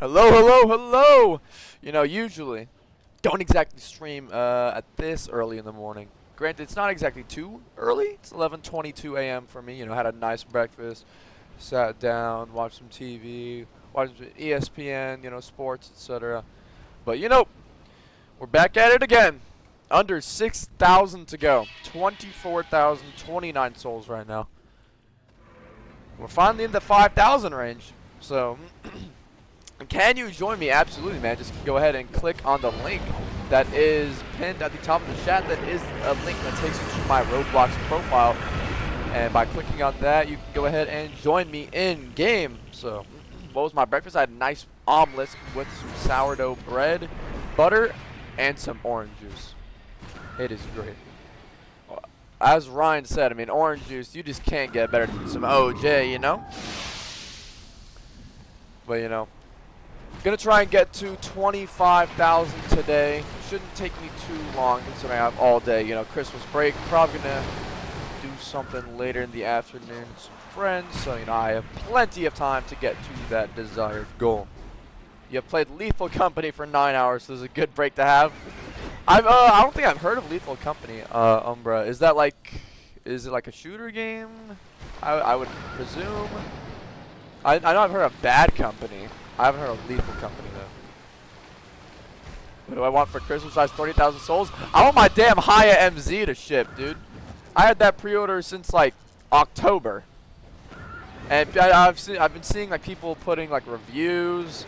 Hello, hello, hello! You know, usually, don't exactly stream at this early in the morning. Granted, it's not exactly too early. It's 11:22 a.m. for me. You know, had a nice breakfast, sat down, watched some TV, watched some ESPN, you know, sports, etc. But, you know, we're back at it again. Under 6,000 to go. 24,029 souls right now. We're finally in the 5,000 range. So, can you join me? Absolutely, man. Just go ahead and click on the link that is pinned at the top of the chat. That is a link that takes you to my Roblox profile. And by clicking on that, you can go ahead and join me in game. So, what was my breakfast? I had a nice omelet with some sourdough bread, butter, and some orange juice. It is great. As Ryan said, I mean, orange juice, you just can't get better than some OJ, you know? But, you know, gonna try and get to 25,000 today. Shouldn't take me too long considering I have all day. You know, Christmas break. Probably gonna do something later in the afternoon with some friends. So, you know, I have plenty of time to get to that desired goal. You have played Lethal Company for 9 hours, so this is a good break to have. I don't think I've heard of Lethal Company, Umbra. Is it like a shooter game? I would presume. I know I've heard of Bad Company. I haven't heard of Lethal Company though. What do I want for Christmas? Size 30,000 souls. I want my damn Haya MZ to ship, dude. I had that pre-order since like October, and I've been seeing like people putting like reviews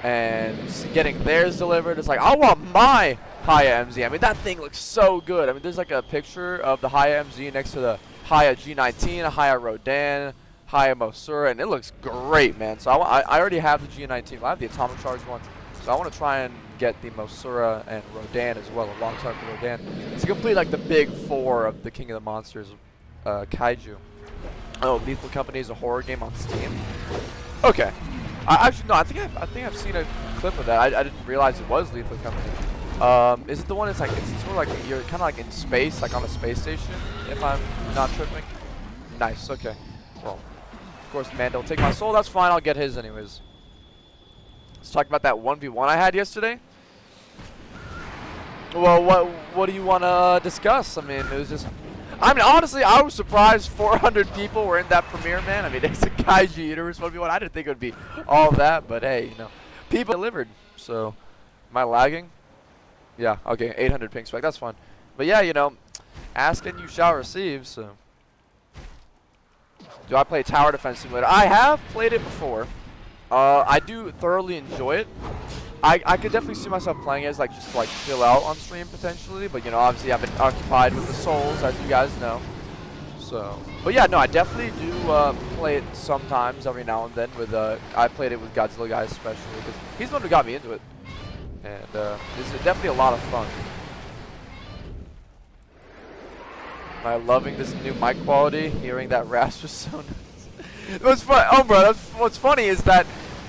and getting theirs delivered. It's like, I want my Haya MZ. I mean, that thing looks so good. I mean, there's like a picture of the Haya MZ next to the Haya G19, Haya Rodan, Haya Mosura, and it looks great, man. So I already have the G19. I have the Atomic Charge one, so I want to try and get the Mosura and Rodan as well, alongside the Rodan, to complete like the big four of the King of the Monsters Kaiju. Oh, Lethal Company is a horror game on Steam. Okay. Actually, no. I think I've seen a clip of that. I didn't realize it was Lethal Company. Is it the one that's like, it's sort of like you're kind of like in space, like on a space station, if I'm not tripping? Nice. Okay. Well, of course, man, don't take my soul. That's fine. I'll get his anyways. Let's talk about that 1v1 I had yesterday. Well, what do you want to discuss? I mean, it was just. I mean, honestly, I was surprised 400 people were in that premiere, man. I mean, it's a Kaiju-Gearus 1v1. I didn't think it would be all that, but hey, you know, people delivered. So, am I lagging? Yeah, okay, 800 ping spec. That's fine. But yeah, you know, ask and you shall receive. So, do I play Tower Defense Simulator? I have played it before. I do thoroughly enjoy it. I could definitely see myself playing it as like just to like chill out on stream potentially, but you know, obviously I've been occupied with the souls, as you guys know. So, but yeah, no, I definitely do play it sometimes, every now and then. With I played it with Godzilla guys especially because he's the one who got me into it, and this is definitely a lot of fun. Am I loving this new mic quality? Hearing that rasp was so nice. What's fun? Oh, bro, what's funny is that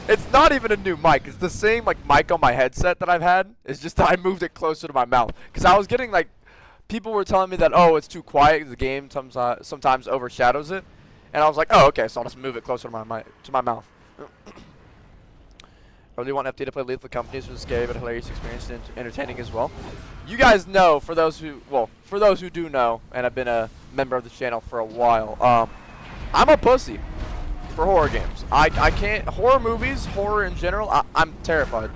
it's not even a new mic. It's the same like mic on my headset that I've had. It's just that I moved it closer to my mouth. Because I was getting like, people were telling me that, oh, it's too quiet. The game sometimes overshadows it. And I was like, oh, okay, so I'll just move it closer to my mouth. I really want FD to play Lethal Company. It was a scary but hilarious experience and entertaining as well. You guys know, for those who do know, and have been a member of the channel for a while, I'm a pussy for horror games. I can't, horror movies, horror in general, I'm terrified.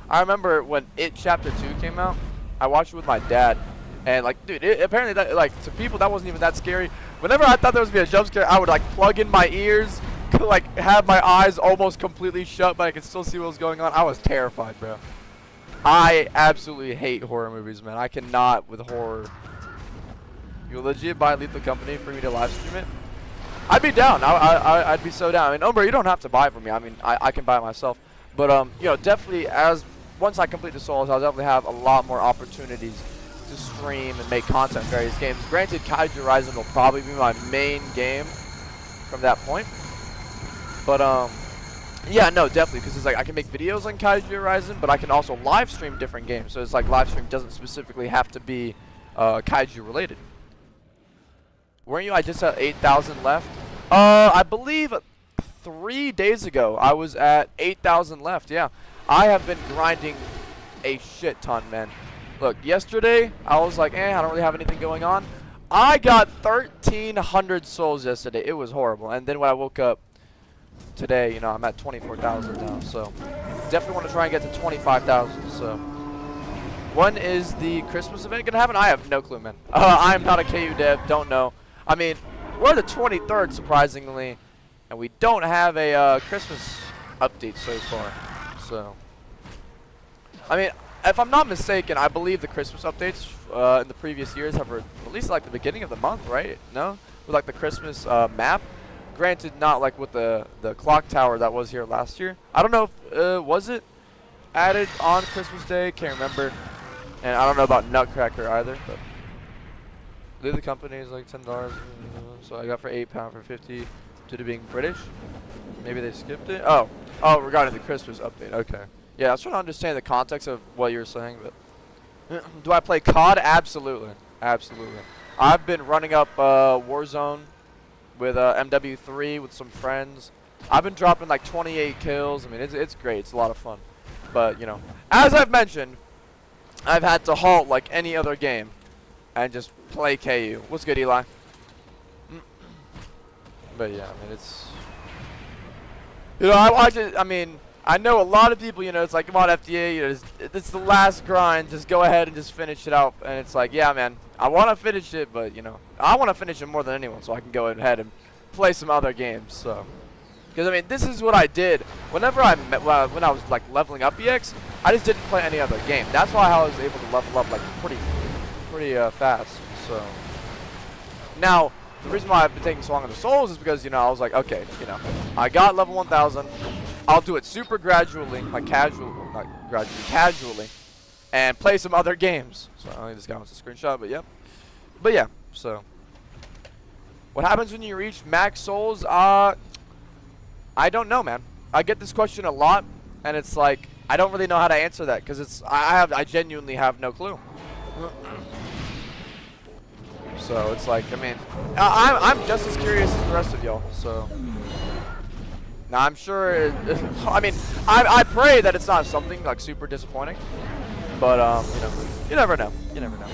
I remember when It Chapter 2 came out, I watched it with my dad, and like, dude, apparently that, like, to people that wasn't even that scary. Whenever I thought there was gonna be a jump scare, I would like plug in my ears, like have my eyes almost completely shut, but I could still see what was going on. I was terrified, bro. I absolutely hate horror movies, man. I cannot with horror. You legit buy Lethal Company for me to live stream it? I'd be down. I'd be so down. I mean, Umber, you don't have to buy it for me. I mean, I can buy it myself. But you know, definitely once I complete the souls, I'll definitely have a lot more opportunities to stream and make content in various games. Granted, Kaiju Rising will probably be my main game from that point. But yeah, no, definitely, because it's like I can make videos on Kaiju Rising, but I can also live stream different games. So it's like live stream doesn't specifically have to be Kaiju related. Weren't you? I just had 8,000 left. I believe 3 days ago, I was at 8,000 left. Yeah, I have been grinding a shit ton, man. Look, yesterday, I was like, I don't really have anything going on. I got 1,300 souls yesterday. It was horrible. And then when I woke up today, you know, I'm at 24,000 now. So definitely want to try and get to 25,000. So when is the Christmas event going to happen? I have no clue, man. I'm not a KU dev. Don't know. I mean, we're the 23rd, surprisingly. And we don't have a Christmas update so far. So, I mean, if I'm not mistaken, I believe the Christmas updates in the previous years have released like the beginning of the month, right? No? With like the Christmas map. Granted, not like with the clock tower that was here last year. I don't know if, was it added on Christmas Day? Can't remember. And I don't know about Nutcracker either. But I believe the company is like $10. So I got for £8 for 50 due to being British. Maybe they skipped it. Oh, regarding the Christmas update. Okay. Yeah, I was trying to understand the context of what you were saying, but do I play COD? Absolutely. Absolutely. I've been running up Warzone with MW3 with some friends. I've been dropping like 28 kills. I mean, it's great. It's a lot of fun. But, you know, as I've mentioned, I've had to halt like any other game and just play KU. What's good, Eli? But yeah, I mean, it's, you know, I know a lot of people, you know, it's like, come on, FDA, you know, it's the last grind. Just go ahead and just finish it out. And it's like, yeah, man, I want to finish it, but, you know, I want to finish it more than anyone so I can go ahead and play some other games. So, because, I mean, this is what I did. Whenever when I was, like, leveling up EX, I just didn't play any other game. That's why I was able to level up, like, pretty fast. So, now, the reason why I've been taking so long on the souls is because, you know, I was like, okay, you know, I got level 1,000. I'll do it super gradually, like not gradually, casually, and play some other games. So I think this guy wants a screenshot, but yeah. But yeah, so what happens when you reach max souls? I don't know, man. I get this question a lot, and it's like I don't really know how to answer that because I genuinely have no clue. So it's like, I mean, I'm just as curious as the rest of y'all. So now I'm sure. I mean, I pray that it's not something like super disappointing. But you know, you never know. You never know.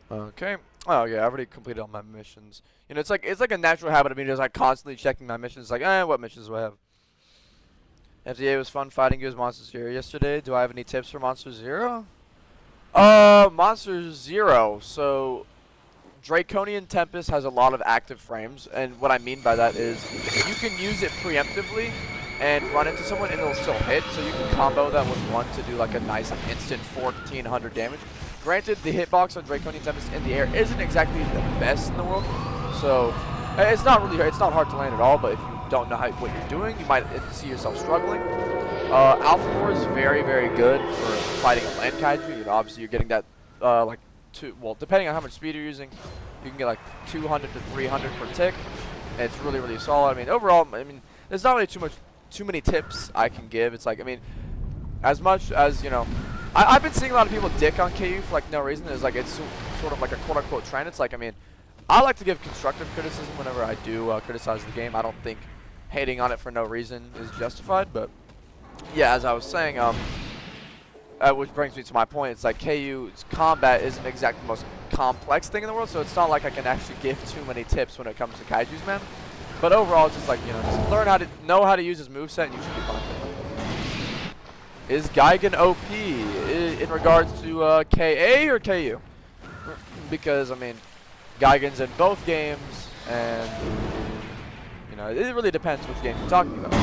Okay. Oh yeah, I already completed all my missions. You know, it's like a natural habit of me just like constantly checking my missions. Like, what missions do I have? FDA was fun fighting you as Monster Zero yesterday. Do I have any tips for Monster Zero? Monster Zero. So, Draconian Tempest has a lot of active frames, and what I mean by that is you can use it preemptively and run into someone and it'll still hit, so you can combo that with one to do like a nice like instant 1,400 damage. Granted, the hitbox on Draconian Tempest in the air isn't exactly the best in the world, so it's not hard to land at all, but if you don't know what you're doing, you might see yourself struggling. Alpha War is very, very good for fighting a land kaiju. You know, obviously you're getting that depending on how much speed you're using, you can get like 200 to 300 per tick. And it's really, really solid. I mean, overall, I mean, there's not really too many tips I can give. It's like, I mean, as much as, you know, I've been seeing a lot of people dick on KU for like no reason. It's like it's sort of like a quote-unquote trend. It's like, I mean, I like to give constructive criticism whenever I do criticize the game. I don't think hating on it for no reason is justified, but yeah, as I was saying, which brings me to my point, it's like KU's combat isn't exactly the most complex thing in the world, so it's not like I can actually give too many tips when it comes to Kaijus, man. But overall, it's just like, you know, just know how to use his moveset and you should be fine. Is Gigan OP in regards to KA or KU? Because, I mean, Gigan's in both games, and you know, it really depends which game you're talking about.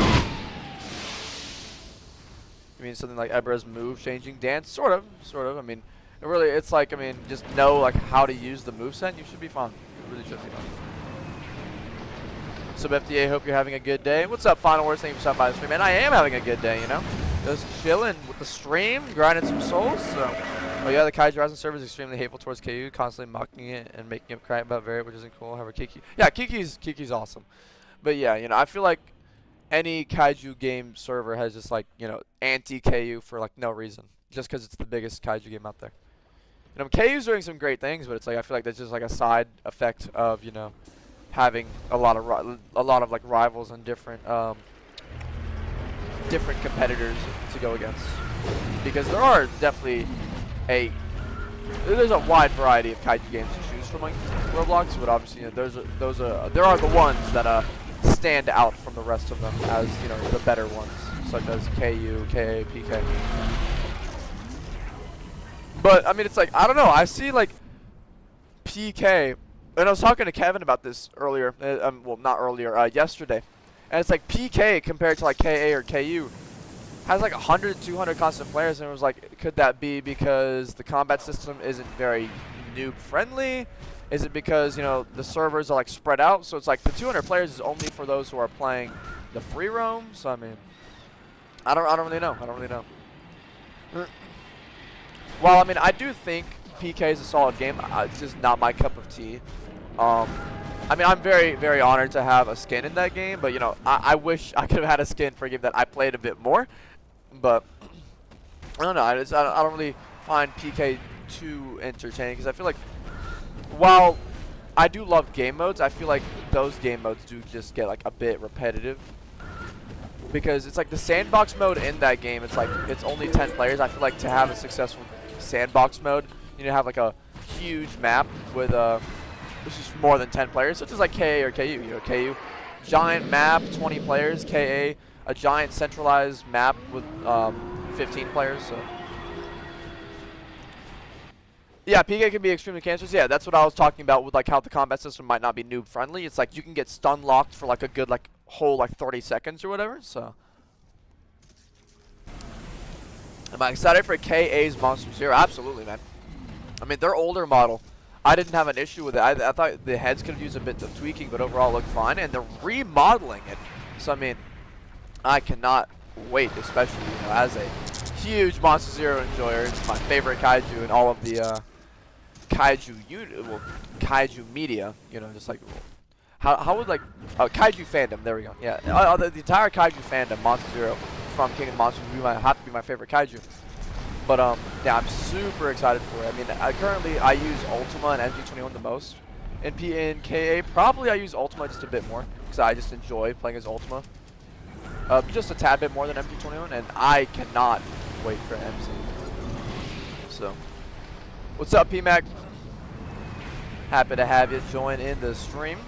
You mean something like Ebra's move changing dance? Sort of. I mean, it's like, I mean, just know like how to use the moveset and you should be fine. You really should be fine. Sub FDA, hope you're having a good day. What's up, Final Words? Thank you for stopping by the stream, man. I am having a good day, you know. Just chilling with the stream, grinding some souls. So, oh yeah, the Kaiju Rising server is extremely hateful towards KU, constantly mocking it and making up cry about Variant, which isn't cool. However, Kiki's awesome. But yeah, you know, I feel like any Kaiju game server has just like, you know, anti-KU for like no reason, just because it's the biggest Kaiju game out there. You know, KU's doing some great things, but it's like I feel like that's just like a side effect of, you know, having a lot of like rivals and different different competitors to go against, because there are definitely there's a wide variety of kaiju games to choose from like Roblox, but obviously, you know, there are the ones that stand out from the rest of them as, you know, the better ones, such as KU, KA, PK. But I mean, it's like, I don't know, I see like PK, and I was talking to Kevin about this earlier, well, not earlier, yesterday, and it's like PK compared to like KA or KU has like 100 to 200 constant players, and it was like, could that be because the combat system isn't very noob friendly? Is it because, you know, the servers are like spread out? So it's like the 200 players is only for those who are playing the free roam. So I mean, I don't really know. I don't really know. Well, I mean, I do think PK is a solid game. It's just not my cup of tea. I mean, I'm very, very honored to have a skin in that game, but, you know, I wish I could have had a skin for a game that I played a bit more. But I don't know. I don't really find PK too entertaining, because I feel like while I do love game modes, I feel like those game modes do just get like a bit repetitive, because it's like the sandbox mode in that game, it's like it's only 10 players. I feel like to have a successful sandbox mode, you need to have like a huge map with which is more than 10 players, such as like KA or KU. You know, KU, giant map, 20 players. KA, a giant centralized map with 15 players. So yeah, PK can be extremely cancerous. Yeah, that's what I was talking about with like how the combat system might not be noob friendly. It's like you can get stun locked for like a good like whole like 30 seconds or whatever. So am I excited for KA's Monster Zero? Absolutely, man. I mean, their older model, I didn't have an issue with it. I thought the heads could use a bit of tweaking, but overall it looked fine, and they're remodeling it. So I mean, I cannot wait, especially, you know, as a huge Monster Zero enjoyer. It's my favorite kaiju in all of the kaiju media. You know, just like how would like kaiju fandom? There we go. Yeah, the entire kaiju fandom, Monster Zero from King of Monsters, have to be my favorite kaiju. But yeah, I'm super excited for it. I mean, currently I use Ultima and MG21 the most. In KA, probably I use Ultima just a bit more, because I just enjoy playing as Ultima. Just a tad bit more than MG21, and I cannot wait for MC. So, what's up, PMAC? Happy to have you join in the stream.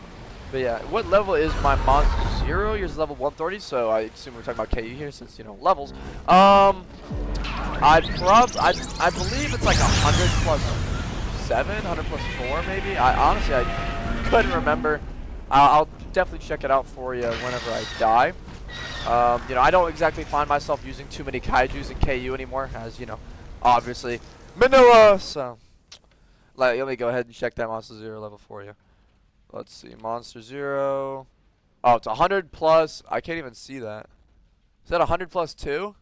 But yeah, what level is my Monster Zero? Yours level 130, so I assume we're talking about KU here, since, you know, levels. I believe it's like 100 plus 7, 100 plus 4 maybe. Honestly, I couldn't remember. I'll definitely check it out for you whenever I die. You know, I don't exactly find myself using too many kaijus in KU anymore, as, you know, obviously Minilla. So let me go ahead and check that Monster Zero level for you. Let's see, Monster Zero. Oh, it's 100 plus. I can't even see that. Is that 100 plus 2?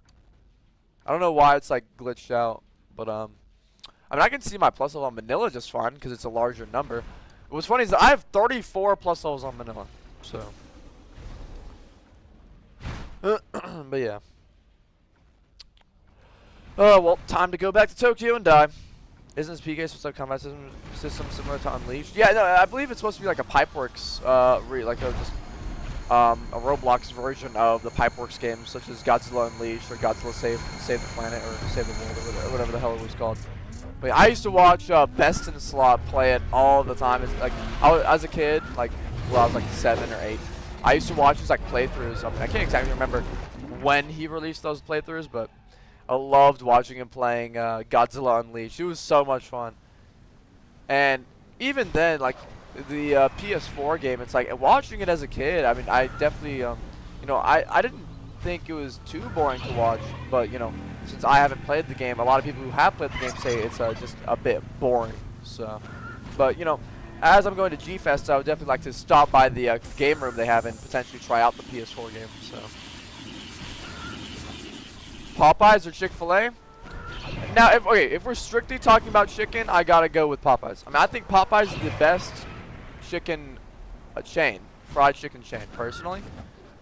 I don't know why it's like glitched out, but I mean, I can see my plus level on Minilla just fine because it's a larger number. What's funny is that I have 34 plus levels on Minilla, so. But yeah. Oh, well, time to go back to Tokyo and die. Isn't this PK supposed to have combat system similar to Unleashed? Yeah, no, I believe it's supposed to be like a Pipeworks, like a Roblox version of the Pipeworks games, such as Godzilla Unleashed or Godzilla Save the Planet or Save the World or whatever the hell it was called. But yeah, I used to watch Best in Slot play it all the time. It's like as a kid, like when I was like 7 or 8, I used to watch his like playthroughs. I mean, I can't exactly remember when he released those playthroughs, but I loved watching him playing Godzilla Unleashed. It was so much fun. And even then, like the PS4 game, it's like watching it as a kid. I mean, I definitely, you know, I didn't think it was too boring to watch, but you know, since I haven't played the game, a lot of people who have played the game say it's just a bit boring. So, but you know, as I'm going to G-Fest, I would definitely like to stop by the game room they have and potentially try out the PS4 game. So. Popeyes or Chick-fil-A? Now, if we're strictly talking about chicken, I gotta go with Popeyes. I mean, I think Popeyes is the best chicken chain, fried chicken chain, personally.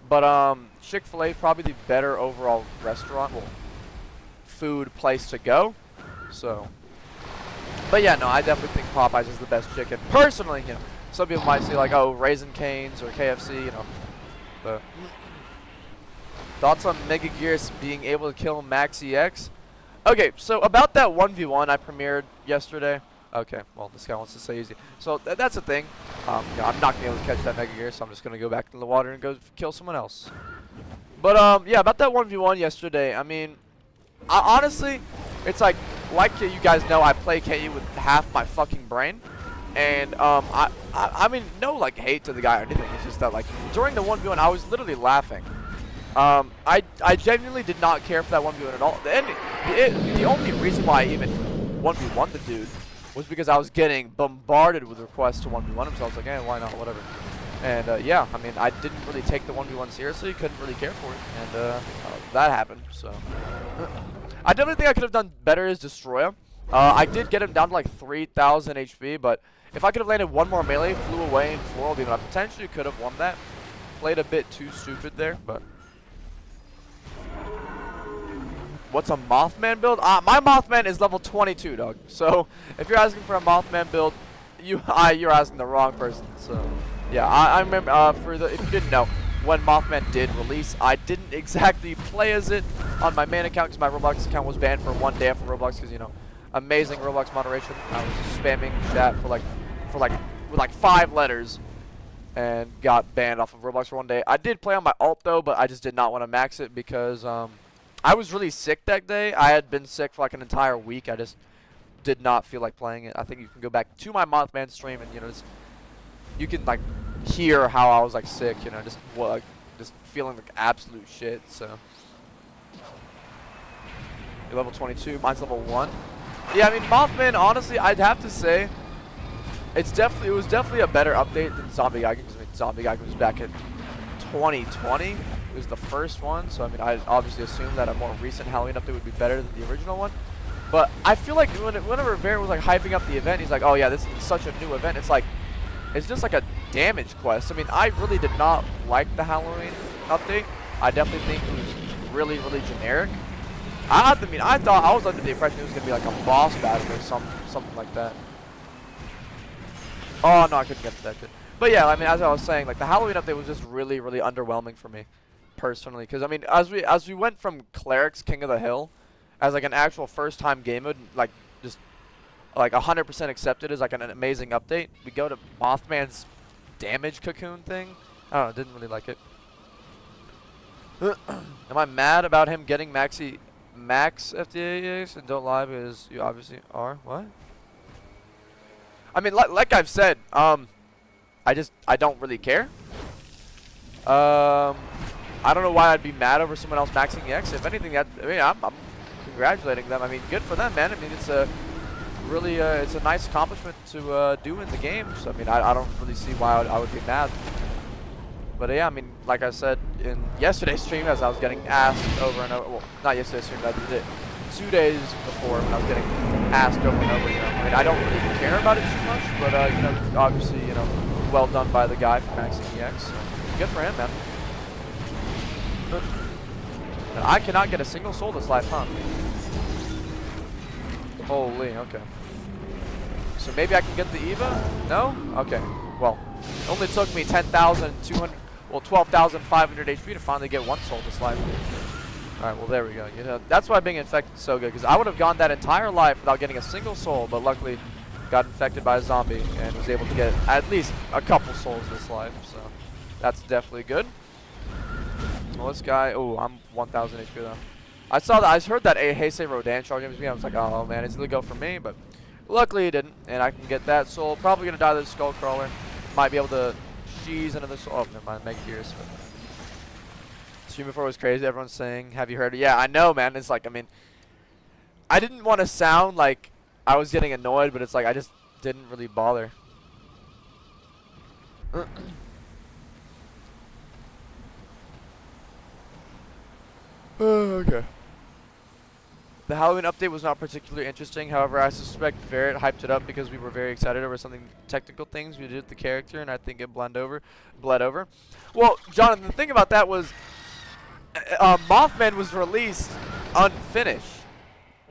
But Chick-fil-A is probably the better overall restaurant, well, food place to go. So, But yeah, no, I definitely think Popeyes is the best chicken. Personally, you know, some people might say like, oh, Raising Cane's or KFC, you know. But thoughts on Mega-Gearus being able to kill Max EX? Okay, so about that 1v1 I premiered yesterday. Okay, well, this guy wants to say easy. So that's the thing. Yeah, I'm not going to be able to catch that Mega-Gearus, so I'm just going to go back in the water and go kill someone else. But, yeah, about that 1v1 yesterday, I mean, honestly, it's like you guys know, I play KU with half my fucking brain. And, I mean, no, like, hate to the guy or anything. It's just that, like, during the 1v1, I was literally laughing. I genuinely did not care for that 1v1 at all. The only reason why I even 1v1 the dude was because I was getting bombarded with requests to 1v1 him, so I was like, eh, why not, whatever. And, yeah, I mean, I didn't really take the 1v1 seriously, couldn't really care for it, and, that happened, so. I definitely think I could have done better as Destroyer. I did get him down to, like, 3,000 HP, but if I could have landed one more melee, flew away, and floral beam, I potentially could have won that. Played a bit too stupid there, but. What's a Moth Man build? My Moth Man is level 22, dog. So if you're asking for a Moth Man build, you're asking the wrong person. So yeah, I remember if you didn't know, when Mothman did release, I didn't exactly play as it on my main account because my Roblox account was banned for one day from Roblox because, you know, amazing Roblox moderation. I was just spamming chat with like 5 letters and got banned off of Roblox for one day. I did play on my alt though, but I just did not want to max it because I was really sick that day. I had been sick for like an entire week. I just did not feel like playing it. I think you can go back to my Mothman stream and, you know, you can like hear how I was like sick, you know, just feeling like absolute shit. So you're level 22, mine's level 1. Yeah, I mean, Mothman, honestly, I'd have to say it was definitely a better update than Zombie Geigen, because I mean, Zombie Geigen was back in 2020. It was the first one, so I mean, I obviously assumed that a more recent Halloween update would be better than the original one. But I feel like whenever Barrett was like hyping up the event, he's like, oh yeah, this is such a new event. It's like, it's just like a damage quest. I mean, I really did not like the Halloween update. I definitely think it was really, really generic. I thought I was under the impression it was gonna be like a boss battle or something like that. Oh no, I couldn't get that good. But yeah, I mean, as I was saying, like the Halloween update was just really, really underwhelming for me, personally. Because I mean, as we went from Cleric's King of the Hill, as like an actual first-time game mode, like just like 100% accepted as like an amazing update. We go to Mothman's damage cocoon thing. I don't know, didn't really like it. Am I mad about him getting max FDAs? And don't lie because you obviously are. What? I mean, like I've said, I don't really care. I don't know why I'd be mad over someone else maxing EX. If anything, I'm congratulating them. I mean, good for them, man. I mean, it's a really it's a nice accomplishment to do in the game. So I mean, I don't really see why I would be mad. But yeah, I mean, like I said in yesterday's stream, as I was getting asked over and over. Well, not yesterday's stream, I did it 2 days before when I was getting asked over and over. You know, I mean, I don't really care about it too much, but you know, obviously, you know, well done by the guy for maxing EX. So good for him, man. And I cannot get a single soul this life, huh? Holy, okay. So maybe I can get the EVA? No? Okay. Well, it only took me 10,200, well, 12,500 HP to finally get one soul this life. Alright, well, there we go. You know, that's why being infected is so good, because I would have gone that entire life without getting a single soul, but luckily got infected by a zombie and was able to get at least a couple souls this life, so that's definitely good. Well, this guy, oh, I'm 1,000 HP though. I heard that Heisei Rodan charging me. I was like, oh man, it's gonna go for me, but luckily he didn't, and I can get that soul. Probably gonna die to the Skull Crawler. Might be able to cheese another soul. Oh, never mind, Mega-Gearus. Stream before was crazy. Everyone's saying, have you heard it? Yeah, I know, man. It's like, I mean, I didn't want to sound like I was getting annoyed, but it's like I just didn't really bother. Okay. The Halloween update was not particularly interesting. However, I suspect Verret hyped it up because we were very excited over something technical things we did with the character, and I think it bled over. Well, Jonathan, the thing about that was Mothman was released unfinished.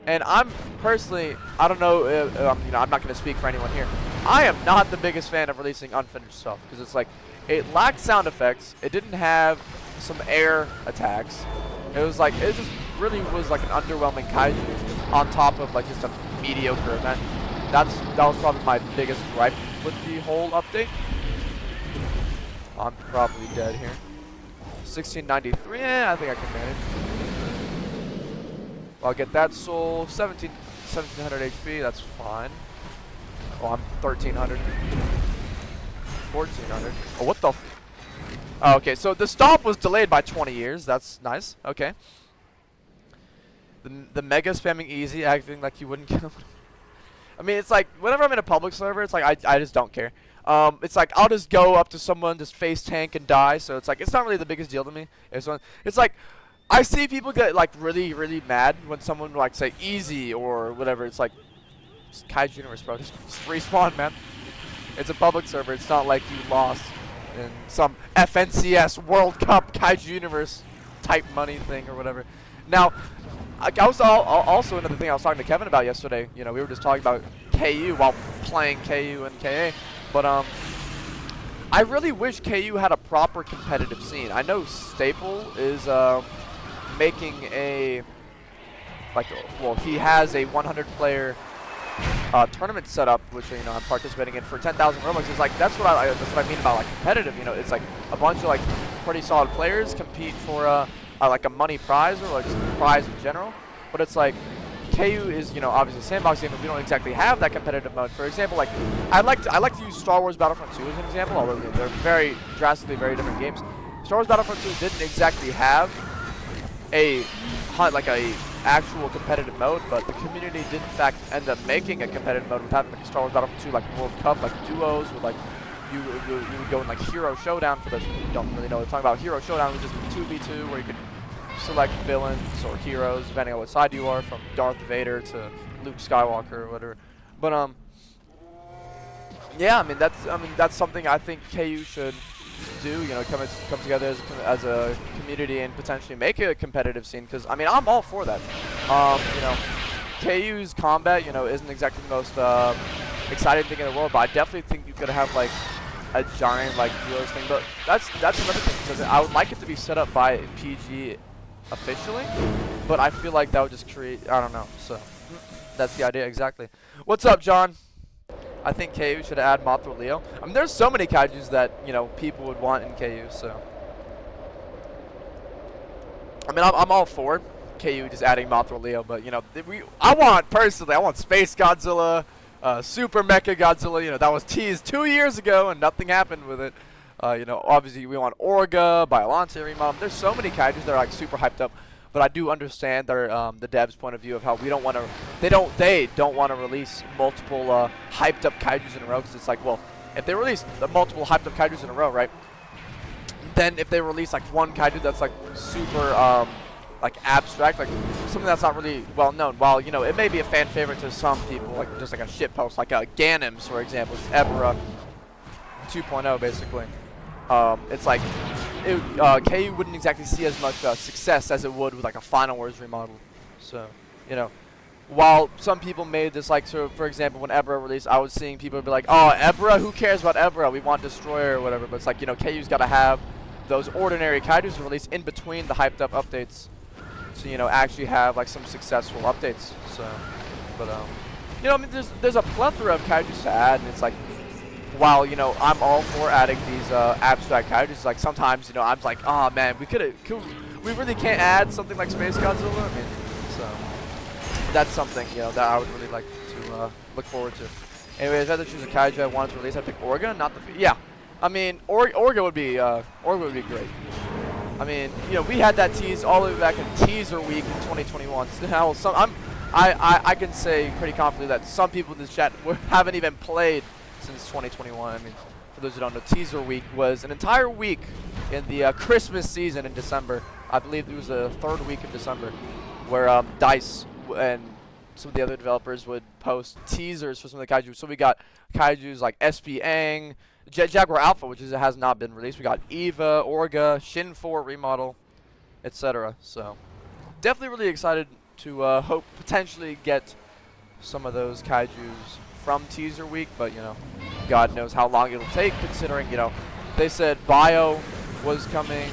And I'm personally, I don't know, you know, I'm not going to speak for anyone here. I am not the biggest fan of releasing unfinished stuff because it's like it lacked sound effects. It didn't have some air attacks. It was like it just really was like an underwhelming kaiju on top of like just a mediocre event. That was probably my biggest gripe with the whole update. I'm probably dead here. 1693, I think I can manage. I'll get that soul. 1700 HP, that's fine. Oh, I'm 1300. 1400. Oh, what the f— oh, okay, so the stop was delayed by 20 years. That's nice. Okay. The mega spamming easy, acting like you wouldn't kill him. I mean, it's like, whenever I'm in a public server, it's like, I just don't care. It's like, I'll just go up to someone, just face tank and die. So it's like, it's not really the biggest deal to me. It's like, I see people get like really, really mad when someone like say easy or whatever. It's like, it's Kaiju-Universe, bro. Just respawn, man. It's a public server. It's not like you lost in some FNCS World Cup Kaiju-Universe type money thing or whatever. Now, I was also another thing I was talking to Kevin about yesterday. You know, we were just talking about KU while playing KU and KA, but I really wish KU had a proper competitive scene. I know Staple is making a well, he has a 100-player tournament set up, which you know I'm participating in for 10,000 Robux. It's like that's what I mean about like competitive. You know, it's like a bunch of like pretty solid players compete for like a money prize or like just a prize in general. But it's like KU is, you know, obviously a sandbox game, but we don't exactly have that competitive mode. For example, like I like to use Star Wars Battlefront 2 as an example, although they're very drastically very different games. Star Wars Battlefront 2 didn't exactly have a actual competitive mode, but the community did in fact end up making a competitive mode with having like a Star Wars Battlefront 2 like World Cup, like duos with like you would go in like Hero Showdown. For those who don't really know what I'm talking about, Hero Showdown was just 2v2 where you could select villains or heroes depending on what side you are, from Darth Vader to Luke Skywalker or whatever. But yeah, I mean that's something I think KU should do. You know, come together as a community and potentially make a competitive scene. Because I mean, I'm all for that. You know, KU's combat, you know, isn't exactly the most exciting thing in the world, but I definitely think you could have like a giant like duos thing. But that's another thing, because I would like it to be set up by PG officially, but I feel like that would just create, I don't know. So that's the idea exactly. What's up, John? I think KU should add Moth or Leo. I mean, there's so many kaijus that, you know, people would want in KU, so. I mean, I'm all for KU just adding Moth or Leo, but, you know, I want Space Godzilla, Super Mecha Godzilla. You know, that was teased 2 years ago and nothing happened with it. You know, obviously we want Orga, Biolante remodel. There's so many kaijus that are like super hyped up. But I do understand their the devs' point of view of how we don't want to. They don't want to release multiple hyped up kaijus in a row, because it's like, well, if they release the multiple hyped up kaijus in a row, right? Then if they release like one kaiju that's like super like abstract, like something that's not really well known, while you know it may be a fan favorite to some people, like just like a shit post, like Ganims, for example, it's Ebra 2.0 basically. It's like KU wouldn't exactly see as much success as it would with like a Final Wars remodel. So, you know, while some people made this like, so for example, when Ebra released, I was seeing people be like, oh, Ebra, who cares about Ebra? We want Destroyer or whatever. But it's like, you know, KU's got to have those ordinary kaijus released in between the hyped up updates, so you know actually have like some successful updates. So, but you know, I mean, there's a plethora of kaijus to add, and it's like, while, you know, I'm all for adding these abstract kaijus, like sometimes, you know, I'm like, oh man, we really can't add something like Space Godzilla. I mean, so that's something, you know, that I would really like to look forward to. Anyways, if I had to choose a kaiju I wanted to release, I'd pick Orga, not the yeah. I mean, Orga would be great. I mean, you know, we had that tease all the way back in teaser week in 2021. Now, I can say pretty confidently that some people in this chat haven't even played since 2021. I mean, for those who don't know, teaser week was an entire week in the Christmas season in December. I believe it was the third week of December, where DICE and some of the other developers would post teasers for some of the kaiju. So we got kaijus like SP Aang, Jaguar Alpha, which has not been released. We got Eva, Orga, Shin 4 remodel, etc. So definitely really excited to hope potentially get some of those kaijus from teaser week, but you know, God knows how long it'll take, considering, you know, they said Bio was coming,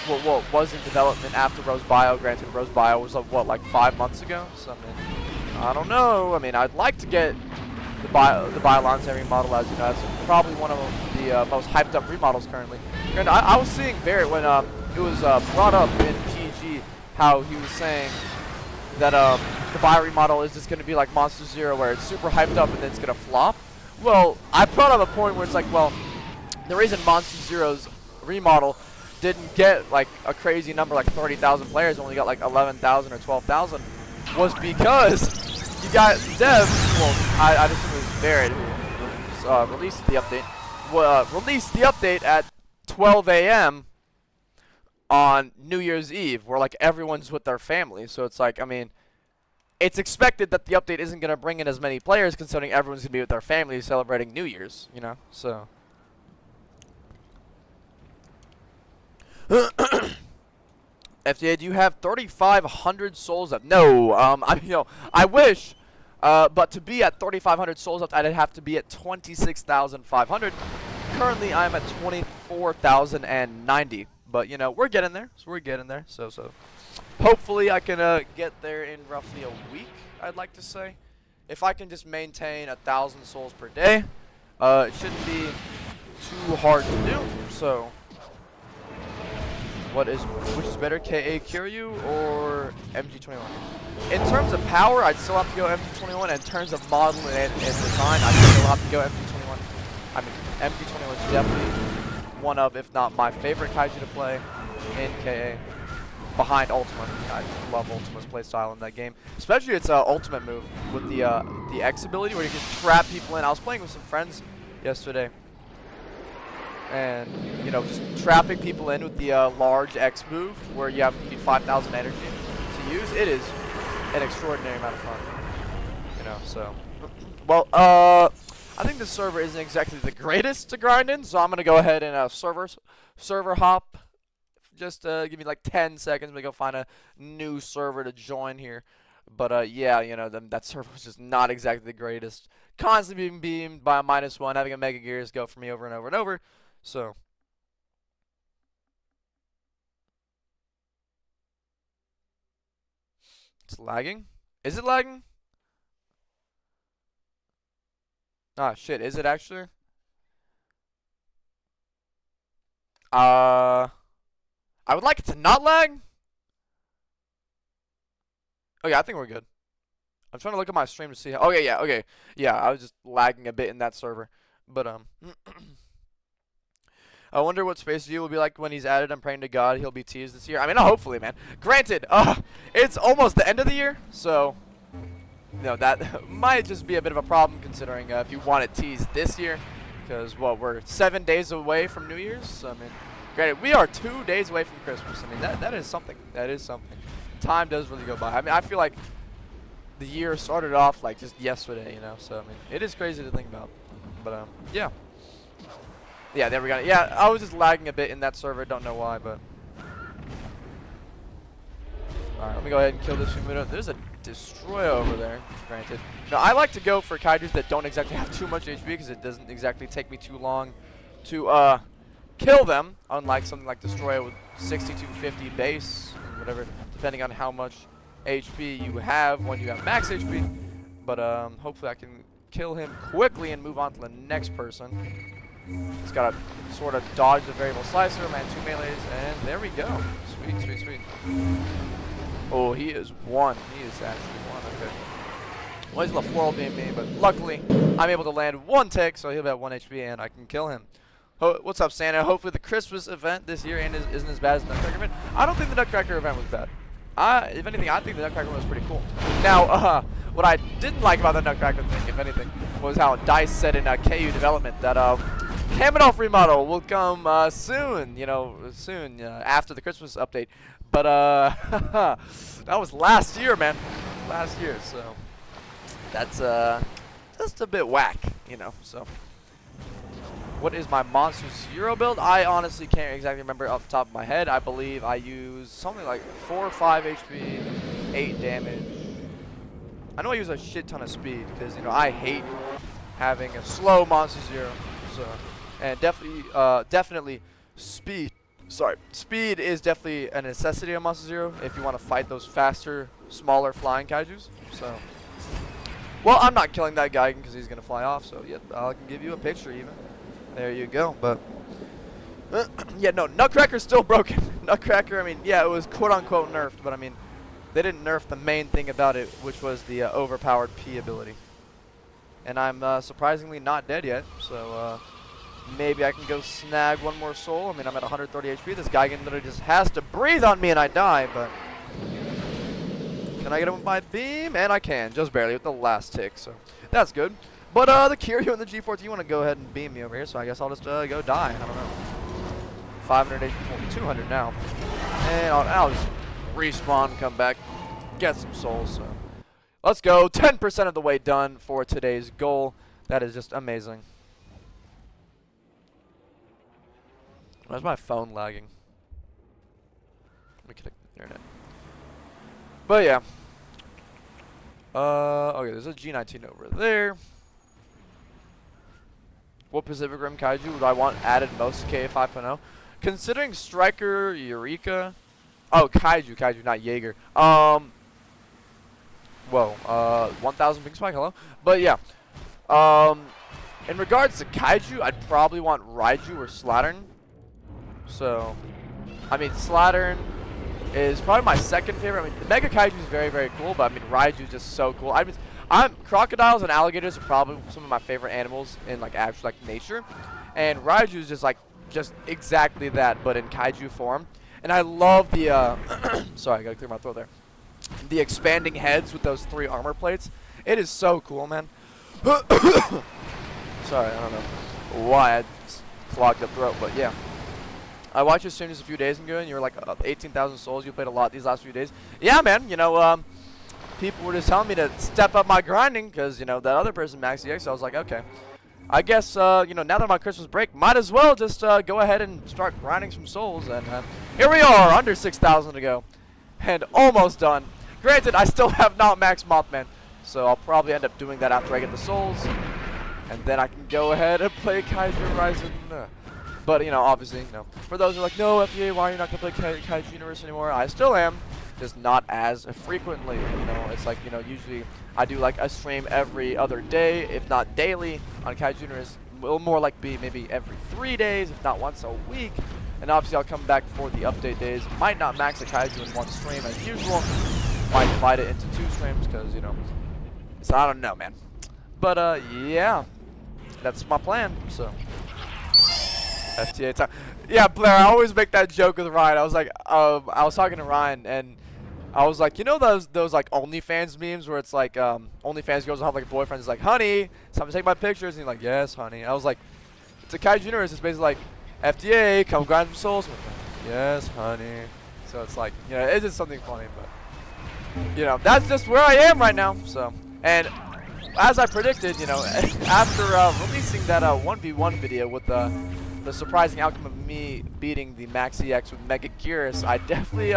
well, was in development after Rose Bio. Granted, Rose Bio was what, like 5 months ago? So I mean, I don't know. I mean, I'd like to get the Biolance remodel, as you know, that's probably one of the most hyped up remodels currently. And I was seeing Barrett when it was brought up in PG how he was saying that the Bio remodel is just going to be like Monster Zero, where it's super hyped up and then it's going to flop. Well, I brought up a point where it's like, well, the reason Monster Zero's remodel didn't get like a crazy number, like 30,000 players, only got like 11,000 or 12,000, was because you got Dev, well, I just think it was Barrett who released the update, released the update at 12 a.m. on New Year's Eve, where like everyone's with their family. So it's like, I mean, it's expected that the update isn't going to bring in as many players, considering everyone's going to be with their families celebrating New Year's, you know, so. FDA, do you have 3,500 souls up? No, I wish, but to be at 3,500 souls up, I'd have to be at 26,500. Currently, I'm at 24,090, but you know, we're getting there. So hopefully, I can get there in roughly a week. I'd like to say, if I can just maintain 1,000 souls per day, it shouldn't be too hard to do. So. Which is better, KA Kiryu or MG21? In terms of power, I'd still have to go MG21. In terms of model and design, I'd still have to go MG21. I mean, MG21 is definitely one of, if not my favorite kaiju to play in KA, behind Ultima. I love Ultima's playstyle in that game, especially its ultimate move with the X ability, where you can trap people in. I was playing with some friends yesterday, and you know, just trapping people in with the large X move, where you have 5,000 energy to use. It is an extraordinary amount of fun, you know. So, well, I think the server isn't exactly the greatest to grind in, so I'm gonna go ahead and server hop. Just give me like 10 seconds. I'm gonna go find a new server to join here. But yeah, you know, that server was just not exactly the greatest. Constantly being beamed by a -1, having a Mega-Gearus go for me over and over and over. So, it's lagging? Is it lagging? Ah, shit, is it actually? I would like it to not lag. Oh yeah, I think we're good. I'm trying to look at my stream to see how, okay, yeah, okay. Yeah, I was just lagging a bit in that server. But, I wonder what Space View will be like when he's added. I'm praying to God he'll be teased this year. I mean, hopefully, man. Granted, it's almost the end of the year, so you know, that might just be a bit of a problem, considering if you want it teased this year, because, well, we're 7 days away from New Year's. So, I mean, granted, we are 2 days away from Christmas. I mean, that is something. That is something. Time does really go by. I mean, I feel like the year started off like just yesterday, you know. So, I mean, it is crazy to think about. But, yeah. Yeah, there we go. Yeah, I was just lagging a bit in that server. Don't know why, but. Alright, let me go ahead and kill this Shimura. There's a Destroyer over there, granted. Now, I like to go for kaijus that don't exactly have too much HP, because it doesn't exactly take me too long to kill them, unlike something like Destroyer with 6250 base, whatever, depending on how much HP you have when you have max HP. But hopefully I can kill him quickly and move on to the next person. He's got to sort of dodge the variable slicer, land 2 melees, and there we go. Sweet, sweet, sweet. Oh, he is 1. He is actually 1. Okay. Well, he's a little floral beam me, but luckily I'm able to land 1 tick, so he'll be at 1 HP, and I can kill him. What's up, Santa? Hopefully the Christmas event this year isn't as bad as the Nutcracker event. I don't think the Nutcracker event was bad. If anything, I think the Nutcracker was pretty cool. Now, what I didn't like about the Nutcracker thing, if anything, was how DICE said in KU development that Behemoth remodel will come soon, you know, after the Christmas update. But that was last year, man. Last year, so that's just a bit whack, you know. So, what is my Monster Zero build? I honestly can't exactly remember off the top of my head. I believe I use something like 4 or 5 HP, 8 damage. I know I use a shit ton of speed because, you know, I hate having a slow Monster Zero. So, and definitely speed. Sorry, speed is definitely a necessity on Monster Zero if you want to fight those faster, smaller flying kaijus. So, well, I'm not killing that guy because he's gonna fly off. So, yeah, I can give you a picture even. There you go. But yeah, no, Nutcracker's still broken. Nutcracker, I mean, yeah, it was quote-unquote nerfed, but I mean, they didn't nerf the main thing about it, which was the overpowered P ability. And I'm surprisingly not dead yet, so maybe I can go snag one more soul. I mean, I'm at 130 HP. This guy literally just has to breathe on me and I die, but can I get him with my beam? And I can, just barely with the last tick, so that's good. But the Kiryu and the G14 want to go ahead and beam me over here, so I guess I'll just go die. I don't know. 500 HP, well, 200 now. And I'll just respawn, come back, get some souls. So let's go. 10% of the way done for today's goal. That is just amazing. Why's my phone lagging? Let me connect the internet. But yeah. Okay, there's a G19 over there. What Pacific Rim Kaiju would I want added most to KA 5.0? Considering Striker, Eureka. Oh, Kaiju, not Jaeger. Whoa, 1000 ping spike, hello. But yeah, in regards to Kaiju, I'd probably want Raiju or Slattern. So, I mean, Slattern is probably my second favorite. I mean, Mega-Kaiju is very, very cool, but I mean, Raiju is just so cool. I mean, crocodiles and alligators are probably some of my favorite animals in like actual like nature, and Raiju is just exactly that, but in Kaiju form. And I love the sorry, I gotta clear my throat there. The expanding heads with those 3 armor plates. It is so cool, man. Sorry, I don't know why I clogged up throat, but yeah. I watched your stream just a few days ago, and you were like 18,000 souls. You played a lot these last few days. Yeah, man. You know, people were just telling me to step up my grinding because, you know, that other person maxed EX. So I was like, okay. I guess, you know, now that my Christmas break, might as well just go ahead and start grinding some souls. And here we are, under 6,000 to go. And almost done. Granted, I still have not maxed Moth Man. So I'll probably end up doing that after I get the souls. And then I can go ahead and play Kaiju Horizon. But, you know, obviously, you know, for those who are like, no, FBA, why are you not going to play Kaiju Universe anymore? I still am, just not as frequently. You know, it's like, you know, usually I do like a stream every other day, if not daily, on Kaiju Universe. It will more like be maybe every 3 days, if not once a week. And obviously I'll come back for the update days. Might not max a Kaiju in 1 stream as usual. Might divide it into 2 streams because, you know, so I don't know, man. But, yeah, that's my plan, so. FTA time. Yeah, Blair, I always make that joke with Ryan. I was like, I was talking to Ryan, and I was like, you know those like OnlyFans memes where it's like, OnlyFans girls will have like a boyfriend. It's like, honey, someone take my pictures. And he's like, yes, honey. I was like, it's a Kaiju Universe. It's basically like, FDA, come grind some souls. Like, yes, honey. So it's like, you know, it's just something funny, but, you know, that's just where I am right now. So, and as I predicted, you know, after releasing that 1v1 video with the surprising outcome of me beating the Max EX with Mega-Gearus, I definitely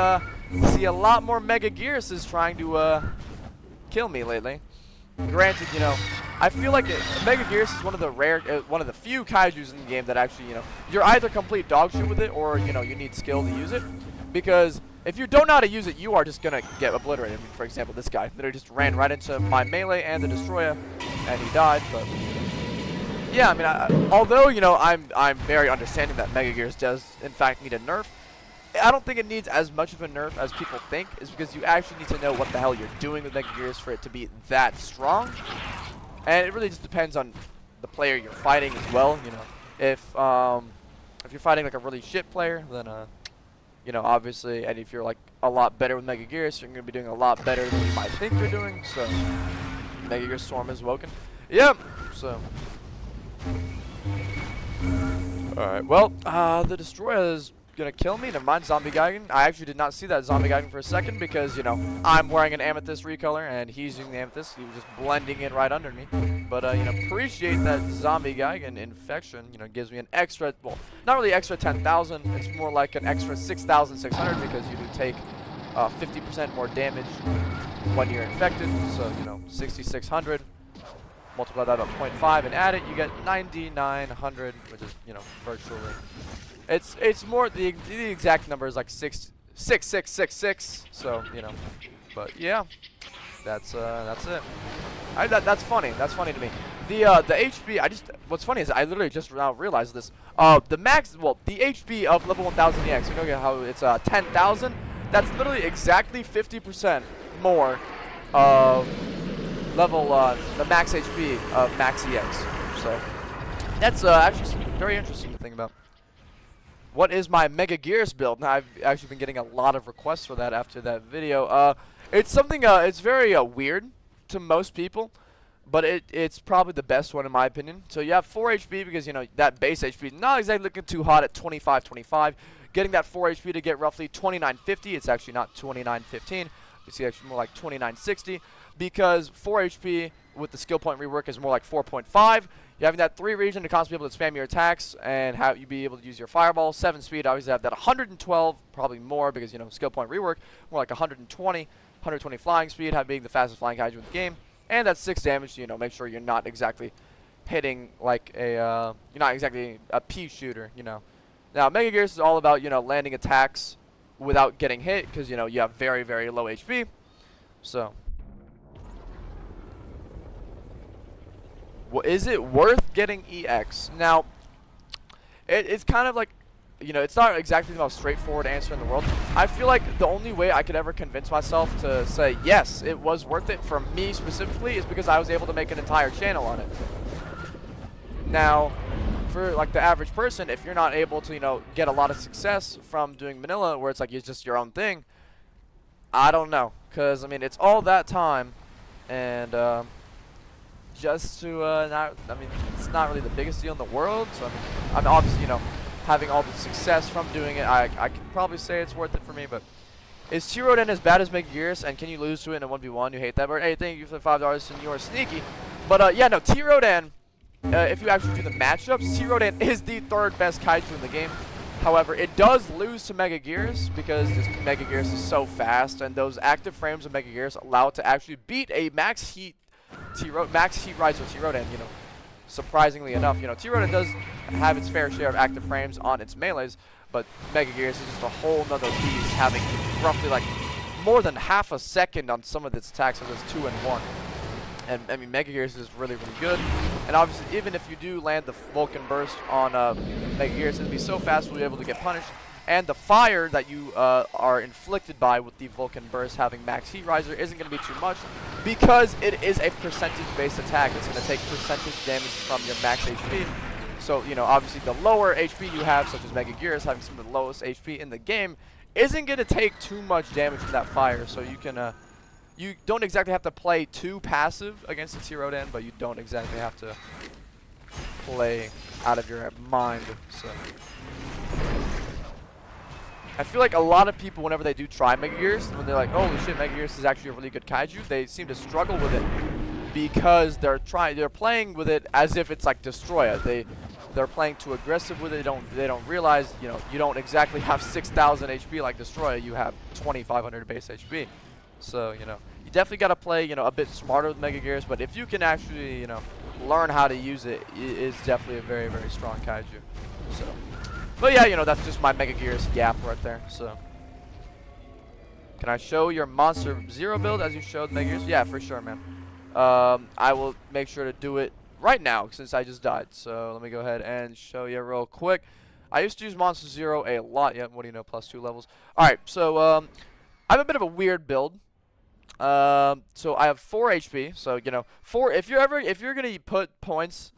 see a lot more Mega-Gearuses trying to kill me lately. Granted, you know, I feel like Mega-Gearus is one of the one of the few kaijus in the game that actually, you know, you're either complete dog shit with it or, you know, you need skill to use it. Because if you don't know how to use it, you are just gonna get obliterated. I mean, for example, this guy literally just ran right into my melee and the destroyer, and he died. But yeah, I mean, although, you know, I'm very understanding that Mega-Gearus does in fact need a nerf, I don't think it needs as much of a nerf as people think, is because you actually need to know what the hell you're doing with Mega-Gearus for it to be that strong. And it really just depends on the player you're fighting as well, you know. If you're fighting like a really shit player, then you know, obviously, and if you're like a lot better with Mega-Gearus, you're gonna be doing a lot better than you might think you're doing. So Mega-Gearus Swarm is woken. Yep. So alright, well, the destroyer is gonna kill me. Never mind, Zombie Geigen. I actually did not see that Zombie Geigen for a second because, you know, I'm wearing an amethyst recolor and he's using the amethyst. He was just blending in right under me. But, you know, appreciate that Zombie Geigen infection. You know, gives me an extra, well, not really extra 10,000. It's more like an extra 6,600 because you do take 50% more damage when you're infected. So, you know, 6,600. Multiply that by 0.5 and add it, you get 9,900, which is, you know, virtually. It's more, the exact number is like 66666. So, you know, but yeah, that's it. That's funny. That's funny to me. The HP, what's funny is I literally just now realized this. The HP of level 1000 EX, you know how it's 10,000? That's literally exactly 50% more of level, the max HP of max EX. So that's actually something very interesting to think about. What is my Mega-Gearus build? Now, I've actually been getting a lot of requests for that after that video. It's something, it's very weird to most people, but it's probably the best one in my opinion. So you have 4 HP because, you know, that base HP is not exactly looking too hot at 25. Getting that 4 HP to get roughly 2950. It's actually not 2915. It's actually more like 2960 because 4 HP with the skill point rework is more like 4.5. You're having that 3 region to constantly be able to spam your attacks and how you be able to use your fireball. 7 speed, obviously have that 112, probably more because, you know, skill point rework, more like 120 flying speed, being the fastest flying kaiju in the game. And that's 6 damage, you know, make sure you're not exactly hitting like a, you're not exactly a pea shooter, you know. Now, Mega-Gearus is all about, you know, landing attacks without getting hit because, you know, you have very, very low HP. So, well, is it worth getting EX? Now, it's kind of like, you know, it's not exactly the most straightforward answer in the world. I feel like the only way I could ever convince myself to say, yes, it was worth it for me specifically is because I was able to make an entire channel on it. Now, for like the average person, if you're not able to, you know, get a lot of success from doing Minilla, where it's like it's just your own thing, I don't know. Because, I mean, it's all that time, and just to, not, I mean, it's not really the biggest deal in the world. So, I mean, I'm obviously, you know, having all the success from doing it, I can probably say it's worth it for me. But is T-Rodan as bad as Mega-Gearus, and can you lose to it in a 1v1? You hate that, but hey, thank you for the $5 and you are sneaky. But yeah, no, T-Rodan, if you actually do the matchups, T-Rodan is the 3rd best kaiju in the game. However, it does lose to Mega-Gearus because this Mega-Gearus is so fast, and those active frames of Mega-Gearus allow it to actually beat a max heat riser T-Rodan, you know. Surprisingly enough, you know, T-Rodan does have its fair share of active frames on its melees, but Mega-Gearus is just a whole nother beast, having roughly like more than half a second on some of its attacks, so it's 2 and 1. And I mean, Mega-Gearus is really, really good. And obviously, even if you do land the Vulcan Burst on Mega-Gearus, it'll be so fast we'll be able to get punished. And the fire that you are inflicted by with the Vulcan Burst having max heat riser isn't going to be too much because it is a percentage-based attack. It's going to take percentage damage from your max HP. So, you know, obviously the lower HP you have, such as Mega-Gearus having some of the lowest HP in the game, isn't going to take too much damage from that fire. So you can, you don't exactly have to play too passive against the T-Rodan, but you don't exactly have to play out of your mind. So I feel like a lot of people, whenever they do try Mega-Gearus, when they're like, holy shit, Mega-Gearus is actually a really good kaiju, they seem to struggle with it because they're playing with it as if it's like Destroyer. They're playing too aggressive with it. They don't realize, you know, you don't exactly have 6,000 HP like Destroyer. You have 2,500 base HP. So, you know, you definitely got to play, you know, a bit smarter with Mega-Gearus, but if you can actually, you know, learn how to use it, it is definitely a very, very strong kaiju. So, but yeah, you know, that's just my Mega-Gearus yap right there. So, can I show your Monster Zero build as you showed Mega-Gearus? Yeah, for sure, man. I will make sure to do it right now since I just died. So let me go ahead and show you real quick. I used to use Monster Zero a lot. Yeah, what do you know? +2 levels. All right, so I have a bit of a weird build. So I have 4 HP. So you know, 4. If you're gonna put points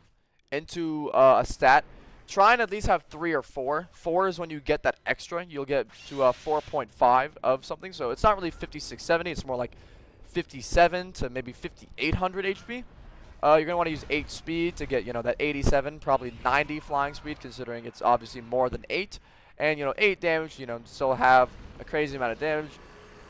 into a stat, try and at least have 3 or 4. 4 is when you get that extra. You'll get to 4.5 of something. So it's not really 5670. It's more like 57 to maybe 5800 HP. You're going to want to use 8 speed to get, you know, that 87, probably 90 flying speed, considering it's obviously more than 8. And, you know, 8 damage, you know, still have a crazy amount of damage,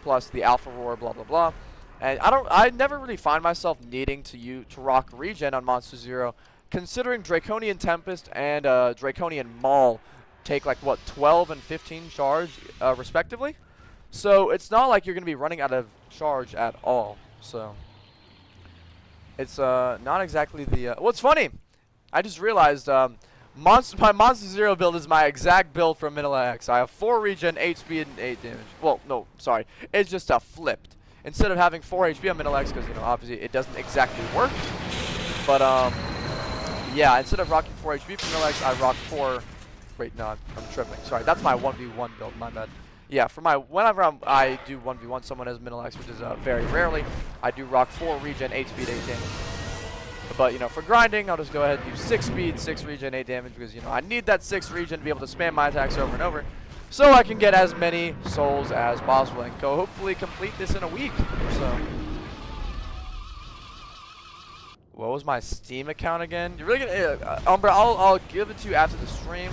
plus the Alpha Roar, blah, blah, blah. And I never really find myself needing to rock regen on Monster Zero, considering Draconian Tempest and Draconian Maul take, like, what, 12 and 15 charge, respectively? So it's not like you're going to be running out of charge at all. So it's not exactly the... what's funny, I just realized my Monster Zero build is my exact build from Minilla X. I have 4 regen, 8 speed, and 8 damage. Well, no, sorry. It's just flipped. Instead of having 4 HP on Minilla X, because, you know, obviously it doesn't exactly work. But, yeah, instead of rocking 4 HP from Minilla X, I rock 4... Wait, no, I'm tripping. Sorry, that's my 1v1 build, my bad. Yeah, for my... Whenever I do 1v1 someone as Minilla X, which is very rarely, I do rock 4 regen, 8 speed, 8 damage. But, you know, for grinding, I'll just go ahead and do 6 speed, 6 regen, 8 damage, because, you know, I need that 6 regen to be able to spam my attacks over and over, so I can get as many souls as possible and go hopefully complete this in a week. So, what was my Steam account again? You're really gonna, Umbra, I'll give it to you after the stream.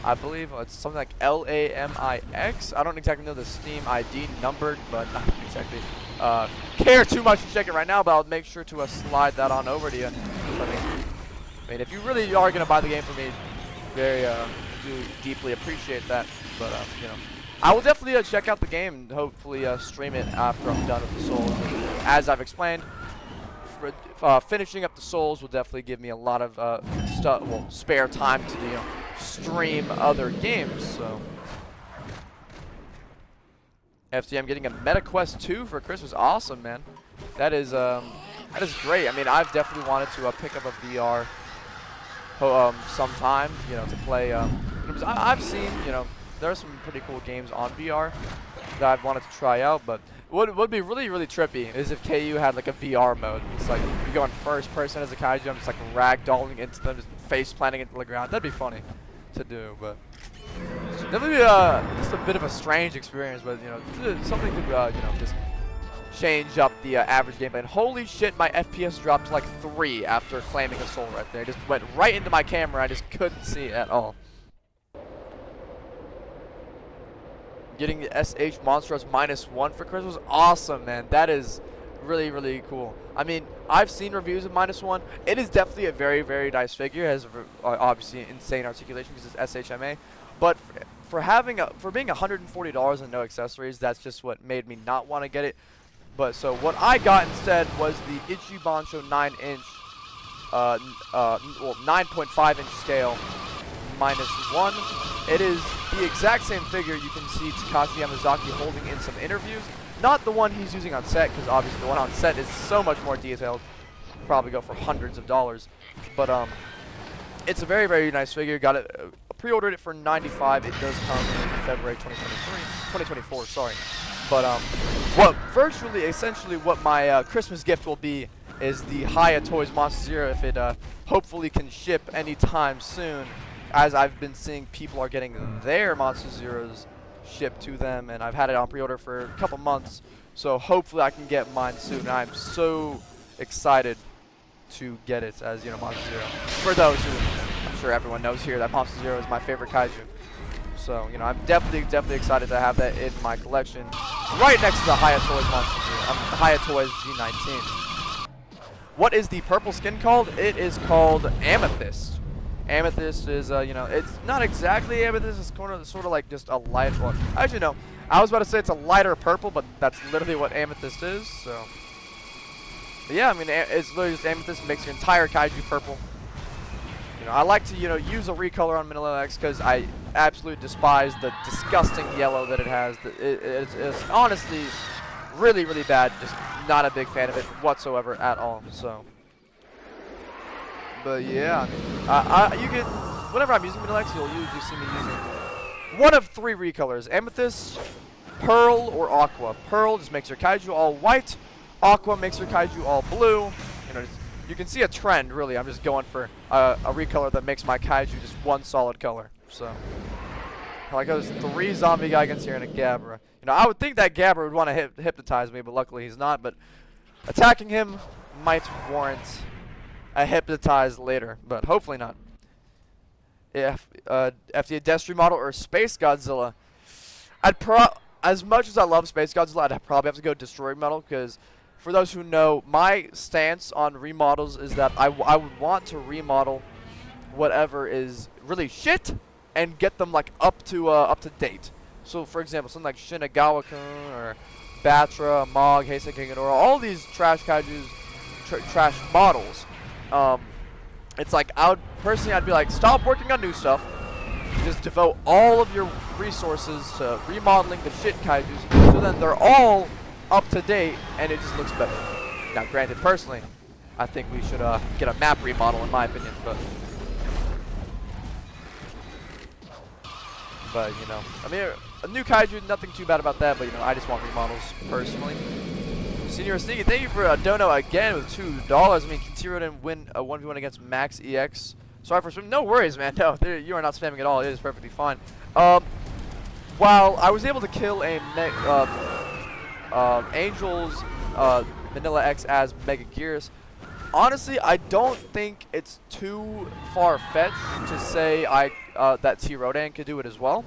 I believe it's something like LAMIX. I don't exactly know the Steam ID numbered, but not exactly care too much to check it right now, but I'll make sure to slide that on over to you. I mean, if you really are going to buy the game for me, do deeply appreciate that. But, you know, I will definitely check out the game and hopefully stream it after I'm done with the souls. And as I've explained, finishing up the souls will definitely give me a lot of spare time to, you know, stream other games. So FTM getting a MetaQuest 2 for Christmas, awesome, man. That is great. I mean, I've definitely wanted to pick up a VR sometime, you know, to play. I've seen, you know, there are some pretty cool games on VR that I've wanted to try out, but what would be really, really trippy is if KU had like a VR mode. It's like you go in first person as a kaiju, I'm just like ragdolling into them, just face planting into the ground. That'd be funny to do, but definitely just a bit of a strange experience. But you know, something to you know, just change up the average gameplay. And holy shit, my FPS dropped to like 3 after claiming a soul right there. It just went right into my camera. I just couldn't see it at all. Getting the SH Monstros -1 for Christmas, awesome, man. That is really, really cool. I mean, I've seen reviews of -1. It is definitely a very, very nice figure. It has obviously insane articulation because it's SHMA. But for being $140 and no accessories, that's just what made me not want to get it. But so what I got instead was the Ichibansho 9-inch, well 9.5-inch scale -1. It is the exact same figure you can see Takashi Yamazaki holding in some interviews. Not the one he's using on set, because obviously the one on set is so much more detailed. Probably go for hundreds of dollars. But it's a very, very nice figure. Got it, pre-ordered it for $95. It does come in February 2024. Sorry. But essentially what my Christmas gift will be is the Hiya Toys Monster Zero, if it hopefully can ship anytime soon. As I've been seeing people are getting their Monster Zeros shipped to them, and I've had it on pre-order for a couple months, so hopefully I can get mine soon. And I'm so excited to get it as, you know, Monster Zero. For those who, I'm sure everyone knows here that Monster Zero is my favorite kaiju. So, you know, I'm definitely excited to have that in my collection, right next to the Hiya Toys Monster Zero, Hiya Toys G19. What is the purple skin called? It is called Amethyst. Amethyst is, you know, it's not exactly amethyst. It's sort of like just a light one. Actually, no. I was about to say it's a lighter purple, but that's literally what amethyst is. So, but yeah, I mean, it's literally just amethyst makes your entire kaiju purple. You know, I like to, you know, use a recolor on Minilla X because I absolutely despise the disgusting yellow that it has. It's honestly really, really bad. Just not a big fan of it whatsoever at all. So. But yeah, I mean, you can, whenever I'm using Minilla X, you'll usually see me using one of 3 recolors: Amethyst, Pearl, or Aqua. Pearl just makes your kaiju all white. Aqua makes your kaiju all blue. You know, you can see a trend, really. I'm just going for a recolor that makes my kaiju just one solid color. So, like there's 3 zombie Gigants here and a Gabra. You know, I would think that Gabra would want to hypnotize me, but luckily he's not. But attacking him might warrant a hypnotize later, but hopefully not. If FD Destry model or Space Godzilla, as much as I love Space Godzilla, I'd probably have to go Destroy model, because for those who know, my stance on remodels is that I would want to remodel whatever is really shit and get them like up to date. So for example, something like Shinagawa-kun or Batra, Mog, Heisei King Ghidorah, all these trash kaijus, trash models. It's like I'd be like, stop working on new stuff. Just devote all of your resources to remodeling the shit kaijus, so then they're all up to date and it just looks better. Now, granted, personally, I think we should get a map remodel, in my opinion, but you know, I mean, a new kaiju, nothing too bad about that, but you know, I just want remodels personally. Senior Sneaky, thank you for dono again with $2. I mean, can T-Rodan win a 1v1 against Max EX? Sorry for spamming. No worries, man. No, you are not spamming at all. It is perfectly fine. While I was able to kill a Angel's Minilla X as Mega-Gearus, honestly, I don't think it's too far-fetched to say that T-Rodan could do it as well,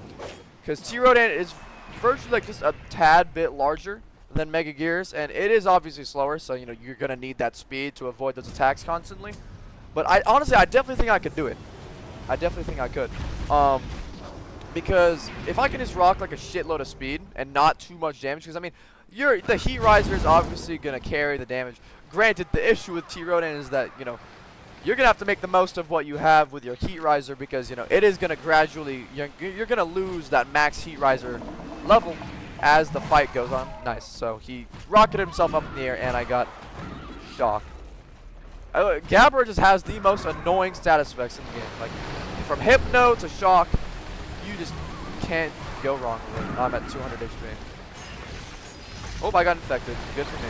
because T-Rodan is virtually like just a tad bit larger than Mega-Gearus, and it is obviously slower, so you know you're gonna need that speed to avoid those attacks constantly. But honestly, I definitely think I could do it. I definitely think I could, because if I can just rock like a shitload of speed and not too much damage, because I mean, the Heat Riser is obviously gonna carry the damage. Granted, the issue with T-Rodan is that you know you're gonna have to make the most of what you have with your Heat Riser, because you know it is gonna gradually you're gonna lose that max Heat Riser level as the fight goes on. Nice. So he rocketed himself up in the air, and I got shocked. Gabra just has the most annoying status effects in the game. Like, from Hypno to Shock, you just can't go wrong with it. I'm at 200 HP. Oh, I got infected. Good for me.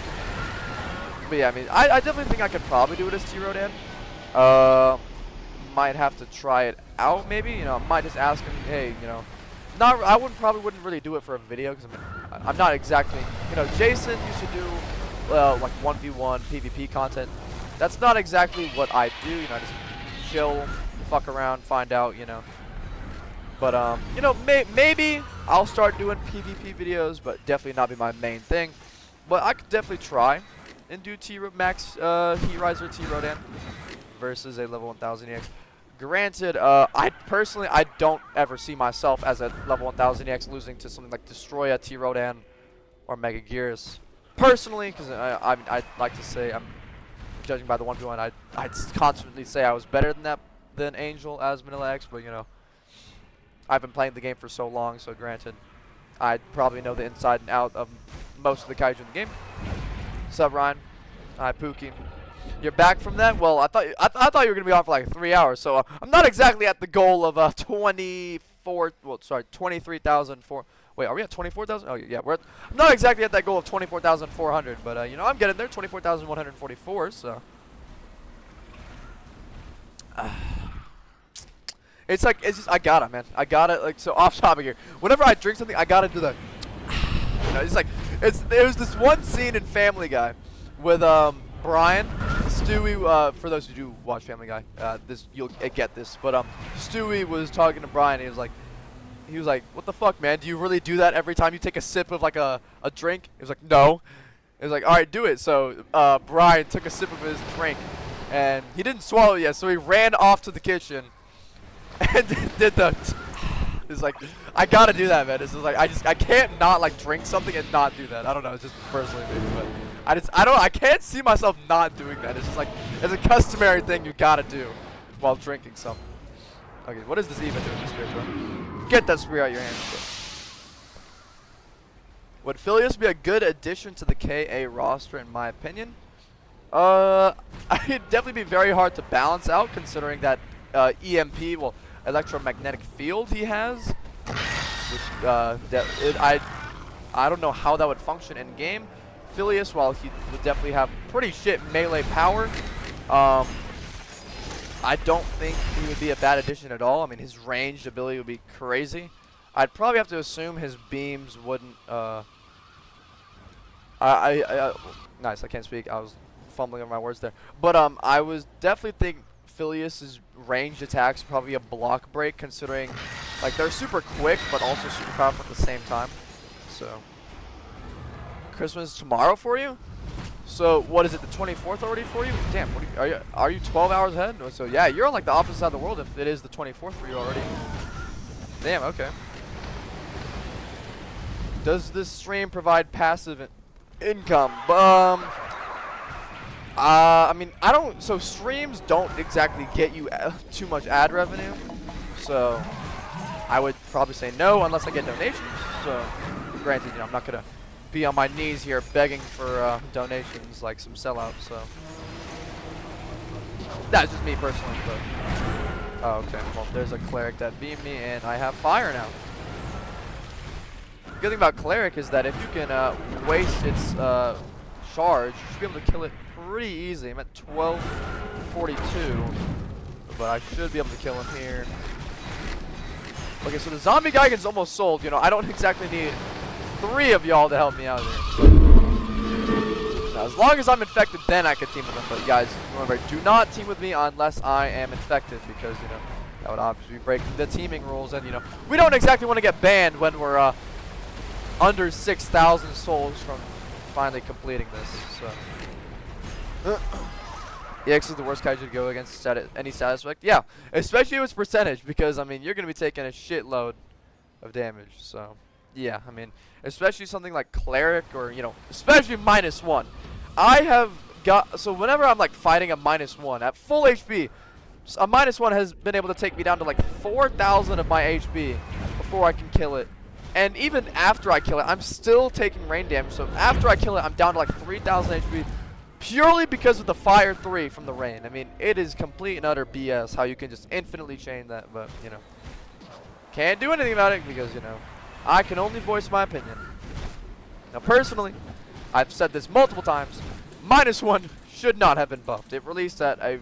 But yeah, I mean, I definitely think I could probably do it as T-Rodan. Might have to try it out, maybe. You know, might just ask him, hey, you know, I wouldn't really do it for a video, because I mean, I'm not exactly, you know, Jason used to do like 1v1 PvP content. That's not exactly what I do, you know, I just chill, fuck around, find out, you know. But you know, maybe I'll start doing PvP videos, but definitely not be my main thing. But I could definitely try and do Max Heat Riser T-Rodan versus a level 1000 EX. Granted, I don't ever see myself as a level 1000 EX losing to something like Destroya, T-Rodan, or Mega-Gearus. Personally, because I'd like to say, I'm judging by the 1v1, I'd constantly say I was better than Angel as Minilla X, but you know, I've been playing the game for so long, so granted, I'd probably know the inside and out of most of the kaiju in the game. What's up, Ryan? Hi, Pookie. You're back from that? Well, I thought you were gonna be on for like 3 hours, so I'm not exactly at the goal of 23,004. Wait, are we at 24,000? Oh yeah, I'm not exactly at that goal of 24,400, but you know, I'm getting there, 24,144. So it's just I gotta, man, I gotta, like, so off topic here. Whenever I drink something, I gotta do that. You know, it's like there was this one scene in Family Guy with Brian, Stewie, for those who do watch Family Guy, you'll get this. But Stewie was talking to Brian. And he was like, "What the fuck, man? Do you really do that every time you take a sip of like a drink?" He was like, "No." He was like, "All right, do it." So Brian took a sip of his drink, and he didn't swallow it yet. So he ran off to the kitchen and did the. It's like, I gotta do that, man. It's just like I can't not like drink something and not do that. I don't know. It's just personally maybe, but. I can't see myself not doing that. It's just like, it's a customary thing you gotta do while drinking something. Okay, what is this even doing, this spear, bro? Get that spear out your hand. Would Phileas be a good addition to the KA roster, in my opinion? It'd definitely be very hard to balance out, considering that EMP, well, electromagnetic field he has. Which, I don't know how that would function in game. Phileas, while he would definitely have pretty shit melee power, I don't think he would be a bad addition at all. I mean, his ranged ability would be crazy. I'd probably have to assume his beams wouldn't. Nice, I can't speak. I was fumbling over my words there. But I was definitely think Phileas's ranged attacks would probably be a block break, considering like they're super quick but also super powerful at the same time. So. Christmas tomorrow for you? So what is it, the 24th already for you? Damn, are you 12 hours ahead? So yeah, you're on like the opposite side of the world if it is the 24th for you already. Damn, okay. Does this stream provide passive income? I mean, I don't. So streams don't exactly get you too much ad revenue. So I would probably say no unless I get donations. So granted, you know, I'm not gonna be on my knees here begging for donations like some sellouts. So that's just me personally. But oh, okay. Well, there's a cleric that beat me, and I have fire now. The good thing about cleric is that if you can waste its charge, you should be able to kill it pretty easy. I'm at 1242, but I should be able to kill him here. Okay, so the zombie Geigen's almost sold. You know, I don't exactly need 3 of y'all to help me out here. Now, as long as I'm infected, then I can team with them. But guys, remember, do not team with me unless I am infected, because, you know, that would obviously be breaking the teaming rules. And, you know, we don't exactly want to get banned when we're under 6,000 souls from finally completing this. So EX is the worst kaiju to go against any status effect. Yeah, especially with percentage, because I mean you're gonna be taking a shitload of damage. So yeah, I mean especially something like cleric, or you know, especially -1. I have got, so whenever I'm like fighting a -1 at full HP, a -1 has been able to take me down to like 4,000 of my HP before I can kill it. And even after I kill it, I'm still taking rain damage. So after I kill it, I'm down to like 3,000 HP. Purely because of the fire 3 from the rain. I mean, it is complete and utter BS how you can just infinitely chain that, but, you know, can't do anything about it because, you know, I can only voice my opinion. Now, personally, I've said this multiple times, -1 should not have been buffed. It released at a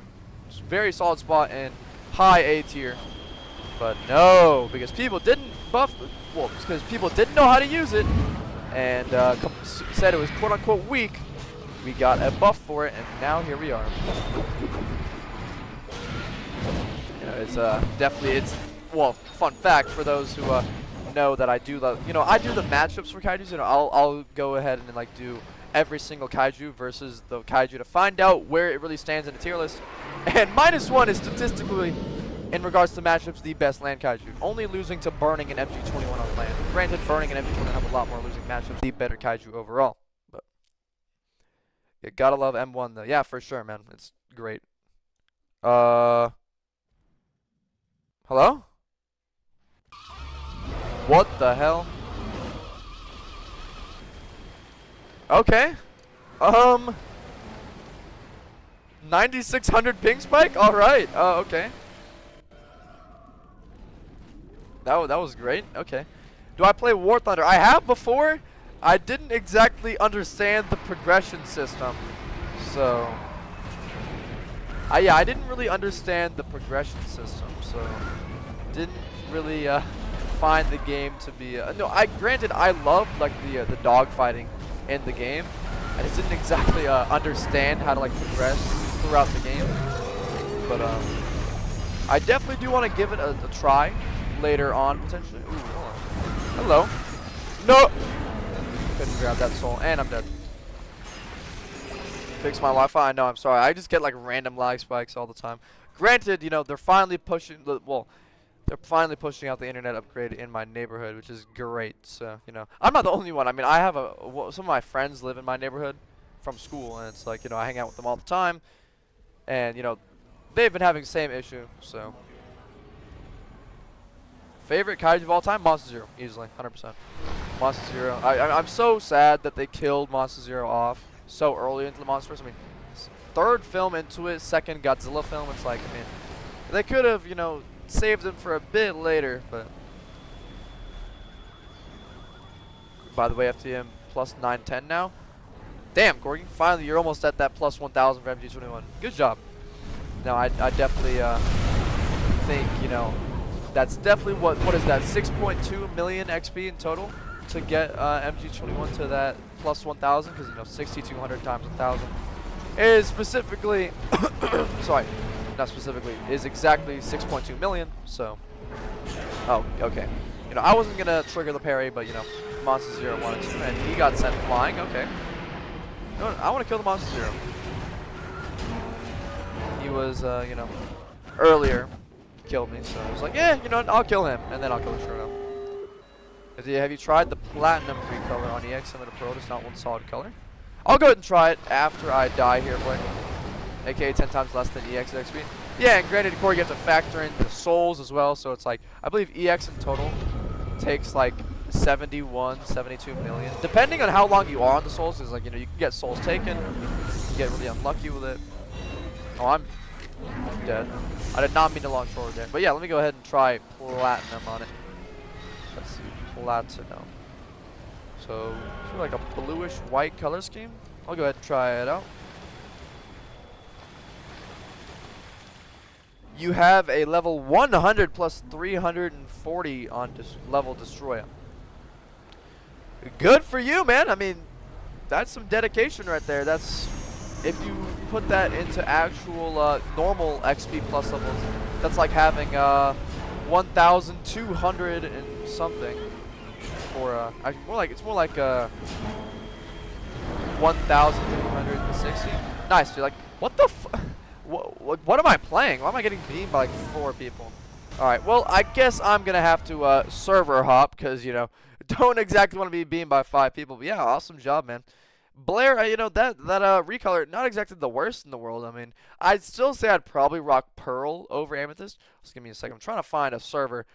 very solid spot in high A tier, but no, because people didn't buff, well, because people didn't know how to use it, and said it was quote-unquote weak. We got a buff for it, and now here we are. You know, it's definitely, it's, well, fun fact for those who know that I do the, you know, I do the matchups for kaijus. You know, I'll go ahead and like do every single kaiju versus the kaiju to find out where it really stands in the tier list. And -1 is statistically, in regards to matchups, the best land kaiju, only losing to Burning and MG21 on land. Granted, Burning and MG21 have a lot more losing matchups, the better kaiju overall. You gotta love M1 though. Yeah, for sure, man. It's great. Hello? What the hell? Okay. 9600 ping spike? Alright. Okay. That was great. Okay. Do I play War Thunder? I have before. I didn't exactly understand the progression system, so yeah, I didn't really understand the progression system, so didn't really find the game to be no. Granted, I love like the dog fighting in the game. I just didn't exactly understand how to like progress throughout the game, but I definitely do want to give it a try later on potentially. Ooh, hold on. Hello. No. Couldn't grab that soul, and I'm dead. Fix my Wi-Fi? No, I'm sorry. I just get like random lag spikes all the time. Granted, you know, they're finally pushing out the internet upgrade in my neighborhood, which is great. So, you know, I'm not the only one. I mean, I have some of my friends live in my neighborhood from school, and it's like, you know, I hang out with them all the time, and you know, they've been having the same issue. So, favorite kaiju of all time? Monster Zero, easily, 100%. Monster Zero. I'm so sad that they killed Monster Zero off so early into the Monsterverse. I mean, 3rd film into it, 2nd Godzilla film. It's like, I mean, they could have, you know, saved him for a bit later, but. By the way, FTM plus 910 now. Damn, Gorgie, finally you're almost at that plus 1,000 for MG21. Good job. No, I definitely think, you know, that's definitely what is that, 6.2 million XP in total to get MG21 to that plus 1,000, because you know 6,200 times 1,000 is specifically sorry, not specifically, is exactly 6.2 million. So, oh, okay. You know, I wasn't gonna trigger the parry, but you know, Monster Zero wanted to, and he got sent flying. Okay. You know what? I want to kill the Monster Zero. He was, you know, earlier killed me, so I was like, yeah, you know, I'll kill him, and then I'll kill the Shroud. Have you tried the Platinum recolor on EX and the Pro? It's not one solid color. I'll go ahead and try it after I die here, Blake. AKA 10 times less than EX at XP. Yeah, and granted, Corey, you have to factor in the souls as well, so it's like, I believe EX in total takes like 71, 72 million. Depending on how long you are on the souls, is like, you know, you can get souls taken, you can get really unlucky with it. Oh, I'm dead. I did not mean to launch forward there. But yeah, let me go ahead and try Platinum on it. Let's see, Platinum. So, it's like a bluish white color scheme. I'll go ahead and try it out. You have a level 100 plus 340 on level Destroyer. Good for you, man. I mean, that's some dedication right there. That's, if you put that into actual normal XP plus levels, that's like having 1,200 and something for it's more like 1,360. Nice, dude. Like, what the what am I playing? Why am I getting beamed by like 4 people? Alright, well, I guess I'm going to have to server hop because, you know, don't exactly want to be beamed by 5 people. But yeah, awesome job, man. Blair, you know, that recolor, not exactly the worst in the world. I mean, I'd still say I'd probably rock Pearl over Amethyst. Just give me a second. I'm trying to find a server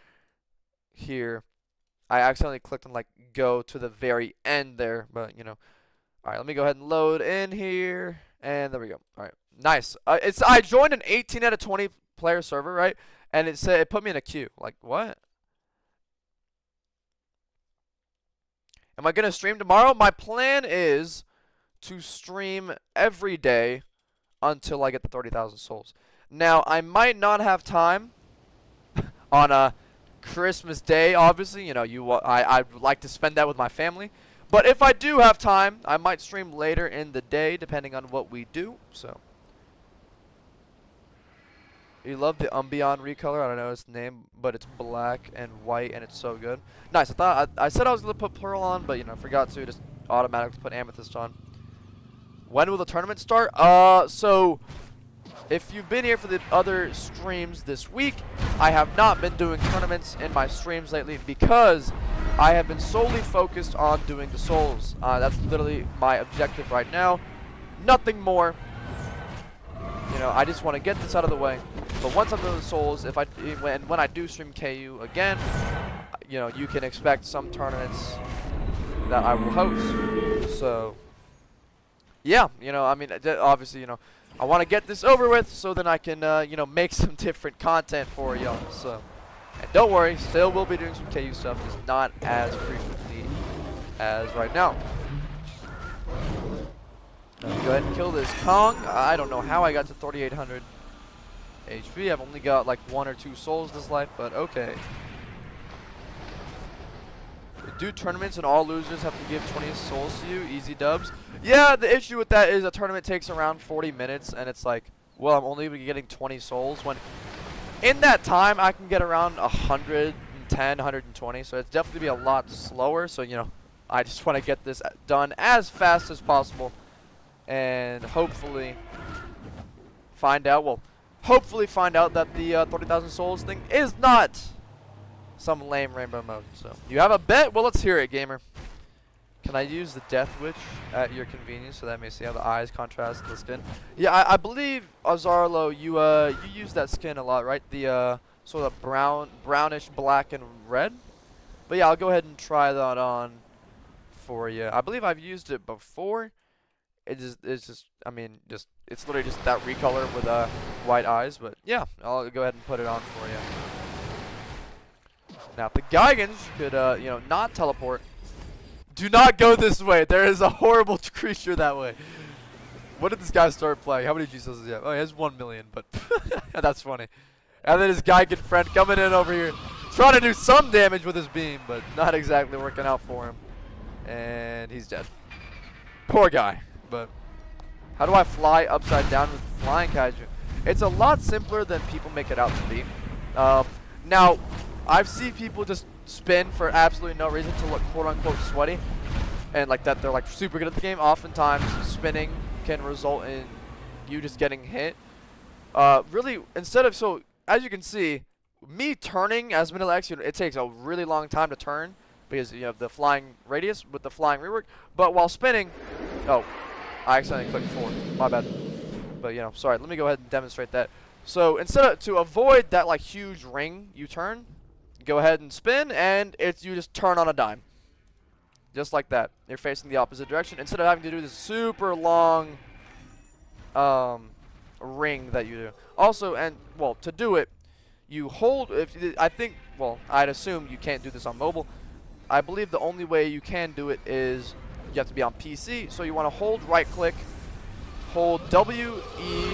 here. I accidentally clicked on, like, go to the very end there, but, you know. Alright, let me go ahead and load in here. And there we go. Alright. Nice. I joined an 18 out of 20 player server, right? And it said it put me in a queue. Like, what? Am I gonna stream tomorrow? My plan is to stream every day until I get the 30,000 souls. Now, I might not have time on a Christmas Day. Obviously, you know, I'd like to spend that with my family. But if I do have time, I might stream later in the day, depending on what we do. So. You love the Umbreon recolor. I don't know its name, but it's black and white, and it's so good. Nice. I said I was gonna put Pearl on, but you know, forgot to. Just automatically put Amethyst on. When will the tournament start? So if you've been here for the other streams this week, I have not been doing tournaments in my streams lately because I have been solely focused on doing the souls. That's literally my objective right now. Nothing more. You know, I just want to get this out of the way. But once I'm doing the souls, when I do stream KU again, you know, you can expect some tournaments that I will host. So, yeah, you know, I mean, obviously, you know, I want to get this over with so then I can, you know, make some different content for y'all. So, and don't worry, still will be doing some KU stuff, just not as frequently as right now. Go ahead and kill this Kong. I don't know how I got to 3,800 HP. I've only got like 1 or 2 souls this life, but okay. Do tournaments and all losers have to give 20 souls to you? Easy dubs. Yeah, the issue with that is a tournament takes around 40 minutes, and it's like, well, I'm only getting 20 souls, when in that time I can get around 110, 120, so it's definitely be a lot slower. So, you know, I just want to get this done as fast as possible. And hopefully find out that the 30,000 souls thing is not some lame rainbow mode. So, you have a bet? Well, let's hear it, gamer. Can I use the Death Witch at your convenience so that I may see how the eyes contrast the skin? Yeah, I believe, Azarlo, you use that skin a lot, right? The sort of brownish black and red. But yeah, I'll go ahead and try that on for you. I believe I've used it before. It's literally just that recolor with white eyes. But yeah, I'll go ahead and put it on for you. Now, if the Gigans could, you know, not teleport. Do not go this way. There is a horrible creature that way. When did this guy start playing? How many G cells does he have? Oh, he has 1 million, but that's funny. And then his Gigan friend coming in over here, trying to do some damage with his beam, but not exactly working out for him. And he's dead. Poor guy. But how do I fly upside down with flying kaiju? It's a lot simpler than people make it out to be. Now, I've seen people just spin for absolutely no reason to look quote-unquote sweaty, and like that they're like super good at the game. Oftentimes, spinning can result in you just getting hit. Really, so as you can see, me turning as Minilla X, it takes a really long time to turn because you have the flying radius with the flying rework. But while spinning, oh, I accidentally clicked forward. My bad. But you know, sorry. Let me go ahead and demonstrate that. So instead of to avoid that like huge ring you turn, go ahead and spin, and you just turn on a dime, just like that. You're facing the opposite direction instead of having to do this super long ring that you do. Also, and well, to do it, you hold. I'd assume you can't do this on mobile. I believe the only way you can do it is you have to be on PC. So you want to hold right click, hold W, E,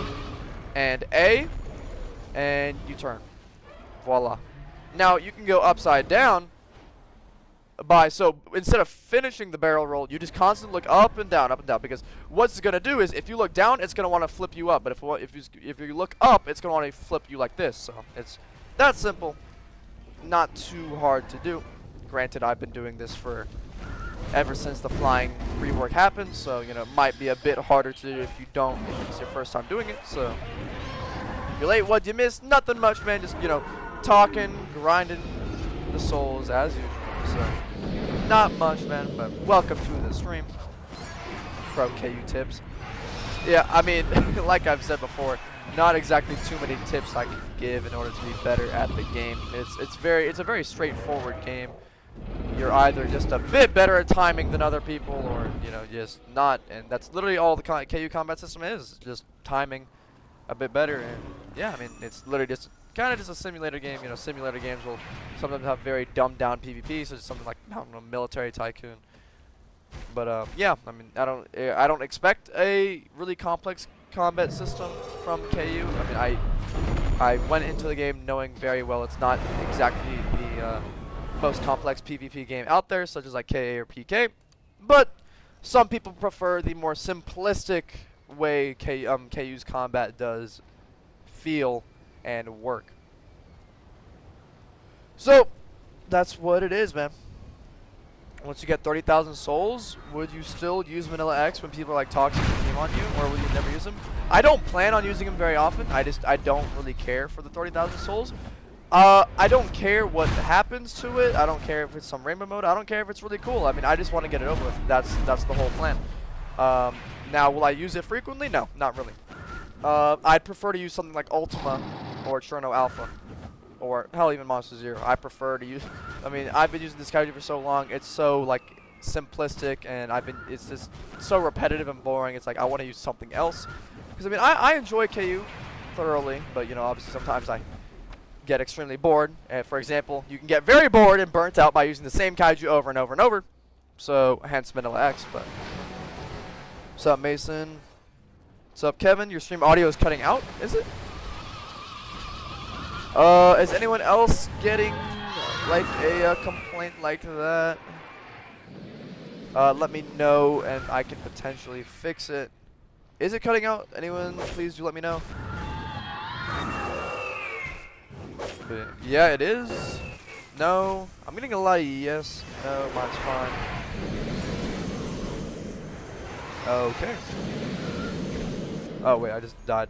and A, and you turn. Voila. Now you can go upside down so instead of finishing the barrel roll, you just constantly look up and down, because what's it going to do is if you look down, it's going to want to flip you up, but if you look up, it's going to want to flip you like this. So it's that simple, not too hard to do. Granted, I've been doing this ever since the flying rework happened, so you know, it might be a bit harder to do if it's your first time doing it. So you're late, what'd you miss? Nothing much, man. Just, you know, talking, grinding the souls as usual. So not much, man, but welcome to the stream. Pro KU tips. Yeah, I mean, like I've said before, not exactly too many tips I can give in order to be better at the game. It's a very straightforward game. You're either just a bit better at timing than other people, or you know, just not. And that's literally all the KU combat system is, just timing a bit better. And yeah, I mean, it's literally just kind of just a simulator game. You know, simulator games will sometimes have very dumbed down PvP, so it's something like, I don't know, Military Tycoon. But yeah, I mean, I don't expect a really complex combat system from KU. I mean, I went into the game knowing very well it's not exactly the most complex PvP game out there, such as like KA or PK. But some people prefer the more simplistic way KU's combat does feel and work. So that's what it is, man. Once you get 30,000 souls, would you still use Minilla X when people are like toxic the team on you, or will you never use them? I don't plan on using them very often. I don't really care for the 30,000 souls. I don't care what happens to it. I don't care if it's some rainbow mode. I don't care if it's really cool. I mean, I just want to get it over with. That's the whole plan. Now, will I use it frequently? No, not really. I'd prefer to use something like Ultima or Cherno Alpha, or hell, even Monster Zero. I prefer to use. I mean, I've been using this Kaiju for so long. It's so like simplistic, and it's just so repetitive and boring. It's like I want to use something else. Because I mean, I enjoy KU thoroughly, but you know, obviously sometimes I get extremely bored. And for example, you can get very bored and burnt out by using the same Kaiju over and over and over. So hence Minilla X. But what's up, Mason? What's up, Kevin? Your stream audio is cutting out, is it? Is anyone else getting like a complaint like that? Let me know and I can potentially fix it. Is it cutting out? Anyone, please do let me know. Yeah, it is. No, I'm getting a lot of yes. No, mine's fine. Okay. Oh wait, I just died.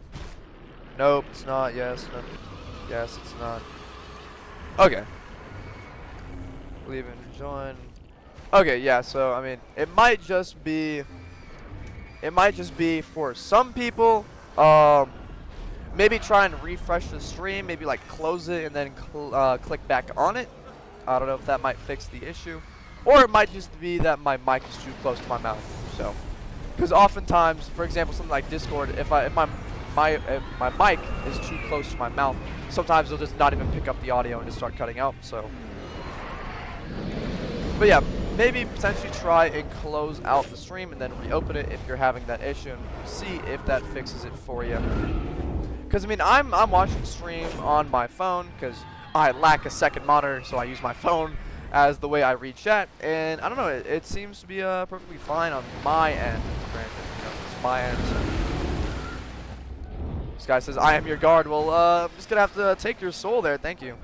Nope, it's not. Yes, no. Yes, it's not. Okay. Leave and join. Okay, yeah. So I mean, it might just be for some people. Maybe try and refresh the stream. Maybe like close it and then click back on it. I don't know if that might fix the issue, or it might just be that my mic is too close to my mouth. So, because oftentimes, for example, something like Discord, if my mic is too close to my mouth, sometimes it'll just not even pick up the audio and just start cutting out. So, but yeah, maybe potentially try and close out the stream and then reopen it if you're having that issue, and see if that fixes it for you. Because I mean, I'm watching stream on my phone because I lack a second monitor, so I use my phone as the way I read chat, and I don't know, it seems to be perfectly fine on my end. Granted, you know, it's my end. So. This guy says, "I am your guard." Well, I'm just gonna have to take your soul there. Thank you.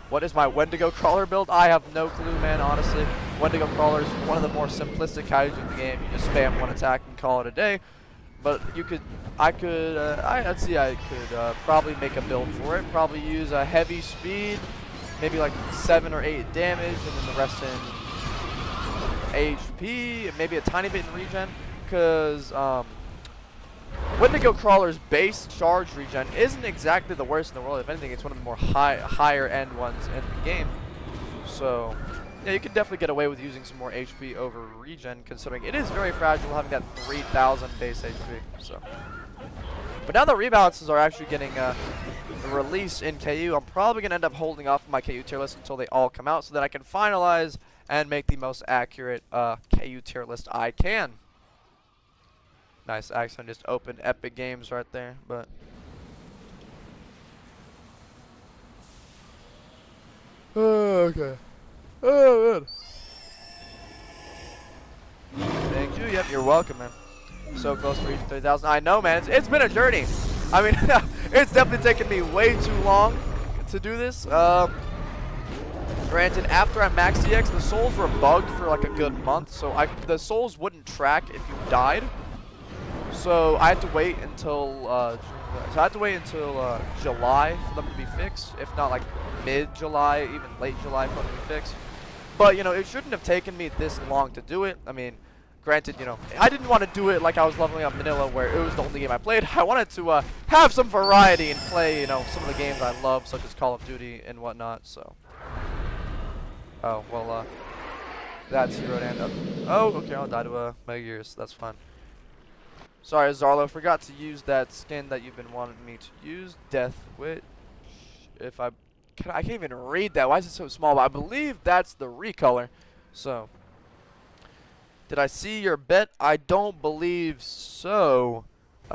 What is my Wendigo crawler build? I have no clue, man. Honestly, Wendigo crawler is one of the more simplistic kaiju in the game. You just spam one attack and call it a day. But you could, I could probably make a build for it. Probably use a heavy speed, maybe like 7 or 8 damage, and then the rest in HP, and maybe a tiny bit in regen, because Wendigo Crawler's base charge regen isn't exactly the worst in the world. If anything, it's one of the more higher end ones in the game. So yeah, you can definitely get away with using some more HP over regen, considering it is very fragile having that 3,000 base HP. So, but now the rebalances are actually getting released in KU, I'm probably gonna end up holding off my KU tier list until they all come out, so that I can finalize and make the most accurate KU tier list I can. Nice, accident just opened Epic Games right there, but okay. Oh man. Thank you. Yep, you're welcome, man. So close to reaching 30,000. I know, man. It's been a journey. I mean, it's definitely taken me way too long to do this. Granted, after I maxed EX, the souls were bugged for like a good month, so the souls wouldn't track if you died. So I had to wait until July for them to be fixed, if not like mid-July, even late July for them to be fixed. But you know, it shouldn't have taken me this long to do it. I mean, granted, you know, I didn't want to do it like I was leveling up Minilla, where it was the only game I played. I wanted to have some variety and play, you know, some of the games I love, such as Call of Duty and whatnot. So, oh well, that's Hero and oh, okay, I'll die to a Mega-Gearus. That's fine. Sorry, Zarlo, forgot to use that skin that you've been wanting me to use. Death Witch. If I can't even read that. Why is it so small? But I believe that's the recolor. So, did I see your bet? I don't believe so.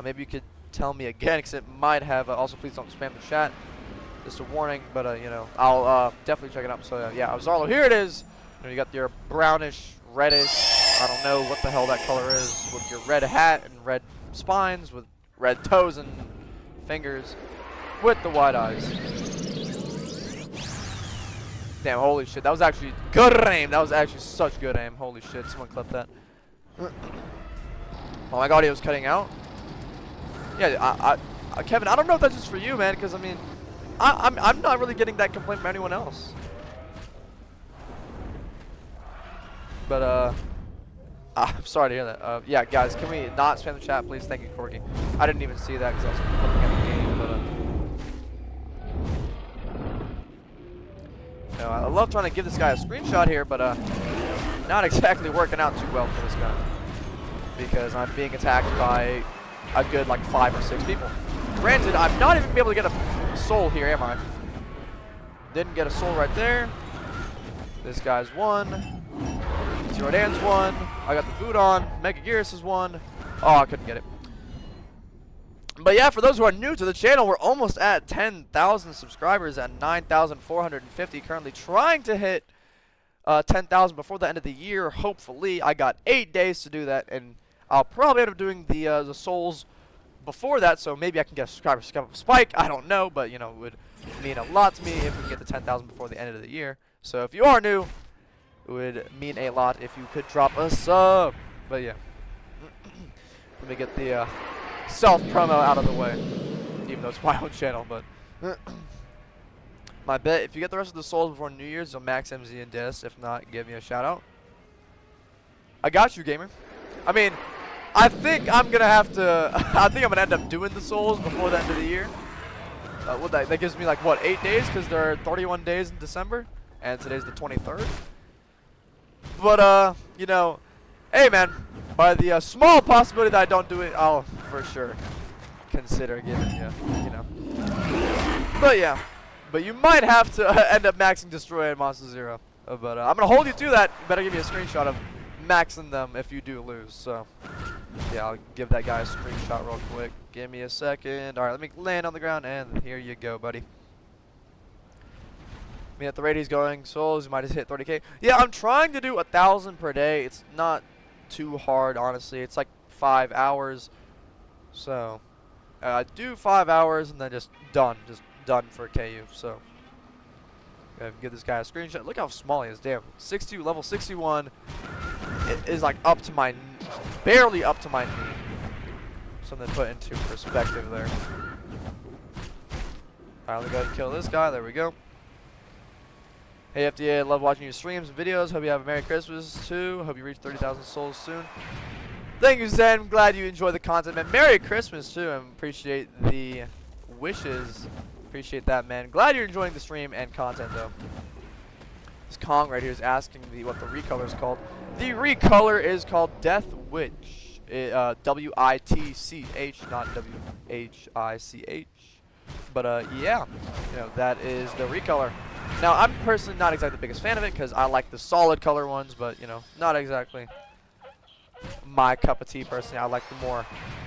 Maybe you could tell me again, because it might have. Also, please don't spam the chat. Just a warning, but you know, I'll definitely check it out. So yeah, Zarlo, here it is. You know, you got your brownish, reddish. I don't know what the hell that color is, with your red hat and red spines, with red toes and fingers, with the wide eyes. Damn, holy shit, that was actually good aim. That was actually such good aim. Holy shit, someone clip that. Oh, my audio is cutting out. Yeah, Kevin, I don't know if that's just for you, man, because I mean, I'm not really getting that complaint from anyone else. But I'm sorry to hear that. Yeah, guys, can we not spam the chat, please? Thank you, Corky. I didn't even see that because I was looking at the game, but you know, I love trying to give this guy a screenshot here, but not exactly working out too well for this guy, because I'm being attacked by a good like 5 or 6 people. Granted, I'm not even able to get a soul here, am I? Didn't get a soul right there. This guy's one. Zero Dan's one. I got the food on. Mega-Gearus is one. Oh, I couldn't get it. But yeah, for those who are new to the channel, we're almost at 10,000 subscribers at 9,450. Currently trying to hit 10,000 before the end of the year. Hopefully, I got 8 days to do that, and I'll probably end up doing the souls before that. So maybe I can get a subscriber spike. I don't know, but you know, it would mean a lot to me if we can get to 10,000 before the end of the year. So if you are new, it would mean a lot if you could drop a sub. But yeah, let me get the self-promo out of the way, even though it's my own channel. But my bet, if you get the rest of the souls before New Year's, you'll max MZ and Dis. If not, give me a shout out. I got you, gamer. I mean, I think I'm gonna have to. I think I'm gonna end up doing the souls before the end of the year. Well, that gives me like what, 8 days, because there are 31 days in December, and today's the 23rd. But you know, hey man, by the small possibility that I don't do it, I'll for sure consider giving you, you know. But yeah, but you might have to end up maxing Destroy and Monster Zero. But I'm gonna hold you to that. You better give me a screenshot of maxing them if you do lose. So yeah, I'll give that guy a screenshot real quick. Give me a second. All right, let me land on the ground, and here you go, buddy. I mean, at the rate he's going, souls, you might just hit 30K. Yeah, I'm trying to do 1,000 per day. It's not too hard, honestly. It's like 5 hours. So, do 5 hours and then just done for KU. So, give this guy a screenshot. Look how small he is. Damn, 62, level 61 is like up to my, barely up to my knee. Something to put into perspective there. All right, let me go ahead and kill this guy. There we go. Hey FDA, I love watching your streams and videos. Hope you have a Merry Christmas too. Hope you reach 30,000 souls soon. Thank you, Zen. Glad you enjoy the content, man. Merry Christmas too, and appreciate the wishes. Appreciate that, man. Glad you're enjoying the stream and content though. This Kong right here is asking what the recolor is called. The recolor is called Death Witch. W-I-T-C-H, not W-H-I-C-H. But yeah, you know, that is the recolor. Now, I'm personally not exactly the biggest fan of it because I like the solid color ones, but you know, not exactly my cup of tea personally. I like the more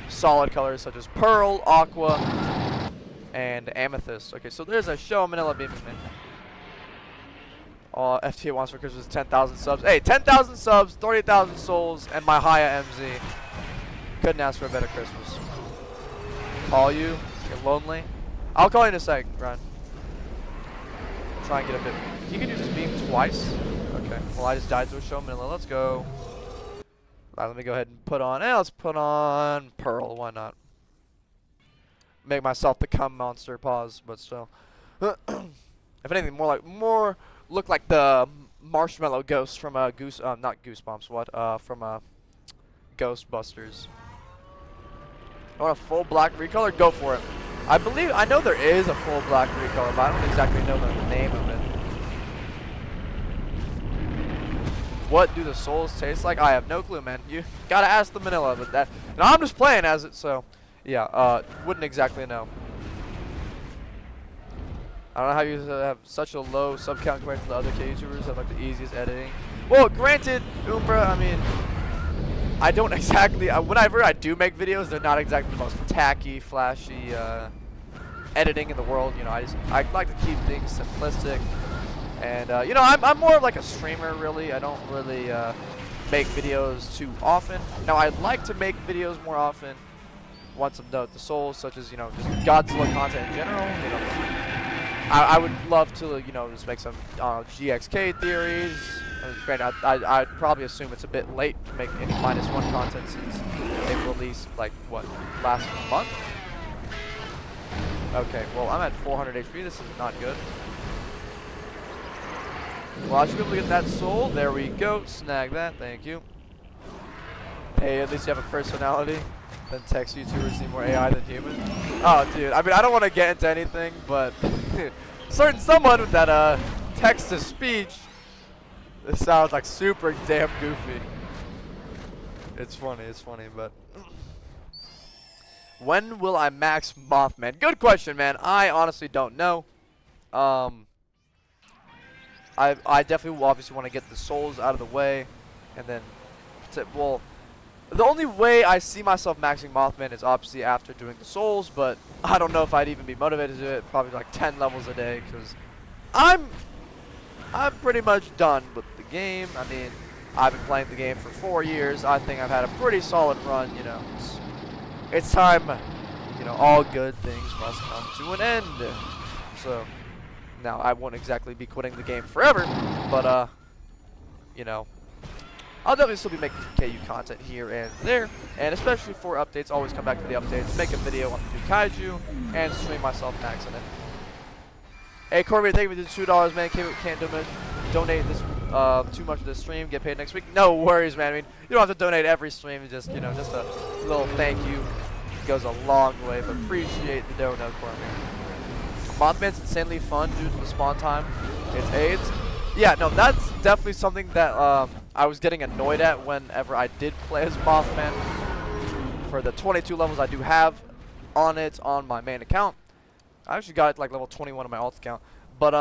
solid colors such as Pearl, Aqua, and Amethyst. Okay, so there's a show Minilla beaming me. FTA wants for Christmas 10,000 subs. Hey, 10,000 subs, 30,000 souls, and my Haya MZ. Couldn't ask for a better Christmas. Call you. You're lonely. I'll call you in a sec, Ryan. Try and get a bit. You can do this beam twice. Okay. Well, I just died to a show Minilla. Let's go. Alright, let me go ahead and put on. Let's put on Pearl. Why not? Make myself the cum monster. Pause, but still. If anything, more look like the marshmallow ghost from not Goosebumps. What? From Ghostbusters. I want a full black recolor. Go for it. I know there is a full black recolor, but I don't exactly know the name of it. What do the souls taste like? I have no clue, man. You gotta ask the Minilla, but that. And I'm just playing as it, so yeah. Wouldn't exactly know. I don't know how you have such a low sub count compared to the other Kaijus. Have like the easiest editing. Well, granted, Umbra. I mean, I don't exactly. Whenever I do make videos, they're not exactly the most tacky, flashy editing in the world. You know, I like to keep things simplistic. And you know, I'm more of like a streamer, really. I don't really make videos too often. Now, I'd like to make videos more often. Want some note the souls, such as, you know, just Godzilla content in general. You know, I would love to, you know, just make some GXK theories. Granted, I'd probably assume it's a bit late to make any -1 content since they've released, like, what, last month? Okay, well, I'm at 400 HP. This is not good. Well, I should be able to get that soul. There we go. Snag that. Thank you. Hey, at least you have a personality. Then text YouTubers need more AI than human. Oh, dude. I mean, I don't want to get into anything, but someone with that text-to-speech, it sounds like super damn goofy. It's funny, but when will I max Moth Man? Good question, man. I honestly don't know. I definitely will obviously want to get the souls out of the way, and then, well, the only way I see myself maxing Mothman is obviously after doing the souls, but I don't know if I'd even be motivated to do it. Probably like 10 levels a day, because I'm pretty much done with the game. I mean, I've been playing the game for 4 years. I think I've had a pretty solid run. You know, it's time. You know, all good things must come to an end. So. Now, I won't exactly be quitting the game forever, but, you know, I'll definitely still be making some KU content here and there, and especially for updates, always come back for the updates, make a video on the new Kaiju, and stream myself maxing it. Hey, Corbin, thank you for the $2, man. Can't donate this too much of this stream, get paid next week. No worries, man. I mean, you don't have to donate every stream, just, you know, just a little thank you goes a long way, but appreciate the dono, Corbin. Mothman's insanely fun due to the spawn time. It's AIDS. Yeah, no, that's definitely something that I was getting annoyed at whenever I did play as Mothman. For the 22 levels I do have on it on my main account. I actually got it like level 21 on my alt account. But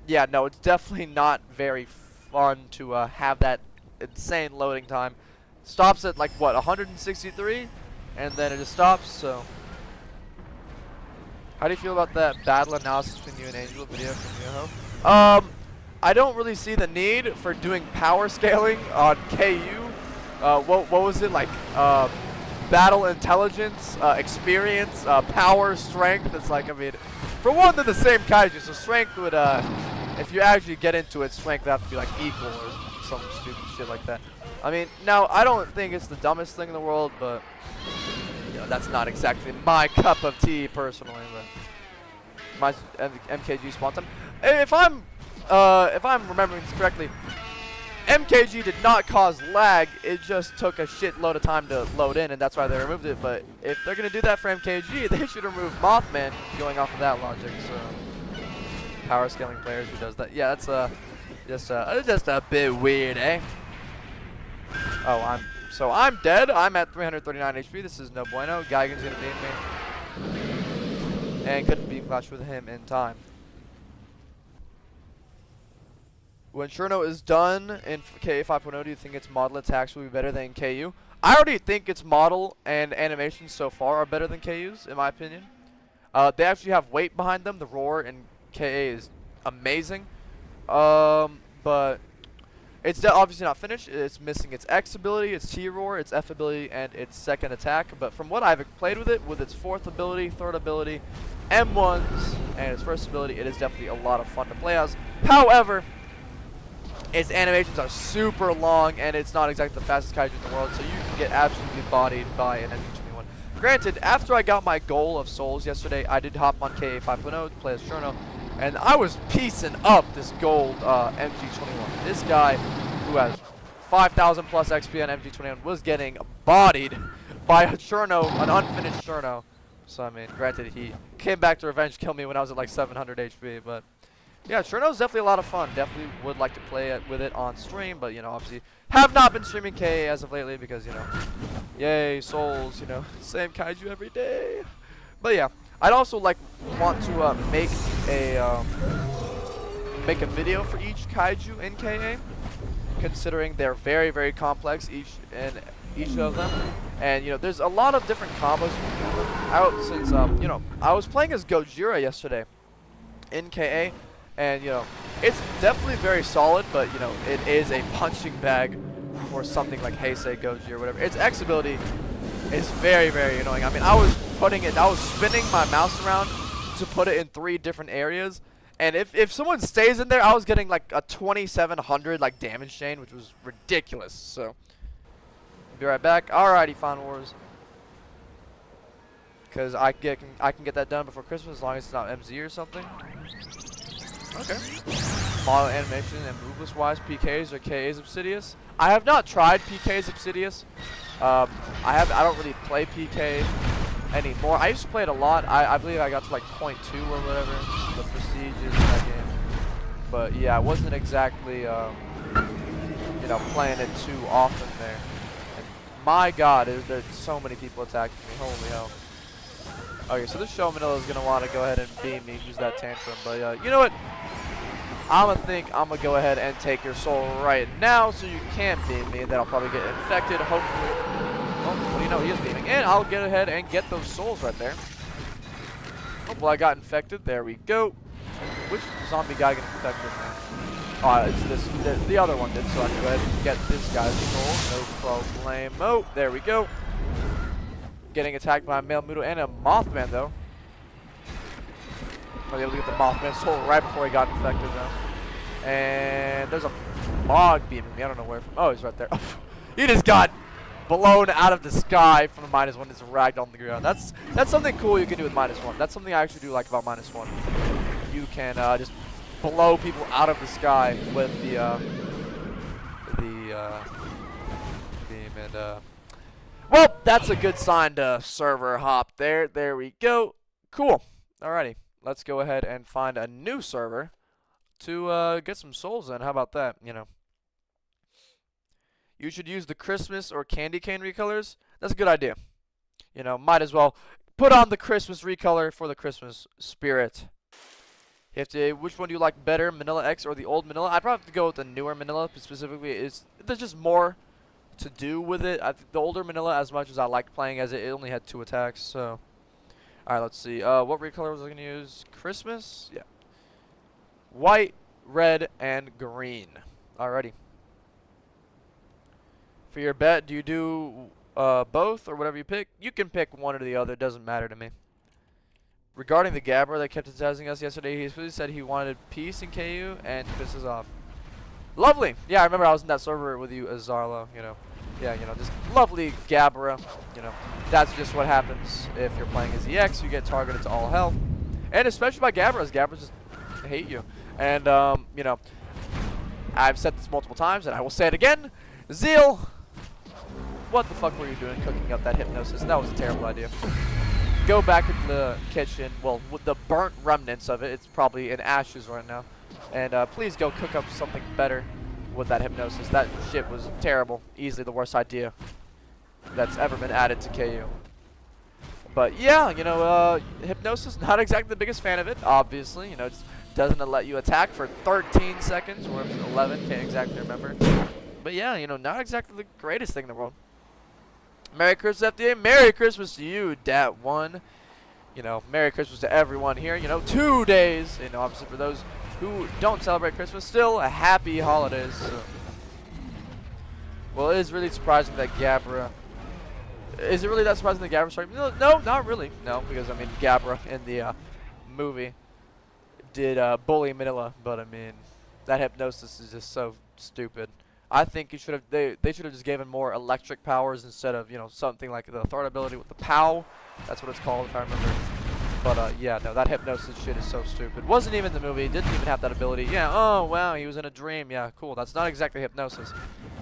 yeah, no, it's definitely not very fun to have that insane loading time. Stops at like what, 163, and then it just stops. So. How do you feel about that battle analysis between you and Angel video from Yoho? I don't really see the need for doing power scaling on KU. What was it like? Battle intelligence, experience, power, strength. It's like, I mean, for one, they're the same kaiju, so strength would, if you actually get into it, strength would have to be like equal or some stupid shit like that. I mean, now I don't think it's the dumbest thing in the world, but. That's not exactly my cup of tea personally, but my MKG spawn time. If I'm if I'm remembering this correctly, MKG did not cause lag. It just took a shitload of time to load in, and that's why they removed it. But if they're gonna do that for MKG, they should remove Moth Man, going off of that logic. So power scaling players who does that. Yeah, that's just a bit weird, eh? Oh, I'm dead. I'm at 339 HP. This is no bueno. Geigen's gonna beat me, and couldn't beam clash with him in time. When Cherno is done in KA 5.0, do you think its model attacks will be better than KU? I already think its model and animations so far are better than KU's, in my opinion. They actually have weight behind them. The roar in KA is amazing. But it's obviously not finished. It's missing its X ability, its T roar, its F ability, and its second attack. But from what I've played with it, with its fourth ability, third ability, M1s, and its first ability, it is definitely a lot of fun to play as. However, its animations are super long, and it's not exactly the fastest kaiju in the world, so you can get absolutely bodied by an MG21. Granted, after I got my goal of souls yesterday, I did hop on KA 5.0 to play as Cherno, and I was piecing up this gold MG21. This guy, who has 5,000 plus XP on MG21, was getting bodied by a Cherno, an unfinished Cherno. So, I mean, granted, he came back to revenge kill me when I was at like 700 HP, but yeah, Cherno's definitely a lot of fun. Definitely would like to play with it on stream, but, you know, obviously have not been streaming KA as of lately because, you know, yay, souls, you know, same kaiju every day. But yeah, I'd also want to make a video for each kaiju in KA, considering they're very, very complex, each of them. And, you know, there's a lot of different combos out since, you know, I was playing as Gojira yesterday in KA. And, you know, it's definitely very solid, but, you know, it is a punching bag for something like Heisei, Goji, or whatever. Its X ability is very, very annoying. I mean, I was spinning my mouse around to put it in 3 different areas. And if someone stays in there, I was getting like a 2,700 like damage chain, which was ridiculous. So, be right back. Alrighty, Fun Wars. Because I can get that done before Christmas as long as it's not MZ or something. Okay. Model animation and moveless wise, PKs or KAs Obsidious. I have not tried PKs Obsidious. I don't really play PK anymore. I used to play it a lot. I believe I got to like 0.2 or whatever. The prestige is in that game. But yeah, I wasn't exactly you know, playing it too often there. And my God, there's so many people attacking me. Holy hell. Okay, so this show Minilla is gonna want to go ahead and beam me, use that tantrum. But you know what? I'm gonna go ahead and take your soul right now, so you can't beam me. Then I'll probably get infected. Hopefully, oh, what do you know? He is beaming, and I'll get ahead and get those souls right there. Oh, well, I got infected. There we go. Which zombie guy got infected now? It's the other one did. So I can go ahead and get this guy's soul. No problemo. Oh, there we go. Getting attacked by a male Moodle and a Moth Man, though. I was able to get the Moth Man's soul right before he got infected, though. And there's a log beaming me. I don't know where from. Oh, he's right there. He just got blown out of the sky from the -1. Just ragged on the ground. That's something cool you can do with -1. That's something I actually do like about -1. You can just blow people out of the sky with the beam and well, that's a good sign to server hop there. There we go. Cool. Alrighty. Let's go ahead and find a new server to get some souls in. How about that? You know. You should use the Christmas or candy cane recolors. That's a good idea. You know, might as well put on the Christmas recolor for the Christmas spirit. You have to, which one do you like better, Minilla X or the old Minilla? I'd probably have to go with the newer Minilla, but specifically, there's just more to do with it. The older Minilla, as much as I liked playing as it only had 2 attacks. So, all right, let's see. What recolor was I gonna use? Christmas, yeah. White, red, and green. Alrighty. For your bet, do you do both or whatever you pick? You can pick one or the other. It doesn't matter to me. Regarding the Gabber that kept attacking us yesterday, he said he wanted peace in KU and piss us off. Lovely. Yeah, I remember I was in that server with you, Azarlo, you know. Yeah, you know, just lovely Gabbera. You know, that's just what happens if you're playing as EX. You get targeted to all hell. And especially by Gabberas. Gabberas just hate you. And, you know, I've said this multiple times, and I will say it again. Zeal, what the fuck were you doing cooking up that hypnosis? That was a terrible idea. Go back into the kitchen. Well, with the burnt remnants of it, it's probably in ashes right now. And please go cook up something better with that hypnosis. That shit was terrible. Easily the worst idea that's ever been added to KU. But yeah, you know, hypnosis, not exactly the biggest fan of it, obviously. You know, it doesn't let you attack for 13 seconds, or 11, can't exactly remember. But yeah, you know, not exactly the greatest thing in the world. Merry Christmas, FDA. Merry Christmas to you, Dat1. You know, Merry Christmas to everyone here. You know, 2 days. You know, obviously for those who don't celebrate Christmas, still a happy holidays. So. Well, it is really surprising that Gabra. Is it really that surprising that Gabra started? No, not really. No, because I mean, Gabra in the movie did bully Minilla, but I mean, that hypnosis is just so stupid. I think you should have they should have just given more electric powers instead of, you know, something like the third ability with the POW. That's what it's called if I remember. But yeah, no, that hypnosis shit is so stupid. Wasn't even in the movie. Didn't even have that ability. Yeah. Oh wow, he was in a dream. Yeah, cool. That's not exactly hypnosis.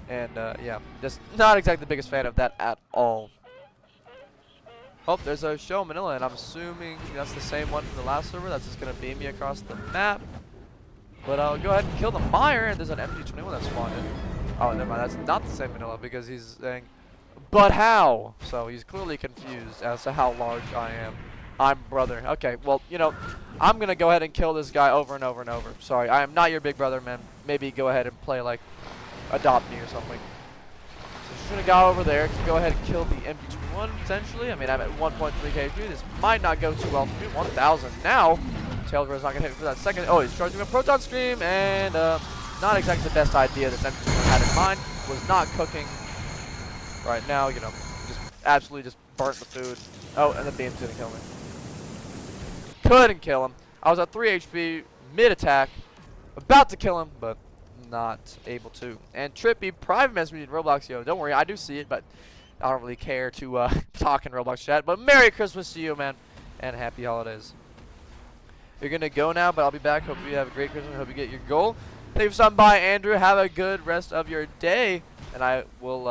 And yeah, just not exactly the biggest fan of that at all. Oh, there's a show Minilla, and I'm assuming that's the same one from the last server. That's just gonna beam me across the map. But I'll go ahead and kill the Mire, and there's an MG21 that spawned in. Oh, never mind. That's not the same Minilla because he's saying, but how? So he's clearly confused as to how large I am. I'm brother. Okay, well, you know, I'm going to go ahead and kill this guy over and over and over. Sorry, I am not your big brother, man. Maybe go ahead and play, like, adopt me or something. So just going to go over there. Go ahead and kill the MG21, potentially. I mean, I'm at 1.3 kg. This might not go too well for me. 1,000 now. Tailroad's not going to hit me for that second. Oh, he's charging a Proton Stream, and not exactly the best idea this MG21 had in mind. Was not cooking right now, you know, just absolutely just burnt the food. Oh, and the beam's going to kill me. Couldn't kill him. I was at 3 HP, mid-attack, about to kill him, but not able to. And Trippy, private message me in Roblox, yo, don't worry, I do see it, but I don't really care to talk in Roblox chat. But Merry Christmas to you, man, and Happy Holidays. You're going to go now, but I'll be back. Hope you have a great Christmas. Hope you get your goal. Thank you for stopping by, Andrew. Have a good rest of your day, and I will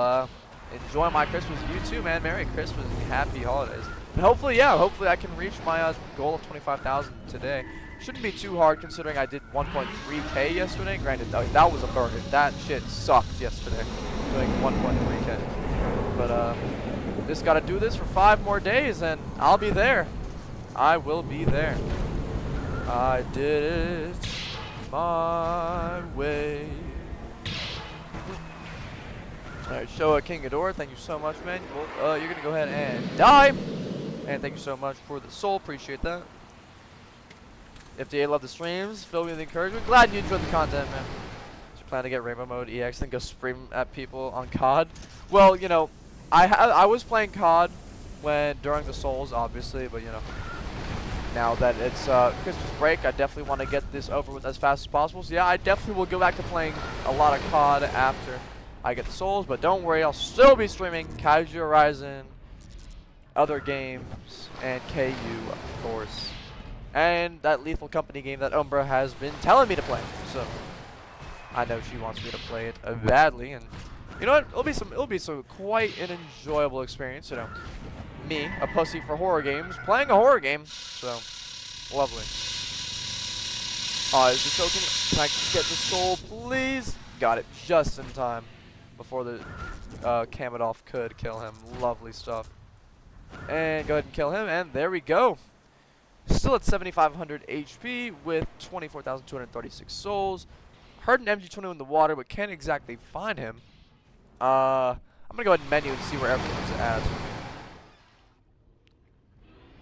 enjoy my Christmas with you too, man. Merry Christmas and Happy Holidays. And hopefully, yeah, hopefully I can reach my goal of 25,000 today. Shouldn't be too hard considering I did 1.3K yesterday. Granted, that was a burden. That shit sucked yesterday, doing 1.3K. But just got to do this for 5 more days, and I'll be there. I will be there. I did it my way. Alright, Showa King Adore, thank you so much, man. Well, you're gonna go ahead and die. And thank you so much for the soul, appreciate that. If you love the streams, fill me with encouragement. Glad you enjoyed the content, man. So you plan to get Rainbow Mode EX and go scream at people on COD? Well, you know, I was playing COD during the Souls, obviously, but you know, now that it's Christmas break, I definitely want to get this over with as fast as possible. So yeah, I definitely will go back to playing a lot of COD after I get the Souls, but don't worry, I'll still be streaming Kaiju Horizon, other games, and KU, of course. And that Lethal Company game that Umbra has been telling me to play. So I know she wants me to play it badly, and you know what? It'll be some quite an enjoyable experience, you know. Me, a pussy for horror games, playing a horror game. So lovely. Is this open? Can I get the soul, please? Got it just in time before the Kamadolf could kill him. Lovely stuff. And go ahead and kill him, and there we go. Still at 7,500 HP with 24,236 souls. Heard an MG21 in the water, but can't exactly find him. I'm gonna go ahead and menu and see where everyone's at.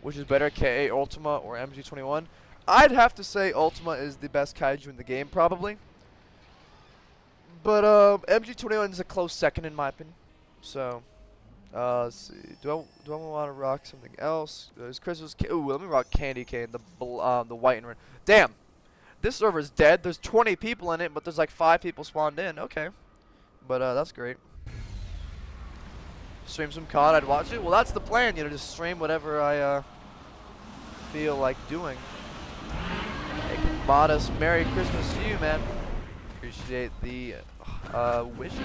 Which is better, KA Ultima or MG21? I'd have to say Ultima is the best kaiju in the game, probably. But MG21 is a close second in my opinion. So, let's see. Do I want to rock something else? There's Christmas. Ooh, let me rock Candy Cane, the white and red. Damn, this server's dead. There's 20 people in it, but there's like 5 people spawned in. Okay, but that's great. Stream some COD, I'd watch it. Well, that's the plan. You know, just stream whatever I feel like doing. Make Modest, Merry Christmas to you, man. Appreciate the wishes.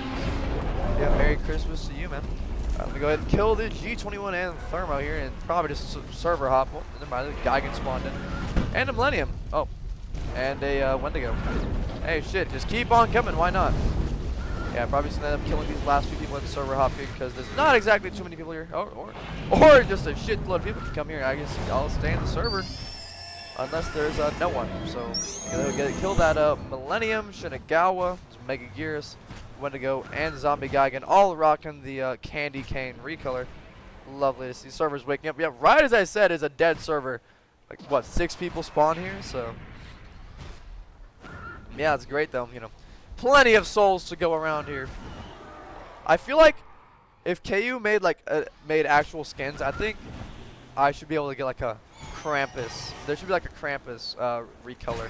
Yeah, Merry Christmas to you, man. I'm gonna go ahead and kill the G21 and Thermo here, and probably just server hop. Oh, never mind, the Geigen spawned in. And a Millennium. Oh, and a Wendigo. Hey, shit, just keep on coming. Why not? Yeah, probably just end up killing these last few people in server hop here because there's not exactly too many people here, or just a shitload of people can come here. I guess I'll stay in the server unless there's no one. So kill that Millennium, Shinagawa, Mega-Gearus, Wendigo, and Zombie Geigen, all rocking the candy cane recolor. Lovely to see servers waking up. Yeah, right as I said, is a dead server. Like what, 6 people spawn here? So yeah, it's great though. You know, plenty of souls to go around here. I feel like if KU made like made actual skins, I think I should be able to get like a Krampus. There should be like a Krampus recolor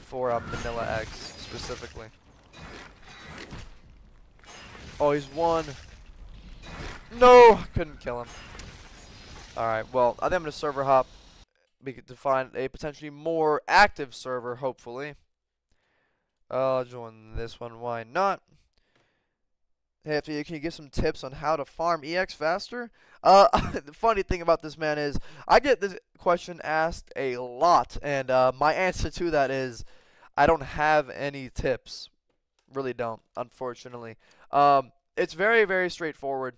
for Minilla X specifically. Oh, he's one. No, couldn't kill him. All right, well, I think I'm gonna server hop to find a potentially more active server, hopefully. I'll join this one. Why not? Hey, can you give some tips on how to farm EX faster? The funny thing about this, man, is I get this question asked a lot, and my answer to that is I don't have any tips. Really don't, unfortunately. It's very, very straightforward.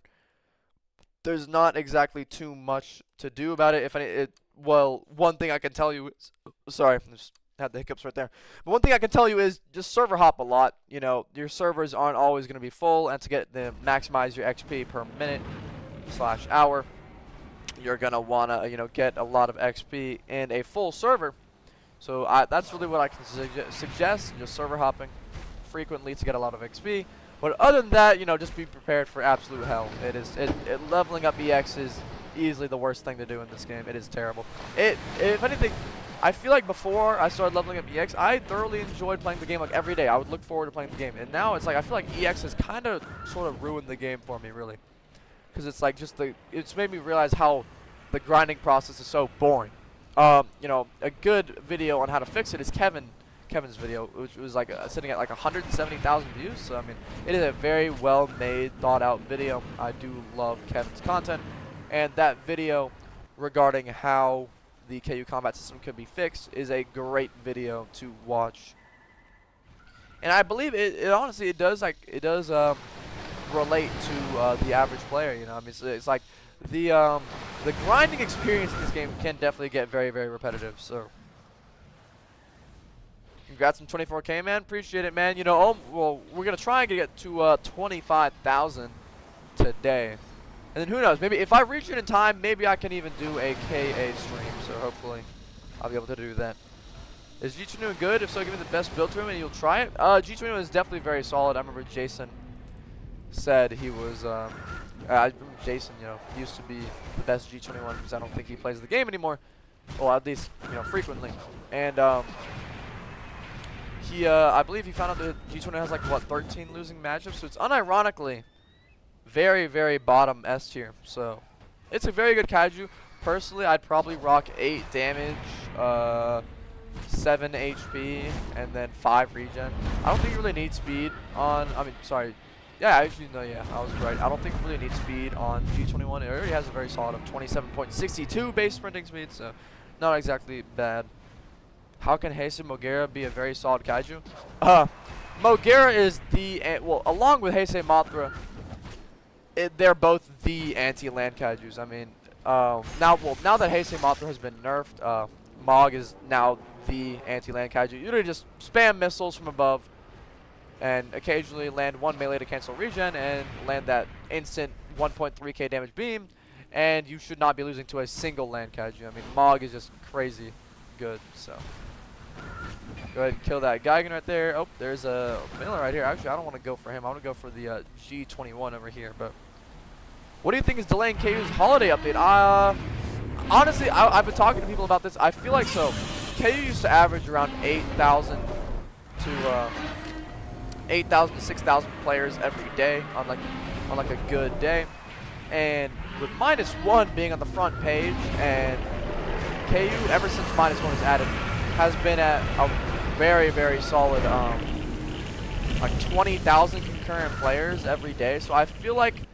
There's not exactly too much to do about it. Well, one thing I can tell you is, sorry, I just had the hiccups right there. But one thing I can tell you is just server hop a lot. You know, your servers aren't always going to be full, and to maximize your XP per minute / hour, you're going to want to, you know, get a lot of XP in a full server. So that's really what I can suggest, just server hopping frequently to get a lot of XP. But other than that, you know, just be prepared for absolute hell. Leveling up EX is easily the worst thing to do in this game. It is terrible. If anything, I feel like before I started leveling up EX, I thoroughly enjoyed playing the game like every day. I would look forward to playing the game. And now it's like I feel like EX has kind of sort of ruined the game for me, really. Because it's like it's made me realize how the grinding process is so boring. You know, a good video on how to fix it is Kevin's video, which was like sitting at like 170,000 views. So I mean, it is a very well made, thought out video. I do love Kevin's content, and that video regarding how the KU combat system could be fixed is a great video to watch. And I believe it honestly does relate to the average player. You know, I mean, it's like the grinding experience in this game can definitely get very, very repetitive. So congrats on 24K, man. Appreciate it, man. You know, well, we're gonna try and get to 25,000 today, and then who knows? Maybe if I reach it in time, maybe I can even do a KA stream. So hopefully, I'll be able to do that. Is G21 good? If so, give me the best build to him, and you'll try it. G21 is definitely very solid. I remember Jason said he was. I remember Jason, you know, used to be the best G21 because I don't think he plays the game anymore. Well, at least, you know, frequently. And I believe he found out that G20 has like what 13 losing matchups, so it's unironically very, very bottom S tier. So it's a very good kaiju. Personally, I'd probably rock 8 damage, 7 HP, and then 5 regen. I don't think you really need speed on. I mean, sorry. Yeah, actually no. Yeah, I was right. I don't think you really need speed on G21. It already has a very solid of 27.62 base sprinting speed, so not exactly bad. How can Heisei Mogera be a very solid kaiju? Mogera is well, along with Heisei Mothra, they're both the anti-land kaijus. I mean, now that Heisei Mothra has been nerfed, Mog is now the anti-land kaiju. You literally just spam missiles from above, and occasionally land 1 melee to cancel regen, and land that instant 1.3k damage beam, and you should not be losing to a single land kaiju. I mean, Mog is just crazy good, so. Go ahead and kill that Geigen right there. Oh, there's a Minilla right here. Actually, I don't want to go for him. I want to go for the G21 over here. But what do you think is delaying KU's holiday update? Honestly, I've been talking to people about this. I feel like so. KU used to average around 8,000 to 6,000 players every day on like a good day, and with -1 being on the front page, and KU ever since -1 is added, has been at a very, very solid, like 20,000 concurrent players every day. So I feel like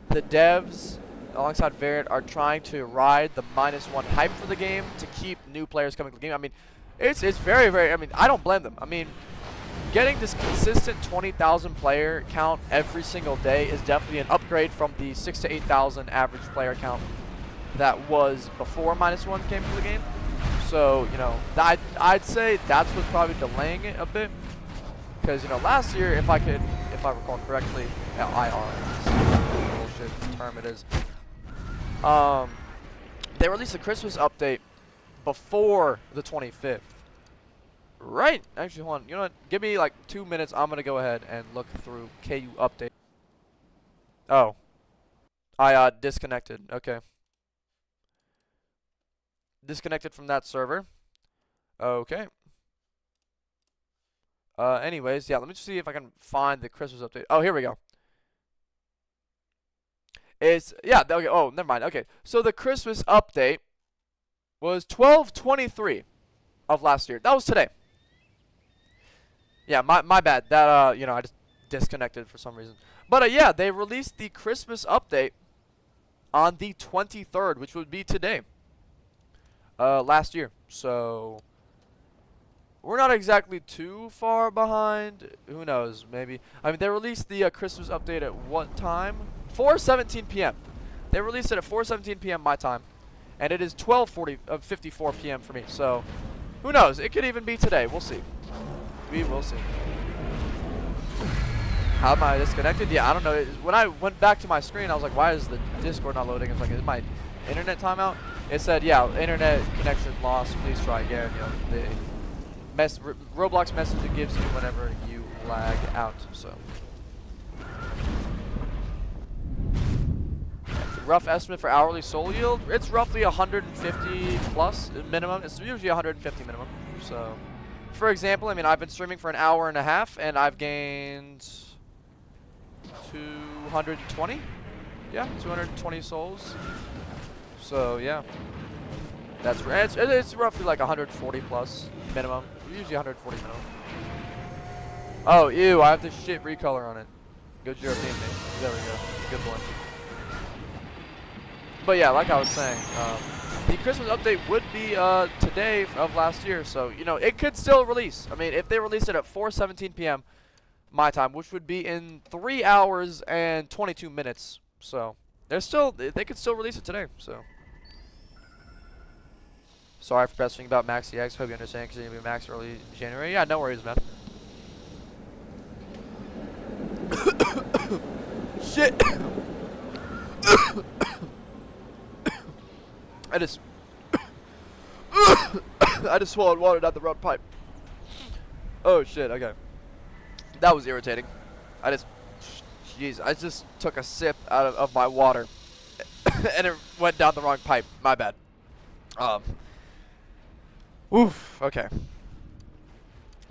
the devs, alongside Variant, are trying to ride the -1 hype for the game to keep new players coming to the game. I mean, it's very, very, I mean, I don't blame them. I mean, getting this consistent 20,000 player count every single day is definitely an upgrade from the 6,000 to 8,000 average player count that was before -1 came to the game. So, you know, I'd say that's what's probably delaying it a bit. Because, you know, last year, if I recall correctly, bullshit term it is. They released a Christmas update before the 25th. Right. Actually, hold on. You know what? Give me like 2 minutes. I'm going to go ahead and look through KU update. Oh. I disconnected. Okay. Disconnected from that server. Okay. Anyways, yeah, let me just see if I can find the Christmas update. Oh, here we go. Okay, oh, never mind. Okay, so the Christmas update was 12/23 of last year. That was today. Yeah, my bad. That, you know, I just disconnected for some reason. But, yeah, they released the Christmas update on the 23rd, which would be today. Last year. So we're not exactly too far behind. Who knows? Maybe. I mean, they released the Christmas update at what time? 4:17 p.m. They released it at 4:17 p.m. my time, and it is 12:54 p.m. for me. So who knows? It could even be today. We'll see. We will see. How am I disconnected? Yeah, I don't know. When I went back to my screen, I was like, why is the Discord not loading? It's like, is my internet timeout? It said, yeah, internet connection lost. Please try again. You know, the Roblox message it gives you whenever you lag out. So, rough estimate for hourly soul yield. It's roughly 150 plus minimum. It's usually 150 minimum. So, for example, I mean, I've been streaming for an hour and a half, and I've gained 220. Yeah, 220 souls. So yeah, it's roughly like 140 plus minimum. Usually 140 minimum. Oh, ew! I have this shit recolor on it. Good European name. There we go. Good one. But yeah, like I was saying, the Christmas update would be today of last year. So you know, it could still release. I mean, if they release it at 4:17 p.m. my time, which would be in 3 hours and 22 minutes. So they could still release it today. So. Sorry for pestering about Max EX. Hope you understand because you're going to be Max early January. Yeah, no worries, man. Shit. I just swallowed water down the wrong pipe. Oh, shit. Okay. That was irritating. I just took a sip out of my water and it went down the wrong pipe. My bad. Oof, okay.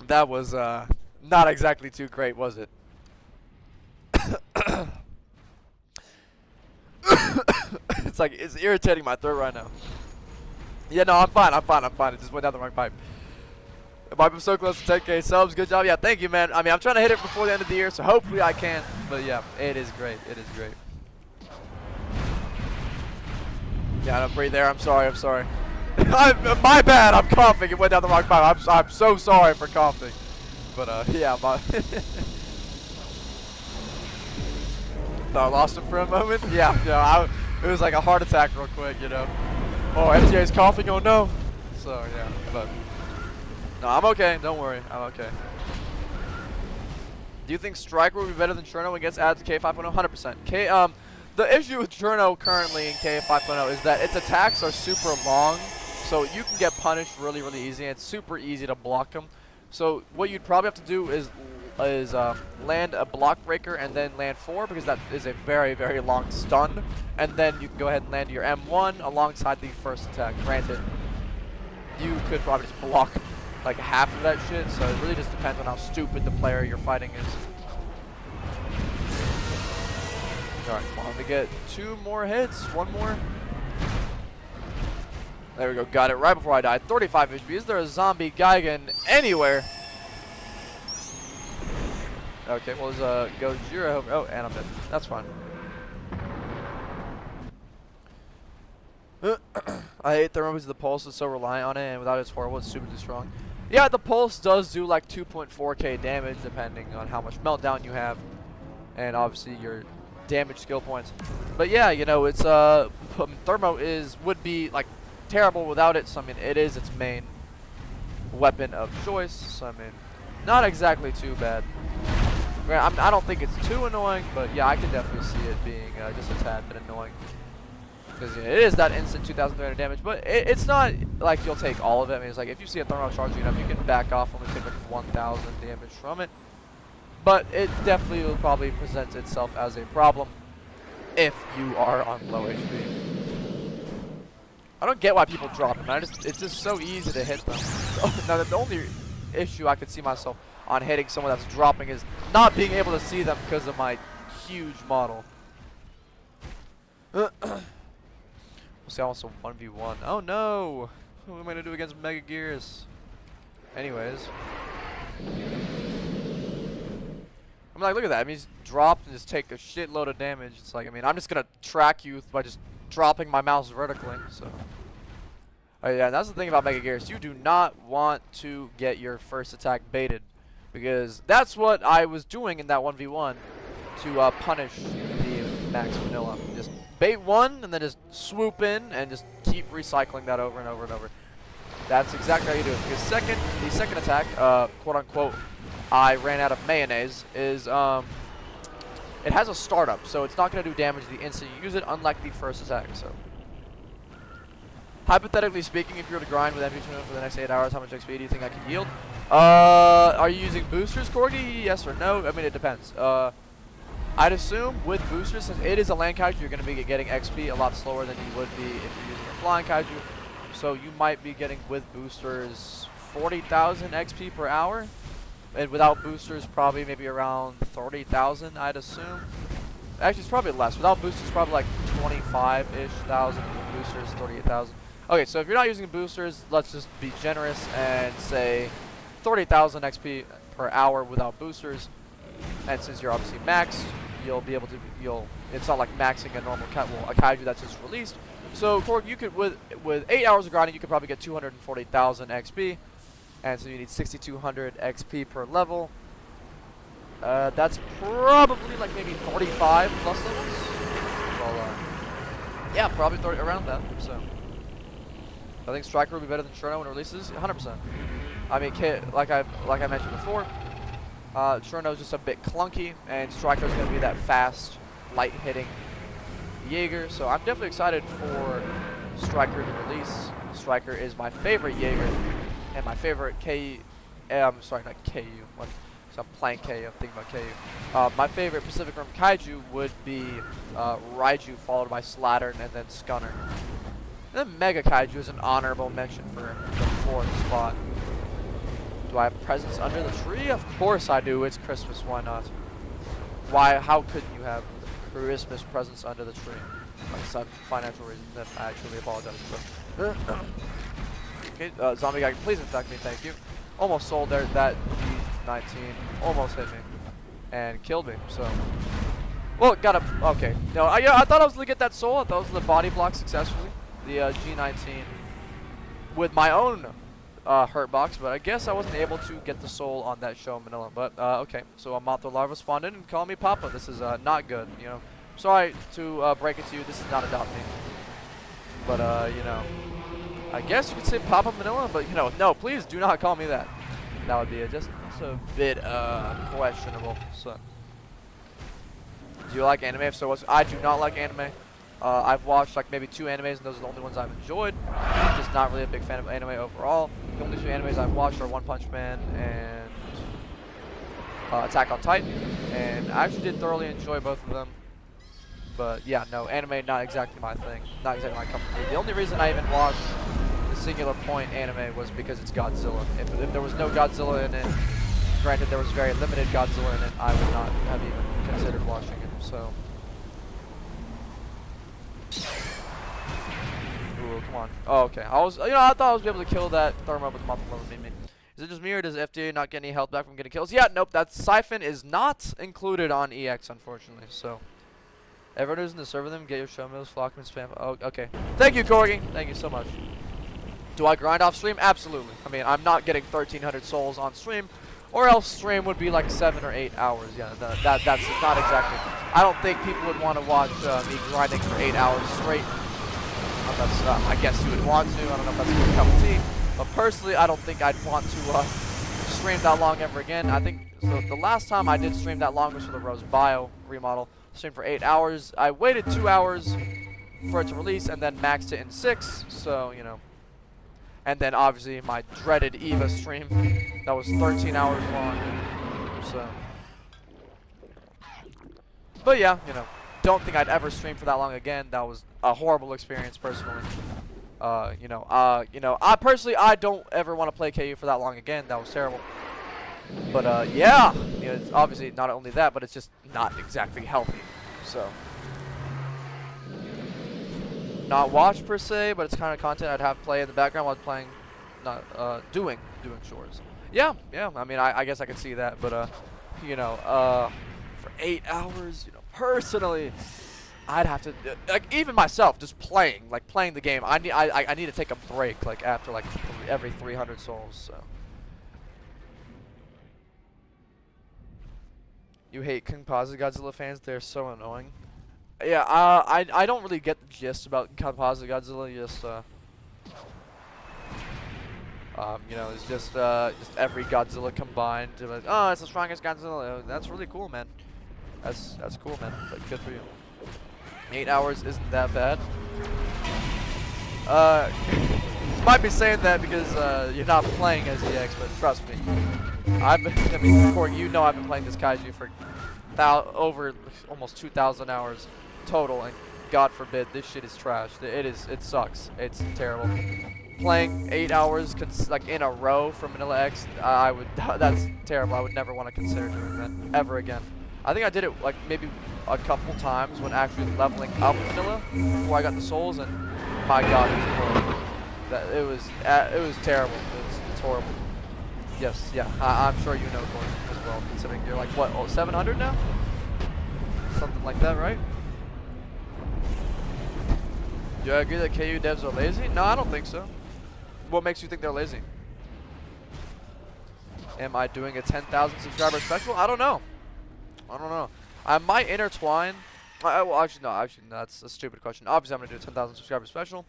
That was not exactly too great, was it? It's irritating my throat right now. Yeah, no, I'm fine. It just went down the wrong pipe. I'm so close to 10K subs. Good job. Yeah, thank you, man. I mean, I'm trying to hit it before the end of the year, so hopefully I can. But yeah, it is great. It is great. Yeah, don't breathe there. I'm sorry. My bad. I'm coughing. It went down the wrong pipe. I'm so sorry for coughing. But yeah, thought I lost him for a moment. Yeah, it was like a heart attack real quick, you know. Oh, MTA's coughing. Oh no. So yeah, but no, I'm okay. Don't worry. I'm okay. Do you think Striker will be better than Cherno when it gets added to K5.0? 100%. The issue with Cherno currently in K5.0 is that its attacks are super long, so you can get punished really, really easy, and it's super easy to block them. So what you'd probably have to do is land a block breaker and then land 4, because that is a very, very long stun, and then you can go ahead and land your M1 alongside the first attack. Granted, you could probably just block like half of that shit, so it really just depends on how stupid the player you're fighting is. Alright, come on, let me get 2 more hits. 1 more. There we go. Got it right before I died. 35 HP. Is there a zombie Gigan anywhere? Okay, well, there's a Gojira. Oh, and I'm dead. That's fine. I hate Thermo because the pulse is so reliant on it, and without it's horrible, it's super strong. Yeah, the pulse does do like 2.4k damage, depending on how much meltdown you have, and obviously your damage skill points. But yeah, you know, it's Thermo would be like terrible without it. So I mean, it is its main weapon of choice. So I mean, not exactly too bad. I don't think it's too annoying, but yeah, I can definitely see it being just a tad bit annoying. Because it is that instant 2,300 damage, but it's not like you'll take all of it. I mean, it's like if you see a Thermo charging up, you can back off and take like 1,000 damage from it. But it definitely will probably present itself as a problem if you are on low HP. I don't get why people drop them. It's just so easy to hit them. Now, the only issue I could see myself on hitting someone that's dropping is not being able to see them because of my huge model. We'll see, I want some 1v1. Oh no! What am I gonna do against Mega-Gearus? Anyways. I'm like, look at that. I mean, he's dropped and just take a shitload of damage. It's like, I mean, I'm just gonna track you by just dropping my mouse vertically, so. Oh yeah, and that's the thing about Mega-Gearus. You do not want to get your first attack baited, because that's what I was doing in that 1v1 to punish the Max Minilla. Just bait one and then just swoop in and just keep recycling that over and over and over. That's exactly how you do it. Because the second attack, quote unquote, I ran out of mayonnaise, is it has a startup, so it's not going to do damage the instant you use it, unlike the first attack. So, hypothetically speaking, if you were to grind with MP2 for the next 8 hours, how much XP do you think I could yield? Are you using boosters, Corgi? Yes or no? I mean, it depends. I'd assume with boosters, since it is a land kaiju, you're going to be getting XP a lot slower than you would be if you're using a flying kaiju. So you might be getting with boosters 40,000 XP per hour. And without boosters, probably maybe around 30,000, I'd assume. Actually, it's probably less. Without boosters, probably like 25-ish thousand. With boosters, 38,000. Okay, so if you're not using boosters, let's just be generous and say 30,000 XP per hour without boosters. And since you're obviously maxed, you'll be able to, it's not like maxing a normal a kaiju that's just released. So, Korg, you could, with 8 hours of grinding, you could probably get 240,000 XP. And so you need 6,200 XP per level. That's probably like maybe 45 plus levels. Well, yeah, probably 30, around that. So I think Striker will be better than Cherno when it releases. 100%. I mean, like I mentioned before, Cherno is just a bit clunky, and Striker is going to be that fast, light-hitting Jaeger. So I'm definitely excited for Striker to release. Striker is my favorite Jaeger. And my favorite sorry, not KU. So I'm playing KU, I'm thinking about KU. My favorite Pacific Rim Kaiju would be Raiju, followed by Slattern, and then Scunner. And then Mega Kaiju is an honorable mention for the 4th spot. Do I have presents under the tree? Of course I do. It's Christmas, why not? Why? How couldn't you have Christmas presents under the tree? Like some financial reason that I actually apologize for. Okay, zombie guy, please infect me, thank you. Almost sold there. That G19 almost hit me and killed me. So, well, got a okay. No, I thought I was gonna get that soul. I thought I was gonna body block successfully the G19 with my own hurt box, but I guess I wasn't able to get the soul on that show in Minilla. But okay, so a Moth larva spawned in and called me Papa. This is not good. You know, sorry to break it to you. This is not adopt me. But you know. I guess you could say Papa Minilla, but you know, no, please do not call me that. That would be just a bit questionable. So, do you like anime? If so, I do not like anime. I've watched like maybe 2 animes, and those are the only ones I've enjoyed. I'm just not really a big fan of anime overall. The only 2 animes I've watched are One Punch Man and Attack on Titan, and I actually did thoroughly enjoy both of them. But yeah, no, anime not exactly my thing, not exactly my cup of tea. The only reason I even watched the Singular Point anime was because it's Godzilla. If there was no Godzilla in it, granted there was very limited Godzilla in it, I would not have even considered watching it. So, Cool, come on. Oh, okay. I thought I was able to kill that Thermo with Moth Man. Is it just me, or does FDA not get any health back from getting kills? Yeah, nope. That siphon is not included on EX, unfortunately. So, everyone who's in the server, them get your show mills, Flockman, spam. Oh, okay. Thank you, Corgi. Thank you so much. Do I grind off stream? Absolutely. I mean, I'm not getting 1,300 souls on stream, or else stream would be like 7 or 8 hours. Yeah, that's not exactly. I don't think people would want to watch me grinding for 8 hours straight. I guess you would want to. I don't know if that's a good cup of tea. But personally, I don't think I'd want to stream that long ever again. I think so. The last time I did stream that long was for the Rose Bio remodel. Streamed for 8 hours. I waited 2 hours for it to release and then maxed it in 6. So, you know. And then obviously my dreaded Eva stream that was 13 hours long. So. But yeah, you know. Don't think I'd ever stream for that long again. That was a horrible experience personally. I personally don't ever want to play KU for that long again. That was terrible. But yeah, you know, it's obviously not only that, but it's just not exactly healthy. So not watch per se, but it's kind of content I'd have play in the background while playing, not doing chores. Yeah. I mean, I guess I could see that, but for 8 hours, you know, personally, I'd have to, like, even myself, just playing the game. I need to take a break, like, after like every 300 souls. So. You hate Composite Godzilla fans? They're so annoying. Yeah, I don't really get the gist about Composite Godzilla. Just it's just every Godzilla combined. Like, oh, it's the strongest Godzilla. That's really cool, man. That's cool, man. Like, good for you. 8 hours isn't that bad. You might be saying that because you're not playing as EX, but trust me. Corey, you know I've been playing this Kaiju for over almost 2,000 hours total, and God forbid this shit is trash. It sucks. It's terrible. Playing 8 hours like in a row for Minilla X, that's terrible. I would never want to consider doing that ever again. I think I did it like maybe a couple times when actually leveling up Minilla before I got the souls, and my God, it was horrible. It was terrible. It's horrible. Yes, yeah. I'm sure you know Gordon as well, considering you're like what, 700 now? Something like that, right? Do you agree that KU devs are lazy? No, I don't think so. What makes you think they're lazy? Am I doing a 10,000 subscriber special? I don't know. I might intertwine. Well, actually, no, that's a stupid question. Obviously, I'm going to do a 10,000 subscriber special.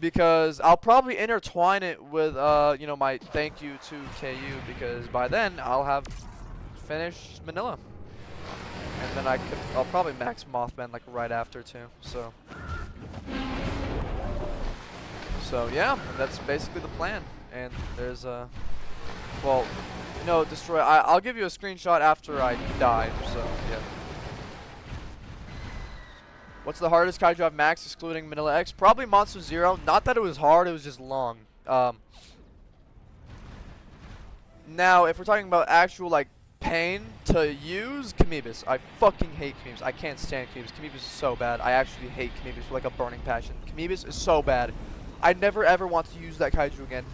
Because I'll probably intertwine it with, my thank you to KU. Because by then, I'll have finished Minilla. And then I'll probably max Moth Man like right after too. So yeah, that's basically the plan. And there's destroy. I'll give you a screenshot after I die. So yeah. What's the hardest Kaiju I've maxed excluding Minilla X? Probably Monster Zero. Not that it was hard, it was just long. Now, if we're talking about actual like pain to use, Kamibis. I fucking hate Kamibis. I can't stand Kamibis. Kamibis is so bad. I actually hate Kamibis with like a burning passion. Kamibis is so bad. I never ever want to use that Kaiju again.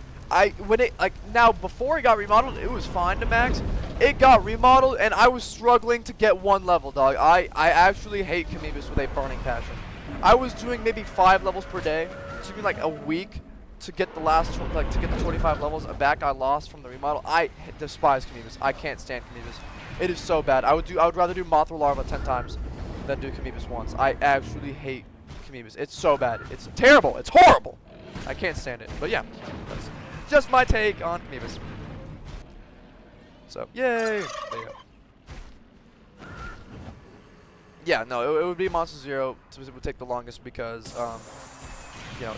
Before it got remodeled, it was fine to max. It got remodeled, and I was struggling to get 1 level, dog. I actually hate Kamibis with a burning passion. I was doing maybe 5 levels per day. It took me like a week to get the to get the 25 levels back I lost from the remodel. I despise Kamibis. I can't stand Kamibis. It is so bad. I would rather do Mothra Larva 10 times than do Kamibis once. I actually hate Kamibis. It's so bad. It's terrible. It's horrible. I can't stand it. But yeah, that's just my take on Kamibis. So, yay! There you go. Yeah, no, it would be Monster Zero. It would take the longest because,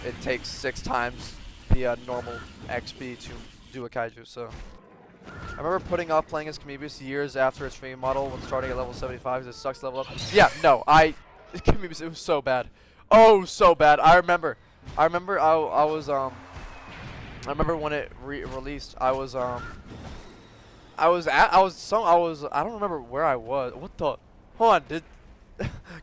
it takes 6 times the normal XP to do a Kaiju. So, I remember putting off playing as Kamibis years after its stream model when starting at level 75 because it sucks to level up. Yeah, no, Kamibis, it was so bad. Oh, so bad. I remember I remember when it released. I don't remember where I was. What the? Hold on.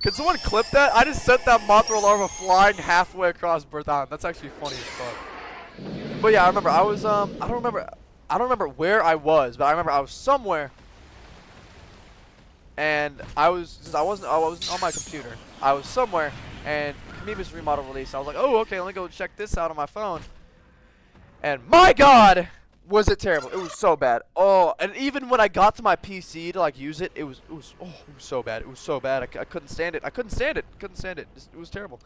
Can someone clip that? I just sent that Mothra larva flying halfway across Birth Island. That's actually funny as fuck. But yeah, I remember I was I don't remember where I was, but I remember I was somewhere, and I wasn't on my computer. I was somewhere, and Kamiba's remodel release. I was like, oh, okay, let me go check this out on my phone. And my God, was it terrible? It was so bad. Oh, and even when I got to my PC to like use it, it was so bad. It was so bad. I couldn't stand it. I couldn't stand it. Couldn't stand it. It was terrible.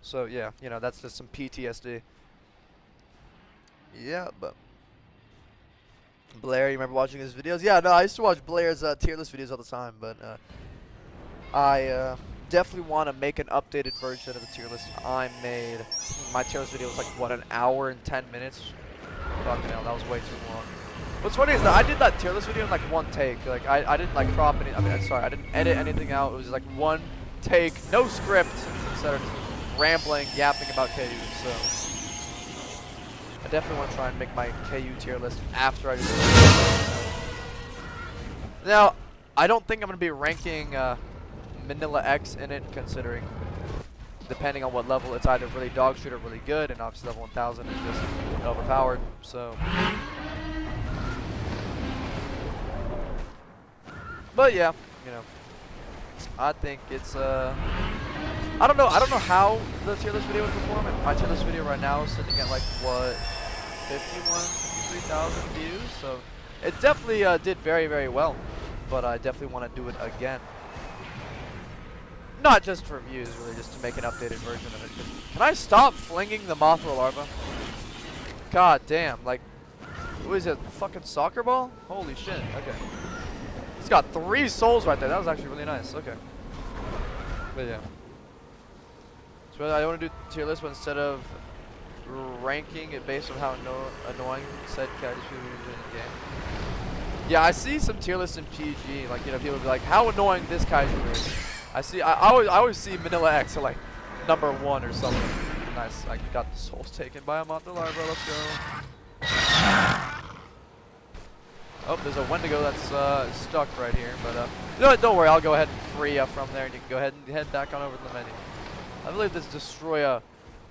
So yeah, you know, that's just some PTSD. Yeah, but Blair, you remember watching his videos? Yeah, no, I used to watch Blair's tier list videos all the time, but I definitely want to make an updated version of the tier list I made. My tier list video was like, what, an hour and 10 minutes? Fucking hell, that was way too long. What's funny is that I did that tier list video in like one take. Like, I didn't like crop any, I didn't edit anything out. It was like one take, no script, instead of rambling, yapping about KU, so. I definitely want to try and make my KU tier list after I do this. Now, I don't think I'm going to be ranking Minilla X in it, considering depending on what level, it's either really dog shit or really good, and obviously level 1000 is just overpowered, so. But yeah, you know, I think it's I don't know how the tier list video would perform. My tier list video right now is sitting at like what, 53,000 views, so it definitely did very, very well. But I definitely want to do it again. Not just for views, really, just to make an updated version of it. Can I stop flinging the Mothra larva? God damn, like, what is it, fucking soccer ball? Holy shit, okay. It's got 3 souls right there. That was actually really nice, okay. But yeah. So I want to do tier list, but instead of ranking it based on how annoying said Kaiju is in the game. Yeah, I see some tier lists in PG, like, you know, people be like, how annoying this Kaiju is. I always see Minilla X at like #1 or something. Nice, I got the souls taken by a Mothra larva. Let's go. Oh, there's a Wendigo that's stuck right here, but no, don't worry, I'll go ahead and free up from there, and you can go ahead and head back on over to the menu. I believe this Destroyer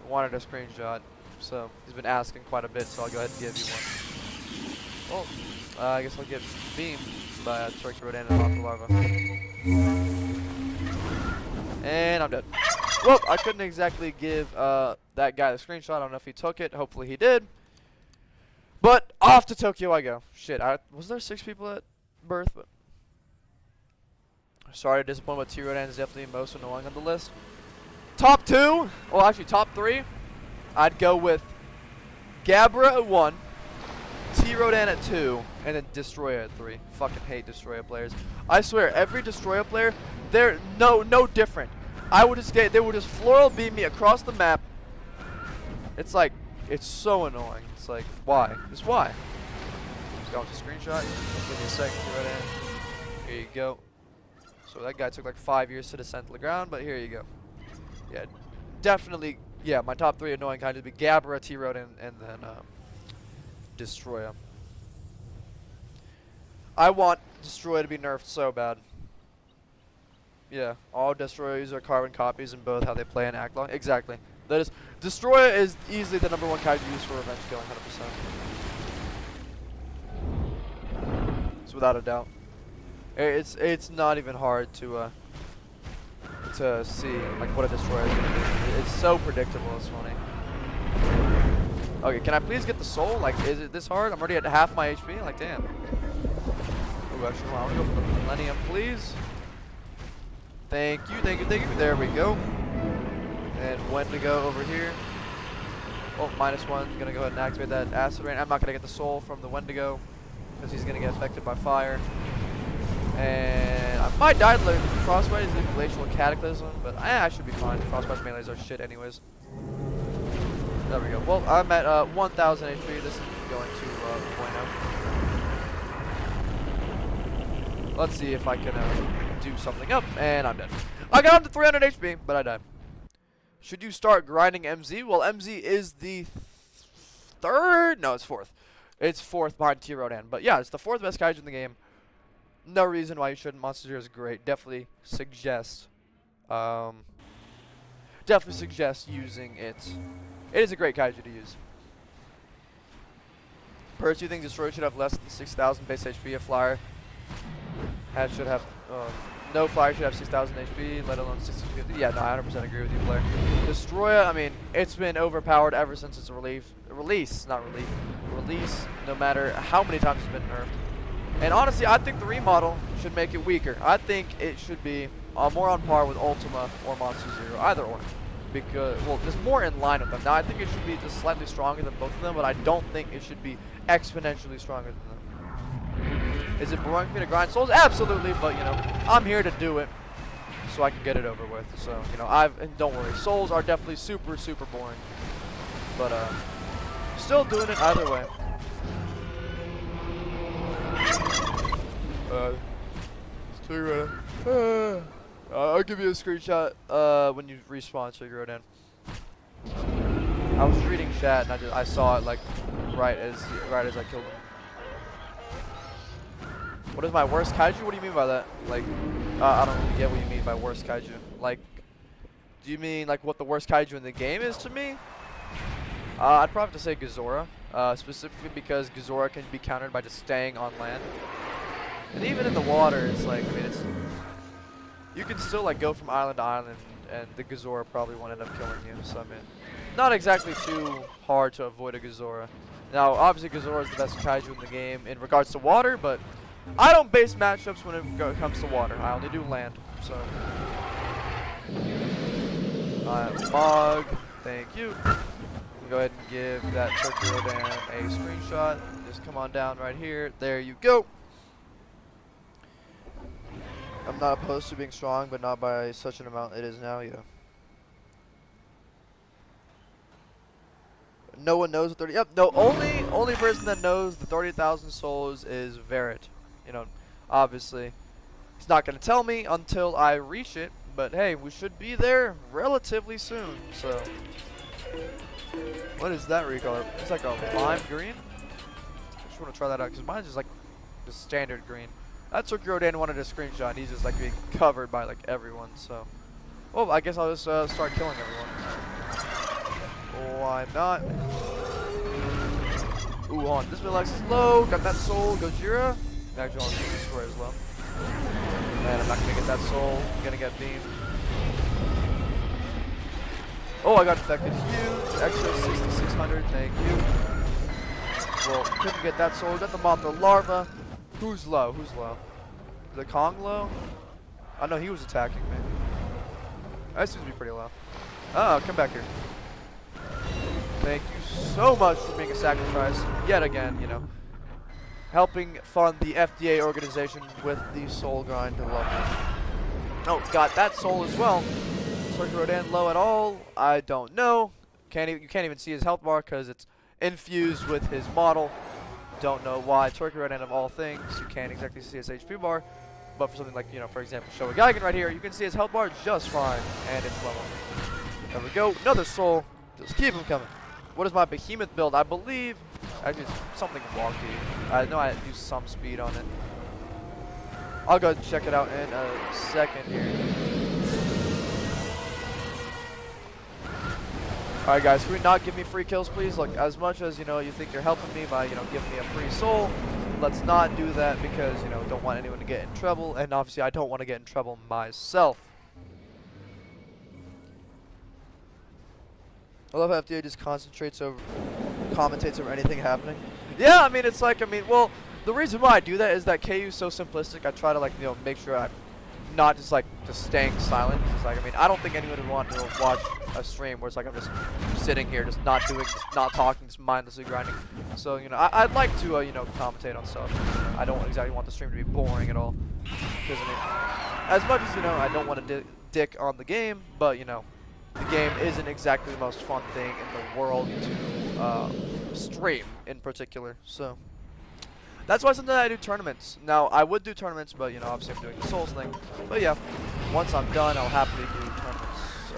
wanted a screenshot, so he's been asking quite a bit, so I'll go ahead and give you one. Well, I guess I'll get beamed by a Turkey Rodan and Mothra larva. And I'm dead. Well, I couldn't exactly give that guy the screenshot. I don't know if he took it. Hopefully he did. But off to Tokyo I go. Shit, was there 6 people at birth? But sorry to disappoint, but T-Rodan is definitely most annoying on the list. Top 2, well actually top 3, I'd go with Gabra at 1, T-Rodan at 2, and then Destroyer at 3. Fucking hate Destroyer players. I swear, every Destroyer player, they're no different. They would just floral beam me across the map. It's like, it's so annoying. It's like, why? Just why? Just go with the screenshot. Give me a second to right in. Here you go. So that guy took like 5 years to descend to the ground, but here you go. Yeah, definitely. Yeah, my top 3 annoying kind would be Gabra, T-Rodan, and then Destroyer. I want Destroyer to be nerfed so bad. Yeah, all Destroyers are carbon copies in both how they play and act like. Exactly. That is, Destroyer is easily the #1 kaiju used for revenge killing, 100%. It's without a doubt. It's not even hard to see like what a Destroyer is gonna do. It's so predictable. It's funny. Okay, can I please get the soul? Like, is it this hard? I'm already at half my HP. Like, damn. Ooh, actually, I want to go for the Millennium, please. Thank you, thank you, thank you. There we go. And Wendigo over here. Oh, -1. Gonna go ahead and activate that acid rain. I'm not gonna get the soul from the Wendigo because he's gonna get affected by fire. And I might die to the Frostbite is the Glacial Cataclysm, but I should be fine. Frostbite melees are shit anyways. There we go. Well, I'm at 1,000 HP. This is going to point. Let's see if I can do something up, and I'm dead. I got up to 300 HP, but I died. Should you start grinding MZ? Well, MZ is the 3rd? No, it's 4th. It's 4th behind T-Rodan. But yeah, it's the 4th best kaiju in the game. No reason why you shouldn't. Monster Zero is great. Definitely suggest Definitely suggest using it. It is a great kaiju to use. Per 2 things, Destroyer should have less than 6,000 base HP. A flyer should have no flyer should have 6,000 HP, let alone 650. Yeah, no, I 100% agree with you, Blair. Destroyer, I mean, it's been overpowered ever since its release, no matter how many times it's been nerfed. And honestly, I think the remodel should make it weaker. I think it should be more on par with Ultima or Monster Zero, either or. Because, well, just more in line with them. Now, I think it should be just slightly stronger than both of them, but I don't think it should be exponentially stronger than them. Is it boring for me to grind souls? Absolutely, but, you know, I'm here to do it so I can get it over with. So, you know, and don't worry, souls are definitely super, super boring. But, still doing it either way. I'll give you a screenshot when you respawn, so you're in. I was reading chat and I saw it like right as I killed him. What is my worst kaiju? What do you mean by that? Like, I don't really get what you mean by worst kaiju. Like, do you mean like what the worst kaiju in the game is to me? I'd probably have to say Ghazora, specifically because Ghazora can be countered by just staying on land. And even in the water, it's like, I mean, you can still like go from island to island, and the Ghazora probably won't end up killing you. So I mean, not exactly too hard to avoid a Ghazora. Now, obviously, Ghazora is the best kaiju in the game in regards to water, but I don't base matchups when it comes to water. I only do land. So, Mog, thank you. Go ahead and give that Turkey Rodan a screenshot. Just come on down right here. There you go. I'm not opposed to being strong, but not by such an amount it is now, yeah. No one knows the 30. Yep, no, only person that knows the 30,000 souls is Verret. You know, obviously, he's not going to tell me until I reach it, but hey, we should be there relatively soon, so. What is that recolor? It's like a lime green? I just want to try that out, because mine's just like the standard green. That's what Rodan wanted a screenshot. He's just like being covered by like everyone, so. Oh, I guess I'll just start killing everyone. Why not? Ooh, on. This Milex is low. Got that soul. Gojira. Actually, I'll destroy as well. Man, I'm not gonna get that soul. I'm gonna get beamed. Oh, I got infected. Huge. Extra 6,600. Thank you. Well, couldn't get that soul. Got the Moth larva. Who's low? Who's low? Is the Kong low? Oh no, he was attacking me. That seems to be pretty low. Oh, come back here. Thank you so much for being a sacrifice. Yet again, you know. Helping fund the FDA organization with the soul grind to love me. Oh, got that soul as well. Turkey Rodan low at all? I don't know. You can't even see his health bar because it's infused with his model. Don't know why. Turkey Rodan of all things, you can't exactly see his HP bar. But for something like, you know, for example, Showa Geigen right here, you can see his health bar just fine. And it's level. There we go. Another soul. Just keep him coming. What is my Behemoth build? I believe, actually it's something wonky. I know I use some speed on it. I'll go check it out in a second here. Alright guys, can we not give me free kills please? Like, as much as, you know, you think you're helping me by, you know, giving me a free soul, let's not do that because, you know, don't want anyone to get in trouble, and obviously I don't want to get in trouble myself. I love how FDA just commentates over anything happening. Yeah, I mean, it's like, well, the reason why I do that is that KU is so simplistic. I try to, like, you know, make sure I'm not just, like, just staying silent. It's like, I mean, I don't think anyone would want to watch a stream where it's like I'm just sitting here, just not doing, just not talking, just mindlessly grinding. So, you know, I'd like to, you know, commentate on stuff. I don't exactly want the stream to be boring at all. Because, I mean, as much as, you know, I don't want to dick on the game, but, you know, the game isn't exactly the most fun thing in the world to stream in particular, so that's why sometimes I do tournaments. Now, I would do tournaments, but, you know, obviously I'm doing the Souls thing. But yeah, once I'm done, I'll happily do tournaments, so.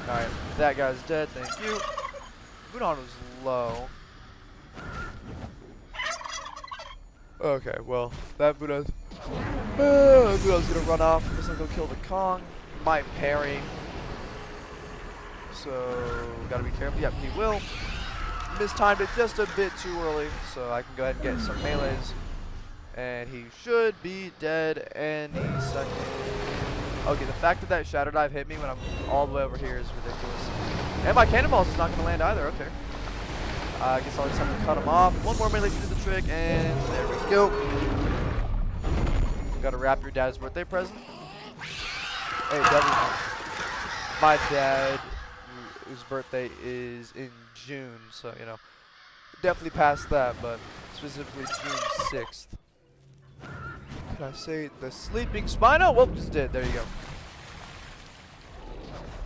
Alright, that guy's dead, thank you. Budon was low. Okay, well, that Budon I knew I was gonna run off. I'm just gonna go kill the Kong. Might parry. So gotta be careful. Yep, he will. Mistimed it just a bit too early, so I can go ahead and get some melees. And he should be dead any second. Okay, the fact that that Shadow Dive hit me when I'm all the way over here is ridiculous. And my Cannonballs is not going to land either, okay. I guess I'll just have to cut him off. One more melee to do the trick, and there we go. Gotta wrap your dad's birthday present. Hey, my dad, whose birthday is in June, so, you know, definitely past that, but specifically June 6th. Can I say the sleeping Spino? Whoop, just did. There you go.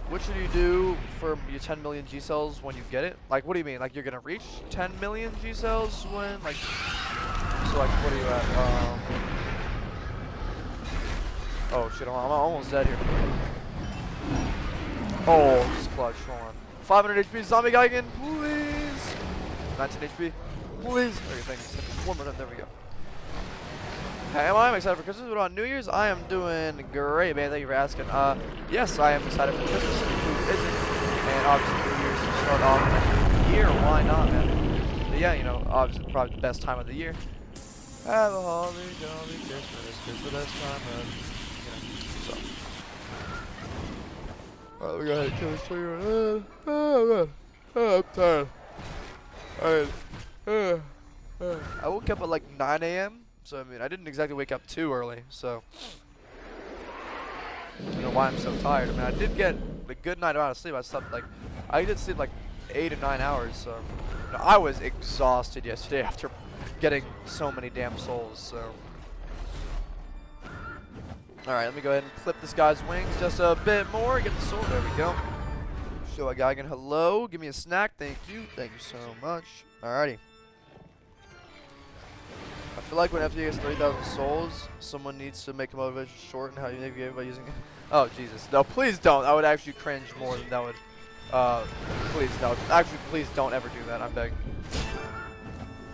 What should you do for your 10 million G cells when you get it? Like, what do you mean? Like, you're gonna reach 10 million G cells when, like, so, like, what are you at? Oh shit, I'm almost dead here. Oh, just clutch. Hold on. 500 HP, zombie guy again, please. 19 HP, please. Okay, thanks. One more time. There we go. Hey, I'm excited for Christmas, but on New Year's, I am doing great, man. Thank you for asking. Yes, I am excited for Christmas, and who isn't? And obviously, New Year's to start off the year. Why not, man? But yeah, you know, obviously, probably the best time of the year. Have a holly jolly Christmas, it's the best time of, you know, so. Alright, we go ahead and kill this trigger. I'm tired. Alright. I woke up at like 9 a.m. So, I mean, I didn't exactly wake up too early, so I don't know why I'm so tired. I mean, I did get a good night amount of sleep. I did sleep like 8 or 9 hours, so you know, I was exhausted yesterday after getting so many damn souls, so. Alright, let me go ahead and clip this guy's wings just a bit more, get the soul, there we go. Show a guy again, hello, give me a snack, thank you so much. Alrighty. I feel like when FD gets 3,000 souls, someone needs to make a motivation short and how you navigate by using it. Oh, Jesus. No, please don't. I would actually cringe more than that would. Please, no. Actually, please don't ever do that. I'm begging.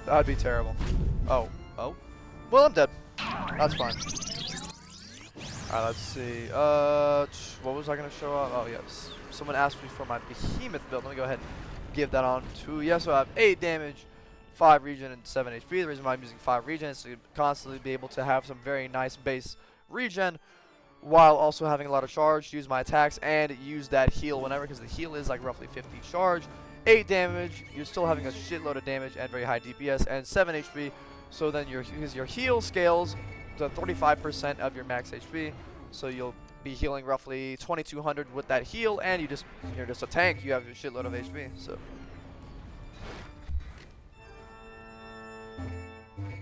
That would be terrible. Oh. Oh? Well, I'm dead. That's fine. Alright, let's see. What was I going to show off? Oh, yes. Someone asked me for my Behemoth build. Let me go ahead and give that on to you. Yes, so I have 8 damage. 5 regen and 7 HP. The reason why I'm using 5 regen is to constantly be able to have some very nice base regen while also having a lot of charge to use my attacks and use that heal whenever, because the heal is like roughly 50 charge. 8 damage, you're still having a shitload of damage and very high DPS, and 7 HP, so then your heal scales to 35% of your max HP, so you'll be healing roughly 2200 with that heal, and you're just a tank, you have a shitload of HP, so.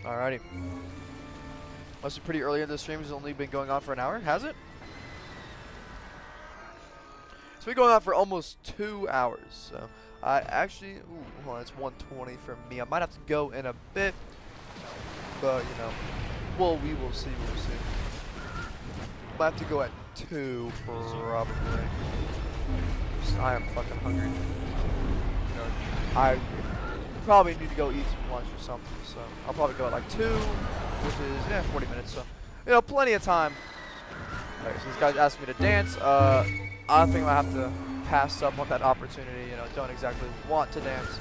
Alrighty. Must be pretty early in the stream. It's only been going on for an hour, has it? It's been going on for almost 2 hours. So I actually, hold on, it's 1:20 for me. I might have to go in a bit, but you know, well, we will see. We'll see. Might have to go at 2 probably. I am fucking hungry. You know, I probably need to go eat some lunch or something, so I'll probably go at like 2, which is 40 minutes, so you know, plenty of time. Alright, so this guy's asked me to dance. I think I have to pass up on that opportunity. You know, don't exactly want to dance.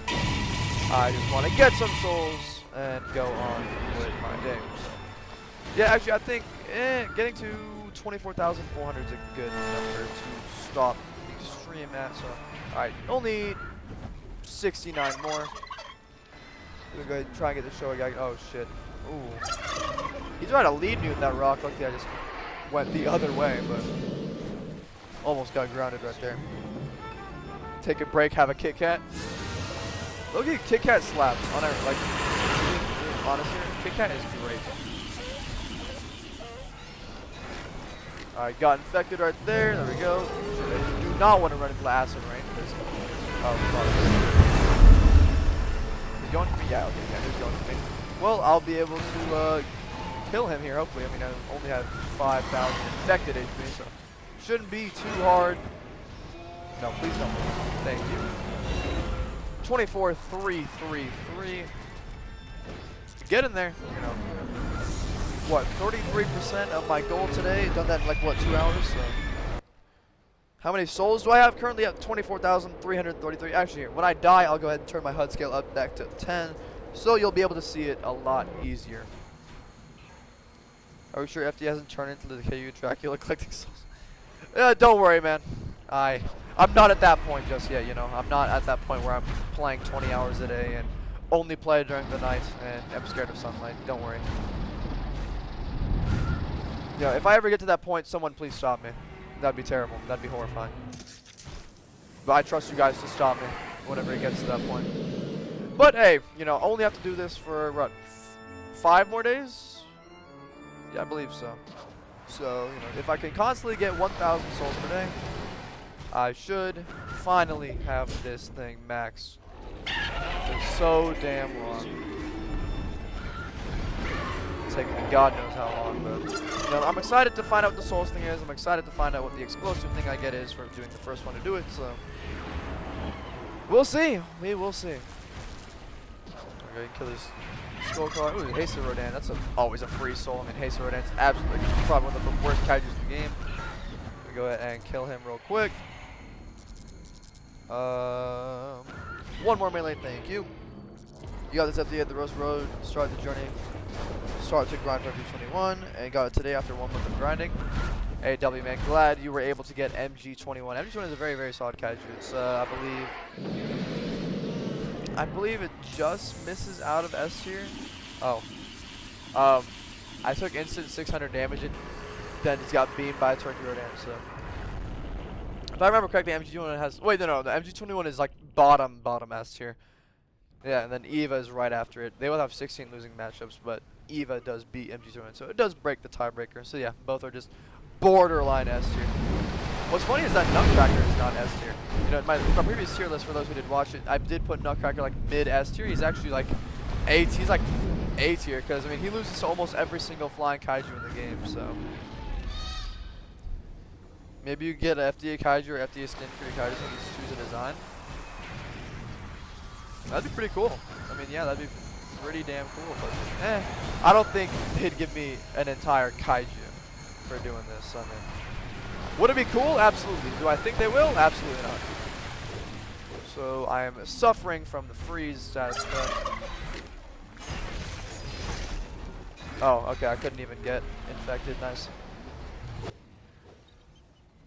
I just want to get some souls and go on with my day. So yeah, actually, I think getting to 24,400 is a good number to stop the stream at. So alright, only 69 more. We're going to try and get the show again. Oh shit. Ooh. He's trying to lead me with that rock. Luckily I just went the other way, but almost got grounded right there. Take a break, have a Kit Kat. Look at Kit Kat slaps on our, like, honestly, Kit Kat is great. Alright, got infected right there. There we go. Do not want to run into the acid rain. Oh fuck. Going for me? Yeah, okay, yeah, he's going for me. Well, I'll be able to kill him here, hopefully. I mean, I only have 5,000 infected HP, so shouldn't be too hard. No, please don't. Thank you. 24,333. Get in there, you know. what, 33% of my goal today. Done that in like what, 2 hours? So how many souls do I have? Currently at 24,333. Actually, when I die, I'll go ahead and turn my HUD scale up back to 10, so you'll be able to see it a lot easier. Are we sure FD hasn't turned into the KU Dracula collecting souls? Don't worry, man. I'm not at that point just yet, you know. I'm not at that point where I'm playing 20 hours a day and only play during the night and I'm scared of sunlight. Don't worry. Yeah, if I ever get to that point, someone please stop me. That'd be terrible. That'd be horrifying. But I trust you guys to stop me whenever it gets to that point. But hey, you know, I only have to do this for what, 5 more days? Yeah, I believe so. So, you know, if I can constantly get 1,000 souls per day, I should finally have this thing maxed. It's so damn long. It's taking me God knows how long, but you know, I'm excited to find out what the souls thing is. I'm excited to find out what the explosive thing I get is for doing the first one to do it, so we'll see. We will see. Okay, kill this Skull Crawler. Ooh, Haste Rodan. That's always a free soul. I mean, Haste Rodan's absolutely probably one of the worst kaijus in the game. We go ahead and kill him real quick. One more melee, thank you. You got this FD at the Roast Road. Start the journey. Start to grind for FD21, and got it today after 1 month of grinding. Hey, W man, glad you were able to get MG21. MG21 is a very, very solid kaiju. It's, I believe it just misses out of S tier. Oh. I took instant 600 damage and then just got beamed by a Turkey Rodan, so. If I remember correctly, MG21 has, wait, no, the MG21 is like bottom S tier. Yeah, and then Eva is right after it. They will have 16 losing matchups, but Eva does beat MG21, so it does break the tiebreaker. So yeah, both are just borderline S tier. What's funny is that Nutcracker is not S tier. You know, my previous tier list, for those who did watch it, I did put Nutcracker like mid S tier. He's actually like he's like A tier, because I mean he loses to almost every single flying kaiju in the game, so. Maybe you get an FDA kaiju or FDA skin for your kaiju and just choose a design. That'd be pretty cool. I mean, yeah, that'd be pretty damn cool, but I don't think they'd give me an entire kaiju for doing this. I mean, would it be cool? Absolutely. Do I think they will? Absolutely not. So I am suffering from the freeze status effect. Oh, okay, I couldn't even get infected. Nice.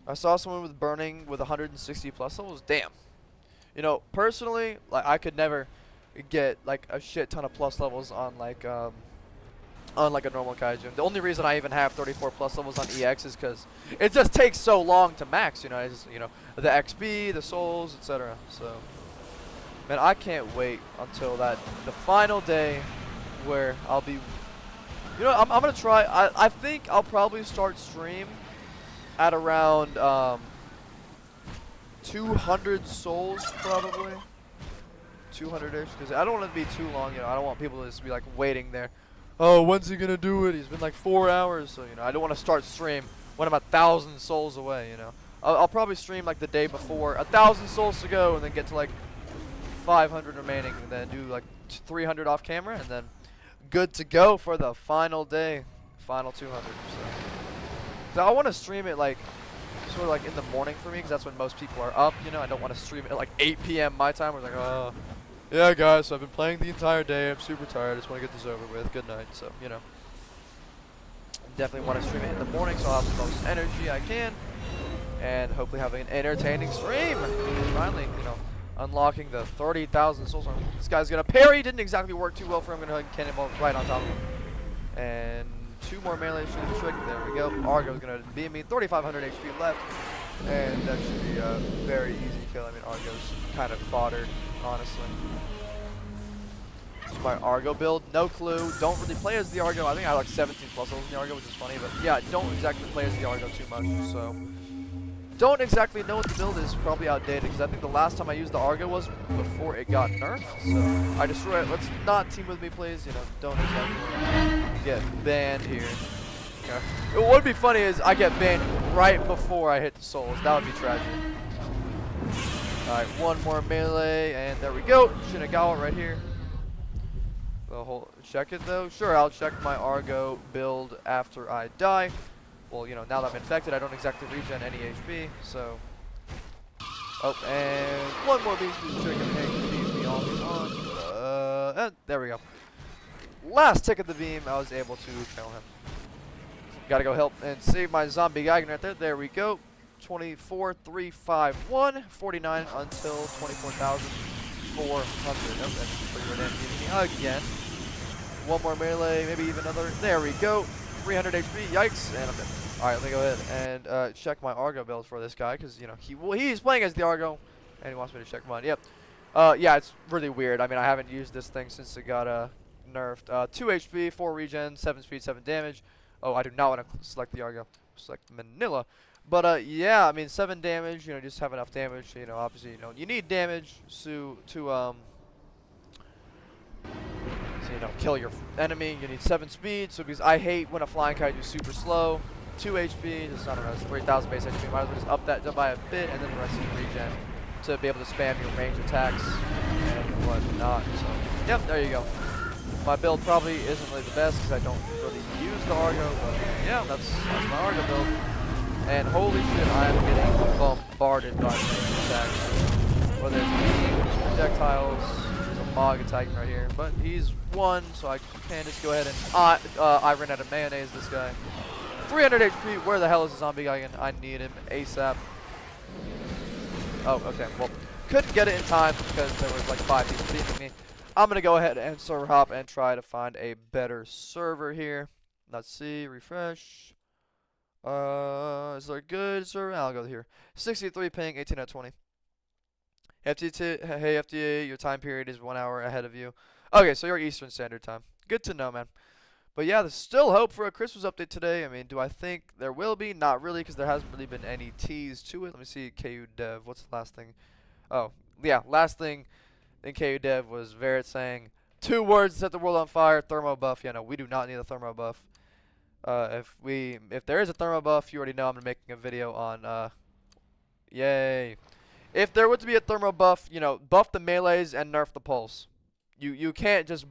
I saw someone with burning with 160 plus levels. Damn. You know, personally, like I could never get like a shit ton of plus levels on like a normal kaiju. The only reason I even have 34 plus levels on EX is because it just takes so long to max. You know, it's just, you know, the XP, the souls, etc. So, man, I can't wait until the final day where I'll be. You know, I'm gonna try. I think I'll probably start stream at around 200 souls, probably 200ish, because I don't want it to be too long. You know, I don't want people to just be like waiting there. Oh, when's he gonna do it? He's been like 4 hours, so you know, I don't want to start stream when I'm 1,000 souls away. You know, I'll probably stream like the day before, 1,000 souls to go, and then get to like 500 remaining, and then do like 300 off camera, and then good to go for the final day, final 200. So I want to stream it like sort of like in the morning for me, because that's when most people are up. You know, I don't want to stream it at like 8 p.m. my time. We're like, oh, yeah, guys, so I've been playing the entire day. I'm super tired. I just want to get this over with. Good night. So, you know, definitely want to stream it in the morning, so I'll have the most energy I can, and hopefully having an entertaining stream. Finally, you know, unlocking the 30,000 souls. This guy's gonna parry. Didn't exactly work too well for him. I'm gonna cannonball right on top of him, and 2 more melee should do the trick. There we go. Argo's gonna beat me. 3,500 HP left, and that should be a very easy kill. I mean, Argo's kind of fodder, honestly. This is my Argo build. No clue. Don't really play as the Argo. I think I have like 17 plus levels in the Argo, which is funny. But yeah, don't exactly play as the Argo too much. So don't exactly know what the build is. Probably outdated, because I think the last time I used the Argo was before it got nerfed. So I destroy it. Let's not team with me, please. You know, don't exactly get banned here. Okay. What would be funny is I get banned right before I hit the souls. That would be tragic. Alright, 1 more melee, and there we go. Shinagawa right here. the whole check it though. Sure, I'll check my Argo build after I die. Well, you know, now that I'm infected, I don't exactly regen any HP, so. Oh, and one more beam chicken and keep me on. And there we go. Last tick of the beam, I was able to kill him. Gotta go help and save my zombie Geigen right there. There we go. 24,351, 49 until 24,400. Oh, that's pretty good damage again. One more melee, maybe even another. There we go. 300 HP. Yikes! And I'm dead. All right, let me go ahead and check my Argo build for this guy, because you know he's playing as the Argo, and he wants me to check mine. Yep. Yeah, it's really weird. I mean, I haven't used this thing since it got nerfed. 2 HP, 4 regen, 7 speed, 7 damage. Oh, I do not want to select the Argo. Select Minilla. But yeah, I mean 7 damage. You know, just have enough damage. You know, obviously, you need damage to you know, kill your enemy. You need 7 speed. So because I hate when a flying kaiju is super slow. 2 HP, just I don't know, it's 3,000 base HP. Might as well just up that by a bit, and then the rest is regen to be able to spam your range attacks and whatnot. So, yep, there you go. My build probably isn't really the best because I don't really use the Argo, but yeah, that's my Argo build. And holy shit, I am getting bombarded by range attacks. Whether it's beams, projectiles, there's a Mog attacking right here, but he's 1, so I can just go ahead and I ran out of mayonnaise this guy. 300 HP, where the hell is the zombie guy again? I need him ASAP. Oh, okay, well, couldn't get it in time because there was like 5 people beating me. I'm going to go ahead and server hop and try to find a better server here. Let's see, refresh. Is there a good server? I'll go here. 63 ping, 18 out of 20. Hey FTA, your time period is 1 hour ahead of you. Okay, so you're Eastern Standard Time. Good to know, man. But yeah, there's still hope for a Christmas update today. I mean, do I think there will be? Not really, because there hasn't really been any tease to it. Let me see, KU Dev. What's the last thing? Oh, yeah, last thing in KU Dev was Verret saying 2 words to set the world on fire, thermo buff. Yeah, no, we do not need a thermo buff. If there is a thermo buff, you already know I'm making a video on, yay. If there were to be a thermo buff, you know, buff the melees and nerf the pulse. You can't just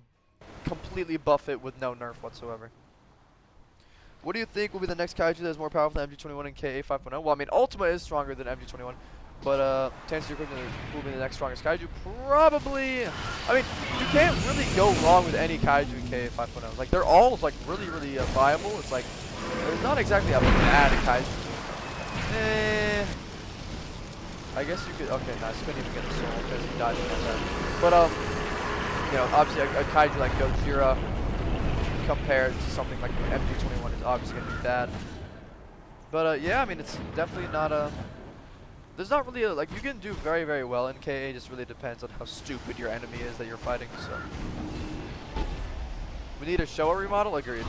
completely buff it with no nerf whatsoever. What do you think will be the next kaiju that is more powerful than MG21 and KA 5.0? Well, I mean, Ultima is stronger than MG21, but to answer your question, who will be the next strongest kaiju? Probably. I mean, you can't really go wrong with any kaiju in KA 5.0. Like, they're all like really viable. It's like there's not exactly a bad kaiju. I guess you could. Okay, nice. Couldn't even get a soul because he died from that. But you know, obviously a kaiju like Gojira compared to something like MG21 is obviously going to be bad. But yeah, I mean, it's definitely not a... There's not really a... Like, you can do very well in KA, it just really depends on how stupid your enemy is that you're fighting, so... We need a Showa remodel? Agreed.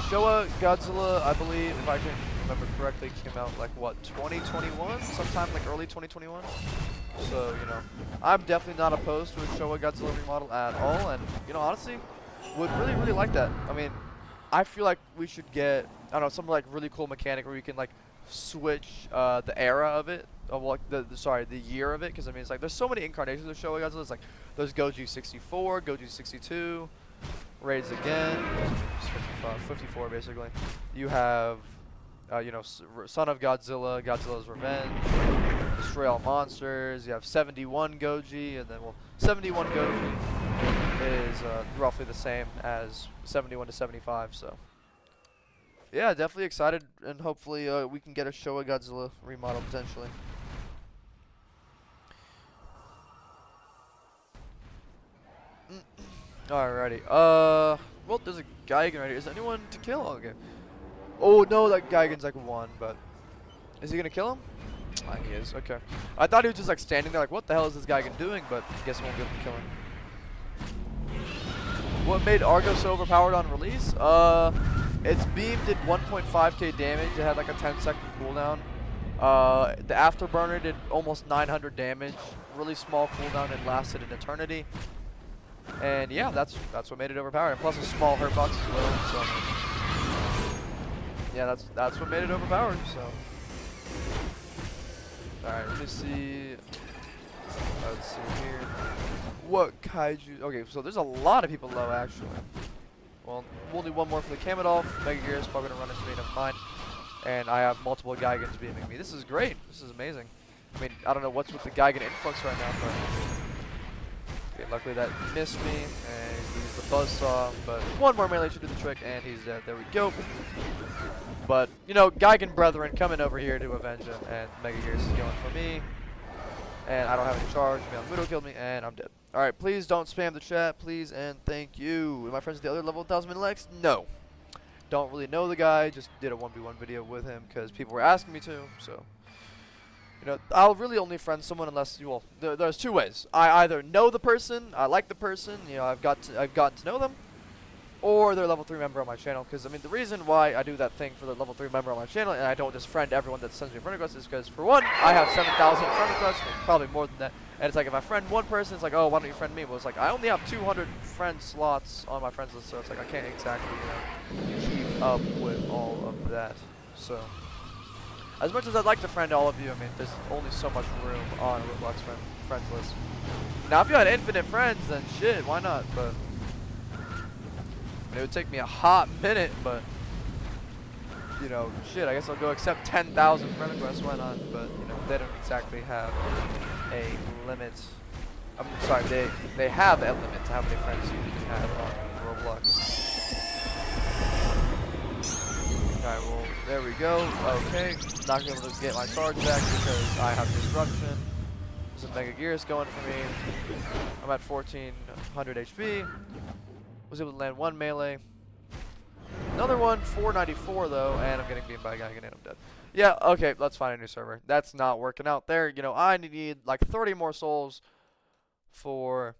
Showa Godzilla, I believe, if I can remember correctly, came out like, what, 2021? Sometime like early 2021? So, you know, I'm definitely not opposed to a Showa Godzilla remodel at all, and, you know, honestly, would really like that. I mean, I feel like we should get, I don't know, some like really cool mechanic where we can like switch the era of it, like the year of it, because I mean, it's like there's so many incarnations of Showa Godzilla. It's like there's Goju 64, Goju 62, Raids again, 54 basically. You have, you know, Son of Godzilla, Godzilla's Revenge, Destroy All Monsters. You have 71 Goji, and then, well, 71 Goji is roughly the same as 71 to 75, so. Yeah, definitely excited, and hopefully we can get a Showa Godzilla remodel potentially. Alrighty, well, there's a Geigen right here. Is anyone to kill? Okay. Oh, no, that Geigen's like 1, but is he gonna kill him? Ah, he is, okay. I thought he was just like standing there like, what the hell is this Geigen doing? But I guess I won't be able to kill him. What made Argo so overpowered on release? Its beam did 1.5k damage. It had like a 10-second cooldown. The Afterburner did almost 900 damage. Really small cooldown. It lasted an eternity. And yeah, that's what made it overpowered. And plus a small hurt box as well. So yeah, that's what made it overpowered. So. Alright, let me see. Let's see here. What kaiju? Okay, so there's a lot of people low actually. Well, we'll do one more for the Kamidolf. Mega-Gearus probably gonna run into me, never mind. And I have multiple Gigan's beaming me. This is great. This is amazing. I mean, I don't know what's with the Gigan influx right now, but okay, luckily that missed me, and he used the buzzsaw. But one more melee should do the trick, and he's dead. There we go. But you know, Gigan brethren coming over here to avenge him, and Mega-Gearus is going for me. And I don't have any charge. Muto killed me, and I'm dead. Alright, please don't spam the chat, please, and thank you. Am I friends with the other level 1000 Minilla? No. Don't really know the guy, just did a 1v1 video with him because people were asking me to, so. You know, I'll really only friend someone unless, well, there's two ways. I either know the person, I like the person, you know, I've gotten to know them, or they're a level 3 member on my channel. Because, I mean, the reason why I do that thing for the level 3 member on my channel and I don't just friend everyone that sends me a friend request is because, for one, I have 7,000 friend requests, probably more than that. And it's like, if I friend one person, it's like, oh, why don't you friend me? Well, it's like, I only have 200 friend slots on my friends list, so it's like, I can't exactly, you know, keep up with all of that. So, as much as I'd like to friend all of you, I mean, there's only so much room on a Roblox friends list. Now, if you had infinite friends, then shit, why not? But it would take me a hot minute, but, you know, shit, I guess I'll go accept 10,000 friend requests, why not? But, you know, they don't exactly have a limit. I'm sorry, they have a limit to how many friends you can have on Roblox. Alright, well, there we go. Okay, not going to be able to get my charge back because I have disruption. There's a Mega-Gearus going for me. I'm at 1400 HP. Was able to land one melee. Another one, 494 though, and I'm getting beamed by a guy and I'm dead. Yeah, okay, let's find a new server. That's not working out there. You know, I need like 30 more souls for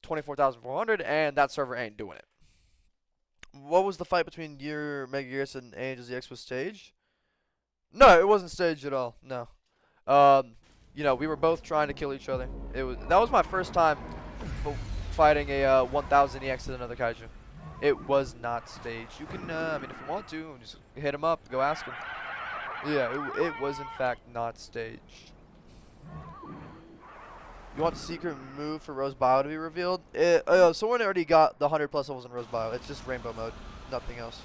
24,400, and that server ain't doing it. What was the fight between your Mega-Gearus and Angels EX was staged? No, it wasn't staged at all. No. You know, we were both trying to kill each other. That was my first time fighting a 1000 EX with another kaiju. It was not staged. You can, I mean, if you want to, just hit him up, go ask him. Yeah, it was in fact not staged. You want secret move for Rose Bio to be revealed? Someone already got the 100+ levels in Rose Bio. It's just rainbow mode, nothing else.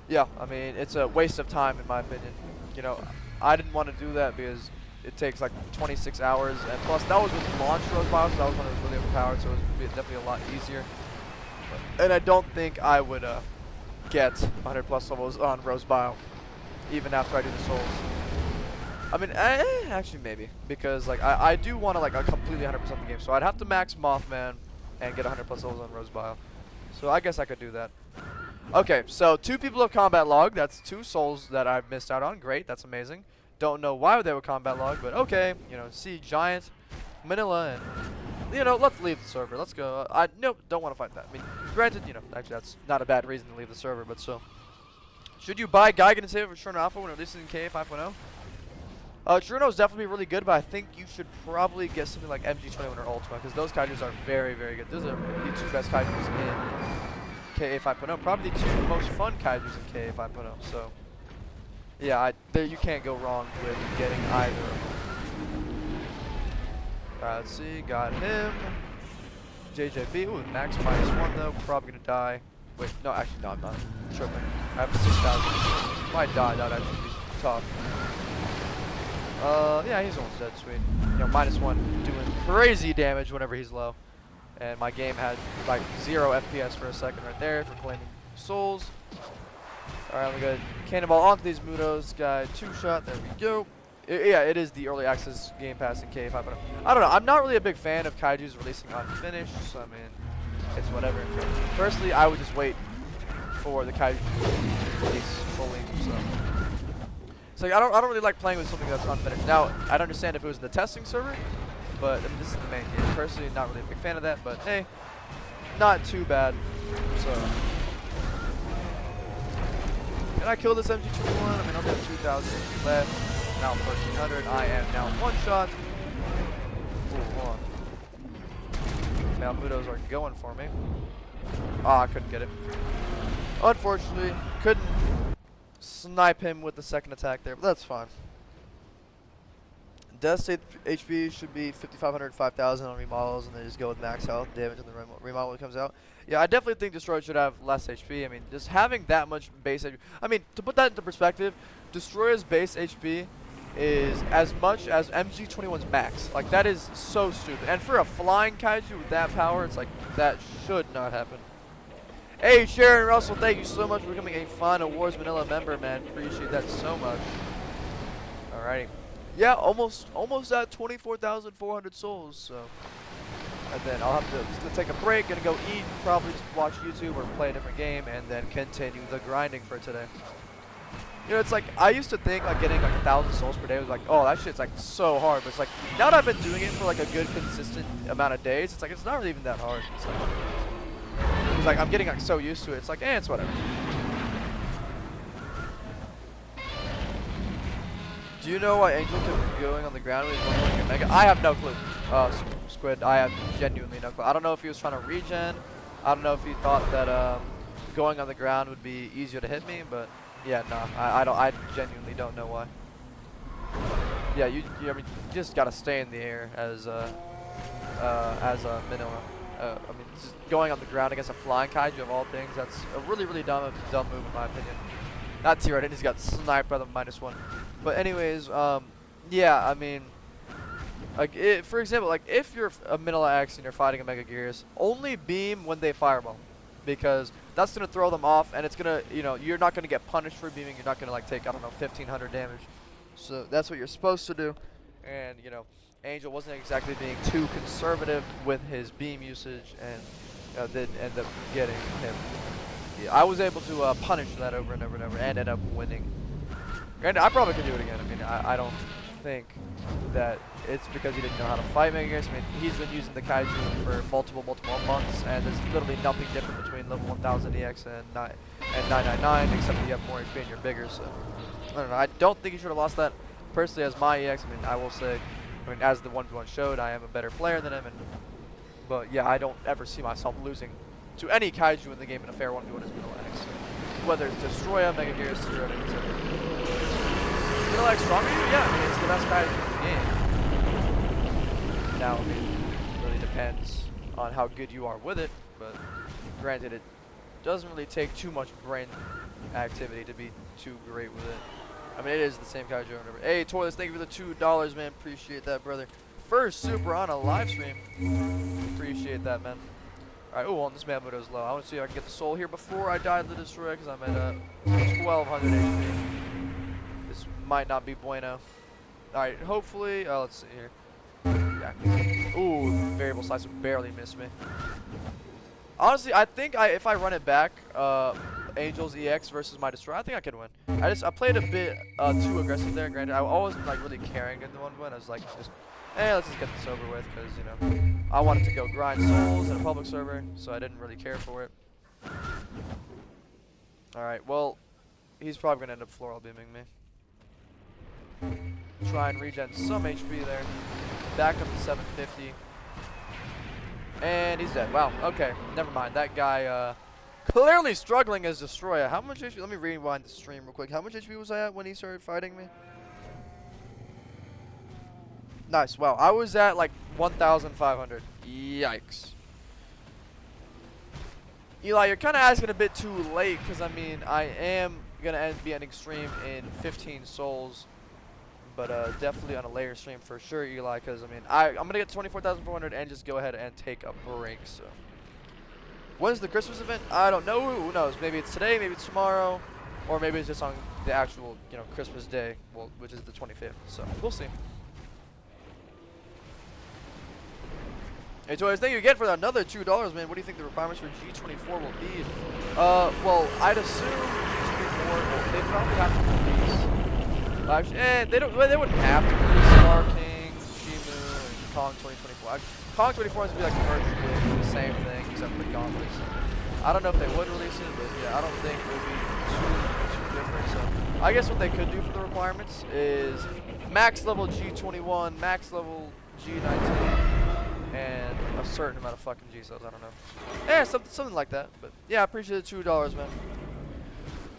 Yeah, I mean, it's a waste of time in my opinion. You know, I didn't want to do that because it takes like 26 hours, and plus that was with launch Rose Bio, so that was when it was really overpowered, so it was definitely a lot easier. And I don't think I would get 100+ levels on Rose Bio, even after I do the souls. I mean, actually maybe, because like I do want to like completely 100% the game, so I'd have to max Moth Man and get 100+ levels on Rose Bio. So I guess I could do that. Okay, so 2 people have combat log. That's 2 souls that I've missed out on. Great, that's amazing. Don't know why they were combat log, but okay. You know, see Giant, Minilla, and you know, let's leave the server. Let's go. Nope, don't want to fight that. I mean, granted, you know, actually that's not a bad reason to leave the server, but still. Should you buy Gigan and save it for Churno Alpha when it releases in KA 5.0? Churno is definitely really good, but I think you should probably get something like MG21 or Ultima, because those kaijus are very, very good. Those are the 2 best kaijus in KA 5.0. Probably the 2 most fun kaijus in KA 5.0. So, yeah, you can't go wrong with getting either of them. Alright, let's see. Got him. JJB. Ooh, max -1 though. Probably gonna die. Wait, no, actually, no, I'm not. I'm tripping. I have 6,000. If I die, that would actually be tough. Yeah, he's almost dead, sweet. You know, -1 doing crazy damage whenever he's low. And my game had like 0 FPS for a second right there for claiming souls. Alright, we got cannonball onto these Mutos. Guy 2-shot, there we go. Yeah, it is the early access game pass in KA 5.0. I don't know, I'm not really a big fan of kaijus releasing unfinished, so I mean, it's whatever. Personally, I would just wait for the kaiju to release fully, so. So I don't really like playing with something that's unfinished. Now, I'd understand if it was in the testing server, but I mean, this is the main game. Personally, not really a big fan of that, but hey, not too bad. So, can I kill this MG21? I mean, I'll get 2,000 left. Now 1,300. I am now 1-shot. Ooh, hold on. Now Mutos are going for me. Ah, I couldn't get it. Unfortunately, couldn't snipe him with the second attack there, but that's fine. Death's HP should be 5,500, 5,000 on remodels, and then just go with max health damage on the remodel when it comes out. Yeah, I definitely think Destroyer should have less HP. I mean, just having that much base HP. I mean, to put that into perspective, Destroyer's base HP is as much as MG21's max. Like, that is so stupid. And for a flying kaiju with that power, it's like, that should not happen. Hey, Sharon Russell, thank you so much for becoming a Final Wars Manila member, man. Appreciate that so much. Alrighty. Yeah, almost at 24,400 souls, so. And then I'll have to just gonna take a break, gonna go eat, probably just watch YouTube or play a different game, and then continue the grinding for today. You know, it's like, I used to think like getting like 1,000 souls per day was like, oh, that shit's like so hard. But it's like, now that I've been doing it for like a good consistent amount of days, it's like, it's not really even that hard. It's like I'm getting like so used to it. It's like, it's whatever. Do you know why Angel kept going on the ground when he was going to Mega? I have no clue. Squid, I have genuinely no clue. I don't know if he was trying to regen. I don't know if he thought that going on the ground would be easier to hit me, but yeah, no, I genuinely don't know why. Yeah, I mean, you just gotta stay in the air as a Minilla. I mean, just going on the ground against a flying kaiju of all things, that's a really, really dumb move in my opinion. Not T-Right, he just got sniped by the -1. But anyways, yeah, I mean, like, for example, like, if you're a Minilla X and you're fighting a Mega-Gearus, only beam when they fireball. Because that's going to throw them off, and it's going to, you know, you're not going to get punished for beaming. You're not going to, like, take, I don't know, 1,500 damage. So that's what you're supposed to do. And, you know, Angel wasn't exactly being too conservative with his beam usage, and did end up getting him. Yeah, I was able to punish that over and over and over, and end up winning. Granted, I probably could do it again. I mean, I don't think that it's because he didn't know how to fight Mega-Gearus. I mean, he's been using the Kaiju for multiple months, and there's literally nothing different between level 1000 EX and 999, except that you have more HP and you're bigger. So, I don't know. I don't think he should have lost that. Personally, as my EX, I mean, I will say, I mean, as the 1v1 showed, I am a better player than him. But yeah, I don't ever see myself losing to any Kaiju in the game in a fair 1v1 as Minilla X. So, whether it's Destroyer, Mega-Gearus, Zero, etc. Minilla X stronger? Yeah, I mean, it's the best Kaiju in the game. Now, I mean, it really depends on how good you are with it, but granted, it doesn't really take too much brain activity to be too great with it. I mean, it is the same Kaiju or whatever. Hey, Toilets, thank you for the $2, man. Appreciate that, brother. First super on a live stream. Appreciate that, man. Alright, oh, this man is low. I want to see if I can get the soul here before I die to the Destroyer, because I'm at 1,200 HP. This might not be bueno. Alright, hopefully, let's see here. Yeah. Ooh, variable slice barely missed me. Honestly, I think if I run it back, Angel's EX versus my Destroyer, I think I could win. I played a bit too aggressive there. Granted, I wasn't like really caring in the 1v1. I was like, let's just get this over with, because, you know, I wanted to go grind souls in a public server, so I didn't really care for it. Alright, well, he's probably going to end up floral beaming me. Try and regen some HP there. Back up to 750. And he's dead. Wow, okay, never mind. That guy, clearly struggling as Destroyer. How much HP? Let me rewind the stream real quick. How much HP was I at when he started fighting me? Nice. Wow. I was at like 1,500. Yikes. Eli, you're kind of asking a bit too late, because I mean, I am going to be ending stream in 15 souls. But definitely on a later stream for sure, Eli, because I mean, I'm going to get 24,400 and just go ahead and take a break. So, when's the Christmas event? I don't know. Who knows? Maybe it's today, maybe it's tomorrow, or maybe it's just on the actual, you know, Christmas day, well, which is the 25th. So, we'll see. Hey, Toys, thank you again for another $2, man. What do you think the requirements for G24 will be? Well, I'd assume G24, well, they probably have to release. Actually, they wouldn't have to release Star King, Shimu, and Kong 2024. Kong 24 is going to be like virtually the same thing, except for the gauntlets. I don't know if they would release it, but yeah, I don't think it would be too different. So, I guess what they could do for the requirements is max level G21, max level G19, and a certain amount of fucking G-cells, I don't know. Yeah, something like that. But yeah, I appreciate the $2, man.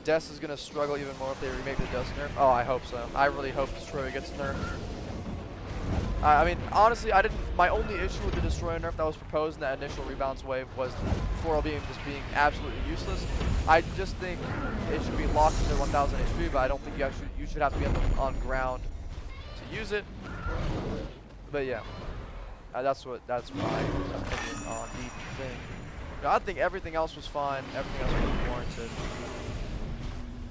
Des is going to struggle even more if they remake the Dust nerf. Oh, I hope so. I really hope Destroyer gets nerfed. I mean, honestly, I didn't. My only issue with the Destroyer nerf that was proposed in that initial rebalance wave was the floral beam just being absolutely useless. I just think it should be locked into 1000 HP, but I don't think you should have to be on ground to use it. But yeah, that's my opinion on the thing. I think everything else was fine. Everything else was warranted.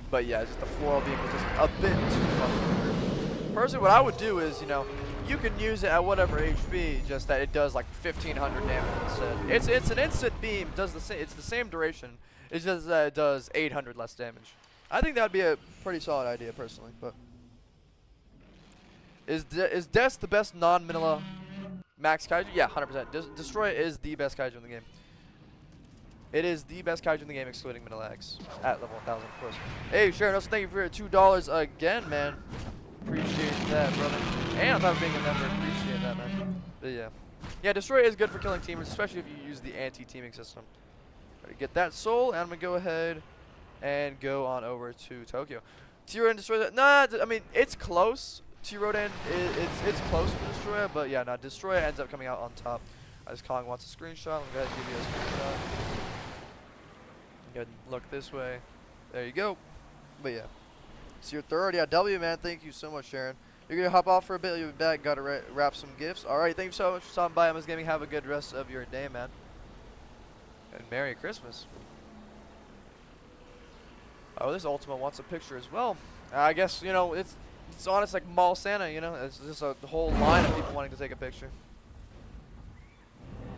But yeah, just the floral beam was just a bit too much. Personally, what I would do is, you know, you can use it at whatever HP, just that it does like 1500 damage instead. It's an instant beam. Does the same. It's the same duration. It's just that it does 800 less damage. I think that would be a pretty solid idea, personally. But is Death the best non-Minilla max kaiju? Yeah, 100%. Destroy is the best kaiju in the game. It is the best kaiju in the game, excluding Minilla X at level 1000, of course. Hey, Sharon, also thank you for your $2 again, man. Appreciate that, brother. And on top of being a member, appreciate that, man. But yeah. Yeah, Destroy is good for killing teamers, especially if you use the anti-teaming system. Alright, get that soul, and I'm going to go ahead and go on over to Tokyo. T-Rodan Destroy that. Nah, I mean, it's close. T-Rodan, it's close for Destroyer, but yeah, no, Destroyer ends up coming out on top. As Kong wants a screenshot, I'm going to give you a screenshot. Go ahead and look this way. There you go. But yeah. It's your third. Yeah, W, man. Thank you so much, Sharon. You're going to hop off for a bit. You'll be back. Got to wrap some gifts. All right. Thank you so much for stopping by MS Gaming. Have a good rest of your day, man. And Merry Christmas. Oh, this Ultima wants a picture as well. I guess, you know, it's honest like Mall Santa, you know. It's just a whole line of people wanting to take a picture.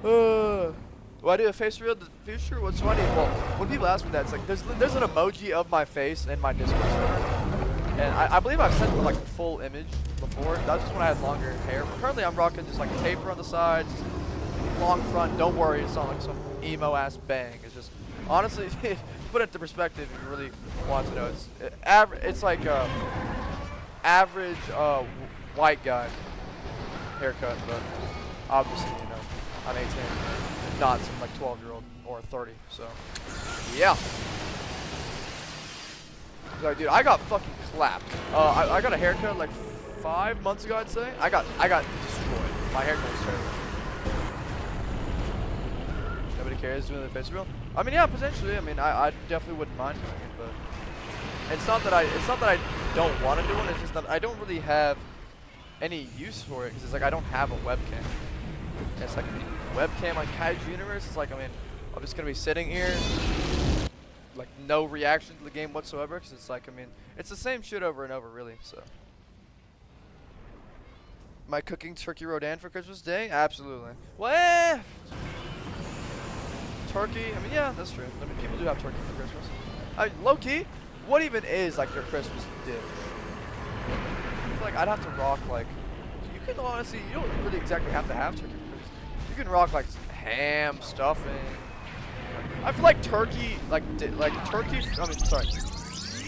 Do I do a face reveal in the future? What's funny? Well, when people ask me that, it's like there's an emoji of my face in my Discord server, and I believe I've sent the like full image before. That's just when I had longer hair. But currently, I'm rocking just like taper on the sides, long front. Don't worry, it's not like some emo ass bang. It's just honestly, put it into perspective if you really want to know. It's like average white guy haircut, but obviously, you know, I'm 18. Not some like 12-year-old or 30, so yeah. So, dude, I got fucking clapped. I got a haircut like 5 months ago, I'd say. I got destroyed. My haircut was terrible. Nobody cares doing the face reveal. I mean, yeah, potentially. I mean, I definitely wouldn't mind doing it, but it's not that I don't want to do it. It's just that I don't really have any use for it because it's like I don't have a webcam. It's like webcam on Kaiju Universe. It's like, I mean, I'm just gonna be sitting here, like no reaction to the game whatsoever, because it's like, I mean, it's the same shit over and over, really. So, am I cooking turkey rodan for Christmas Day? Absolutely. What? Turkey? I mean, yeah, that's true. I mean, people do have turkey for Christmas. I mean, low key, what even is like your Christmas dish? I feel like I'd have to rock like. You can honestly, you don't really exactly have to have turkey. You can rock like ham, stuffing. I feel like turkey, like turkey. I mean, sorry,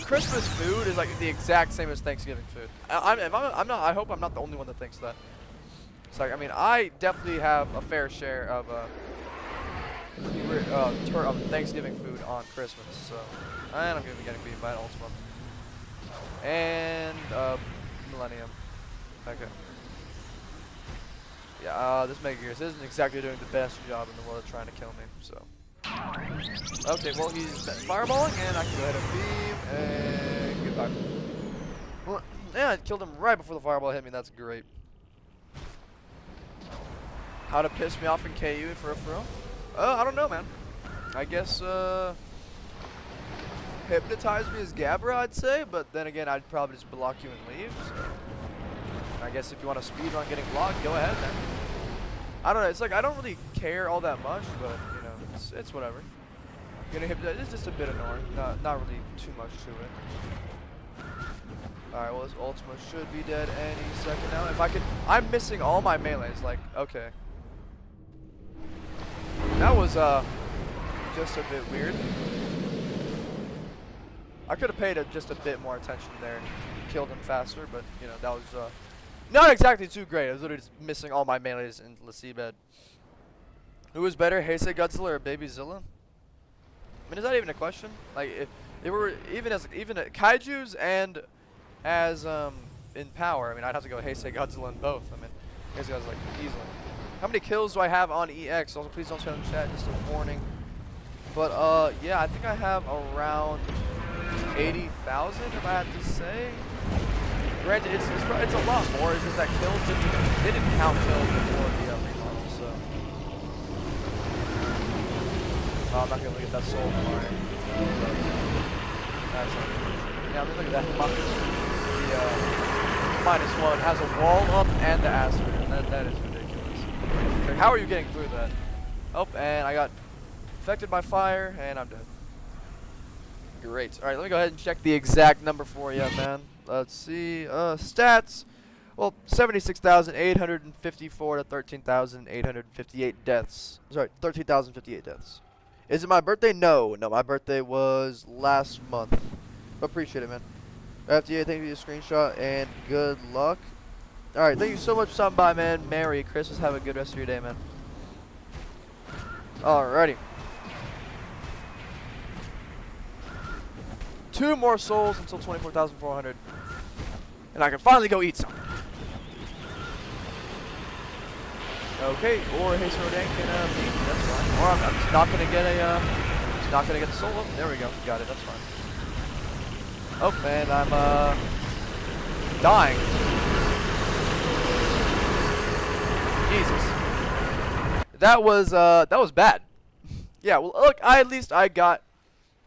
Christmas food is like the exact same as Thanksgiving food. I'm not. I hope I'm not the only one that thinks that. It's like, I mean, I definitely have a fair share of Thanksgiving food on Christmas. So, and I'm gonna be getting beaten by an Ultima and Millennium. Okay. Yeah, this Mega-Gearus isn't exactly doing the best job in the world of trying to kill me, so. Okay, well, he's fireballing, and I can go ahead and beam, and goodbye. Well, yeah, I killed him right before the fireball hit me. That's great. How to piss me off in KU for a throw? I don't know, man. I guess, hypnotize me as Gabra, I'd say, but then again, I'd probably just block you and leave, so. I guess if you want to speedrun getting blocked, go ahead, man. I don't know, it's like, I don't really care all that much, but, you know, it's whatever. Getting hypnotized, it's just a bit annoying. Not really too much to it. Alright, well, this Ultima should be dead any second now. If I could, I'm missing all my melees, like, okay. That was, just a bit weird. I could have paid just a bit more attention there and killed him faster, but, you know, that was, not exactly too great. I was literally just missing all my melees in the seabed. Who was better, Heisei Godzilla or Baby Zilla? I mean, is that even a question? Like, if they were even at Kaiju's and as in power, I mean, I'd have to go Heisei Godzilla in both. I mean, These guys like easily. How many kills do I have on EX? Also, please don't say in the chat. Just a warning. But yeah, I think I have around 80,000 if I had to say. Granted, it's a lot more. It's just that kills didn't count kills before the remodel, so. Oh, I'm not gonna look at that soul line. Yeah, I'm gonna look at that. The -1 has a wall up and the asterisk. That is ridiculous. Like, how are you getting through that? Oh, and I got affected by fire, and I'm dead. Great. All right, let me go ahead and check the exact number for you, man. Let's see. Stats. Well, 76,854 to 13,858 deaths. Sorry, 13,058 deaths. Is it my birthday? No. No, my birthday was last month. Appreciate it, man. FTA, thank you for your screenshot, and good luck. All right, thank you so much for stopping by, man. Merry Christmas. Have a good rest of your day, man. Alrighty. 2 more souls until 24,400. And I can finally go eat some. Okay, or Haste Rodan can beat me, that's fine. Or I'm just not gonna get a just not gonna get the soul up. There we go. Got it, that's fine. Oh, and I'm dying. Jesus. That was bad. Yeah, well look, at least I got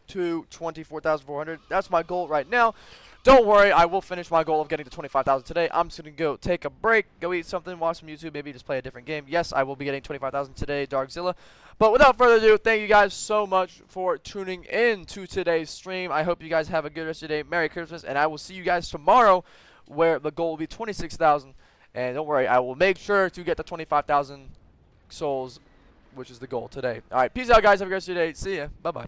to 24,400. That's my goal right now. Don't worry, I will finish my goal of getting to 25,000 today. I'm just going to go take a break, go eat something, watch some YouTube, maybe just play a different game. Yes, I will be getting 25,000 today, Darkzilla. But without further ado, thank you guys so much for tuning in to today's stream. I hope you guys have a good rest of your day. Merry Christmas, and I will see you guys tomorrow where the goal will be 26,000. And don't worry, I will make sure to get the 25,000 souls, which is the goal today. All right, peace out, guys. Have a good rest of your day. See ya. Bye-bye.